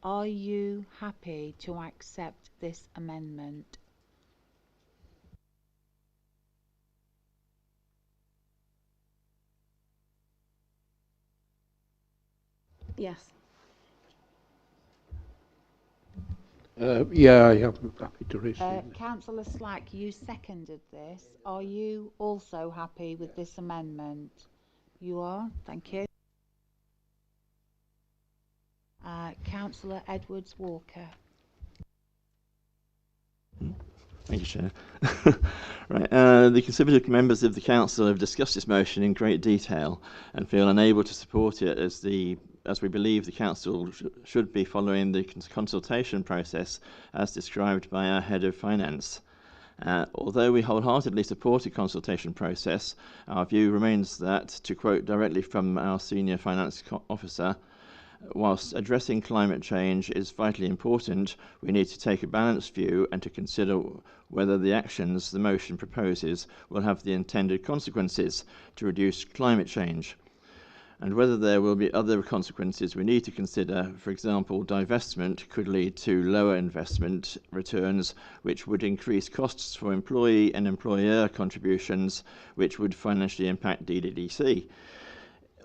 S1: are you happy to accept this amendment?
S5: Yes.
S18: Yeah, I am happy to receive.
S1: Councillor Slack, you seconded this. Are you also happy with this amendment? You are? Thank you. Councillor Edwards-Walker.
S8: Thank you, Chair. Right, the Conservative members of the Council have discussed this motion in great detail and feel unable to support it as the as we believe the Council should be following the consultation process as described by our Head of Finance. Although we wholeheartedly support a consultation process, our view remains that, to quote directly from our Senior Finance Officer, whilst addressing climate change is vitally important, we need to take a balanced view and to consider whether the actions the motion proposes will have the intended consequences to reduce climate change, and whether there will be other consequences we need to consider. For example, divestment could lead to lower investment returns, which would increase costs for employee and employer contributions, which would financially impact DDDC.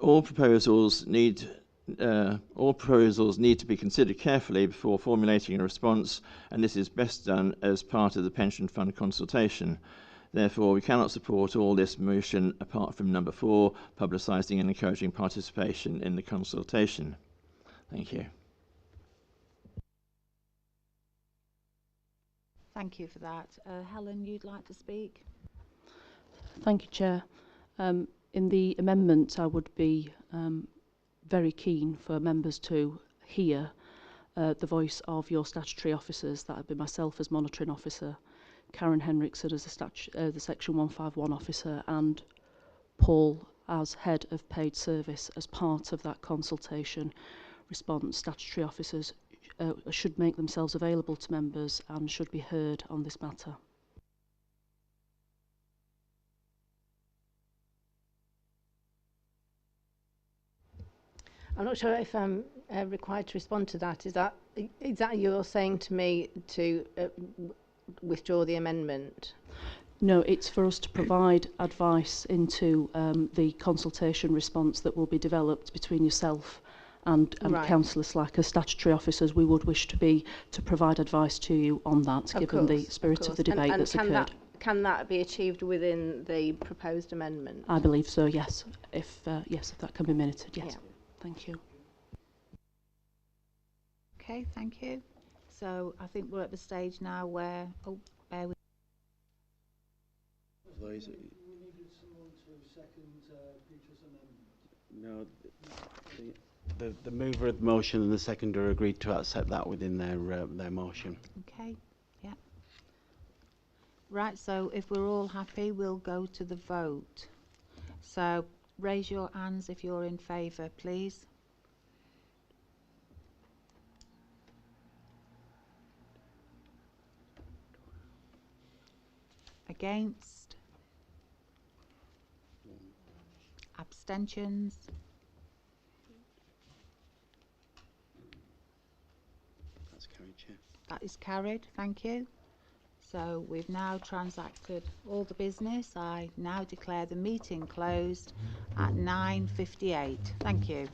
S8: All proposals need to be considered carefully before formulating a response, and this is best done as part of the pension fund consultation. Therefore, we cannot support all this motion apart from number 4, publicising and encouraging participation in the consultation. Thank you.
S1: Thank you for that. Helen, you'd like to speak?
S22: Thank you, Chair. In the amendment, I would be very keen for members to hear the voice of your statutory officers. That would be myself as monitoring officer, Karen Henriksen as the Section 151 officer, and Paul as head of paid service as part of that consultation response. Statutory officers should make themselves available to members and should be heard on this matter.
S5: I'm not sure if I'm required to respond to that. Is that you're saying to me to withdraw the amendment?
S22: No, it's for us to provide advice into the consultation response that will be developed between yourself and right. Councillor Slack. As statutory officers, we would wish to provide advice to you on that, given the spirit of the debate that's occurred.
S5: Can that be achieved within the proposed amendment?
S22: I believe so, yes. If that can be minuted, yes. Yeah. Thank you.
S1: Okay, thank you. So I think we're at the stage now where... Oh, bear with
S7: We needed someone to second Peter's amendment. No, the mover of the motion and the seconder agreed to accept that within their motion.
S1: Okay, yeah. Right, so if we're all happy, we'll go to the vote. So raise your hands if you're in favour, please. Against? Abstentions?
S7: That's carried, Chair.
S1: That is carried, thank you. So we've now transacted all the business. I now declare the meeting closed at 9:58. Thank you.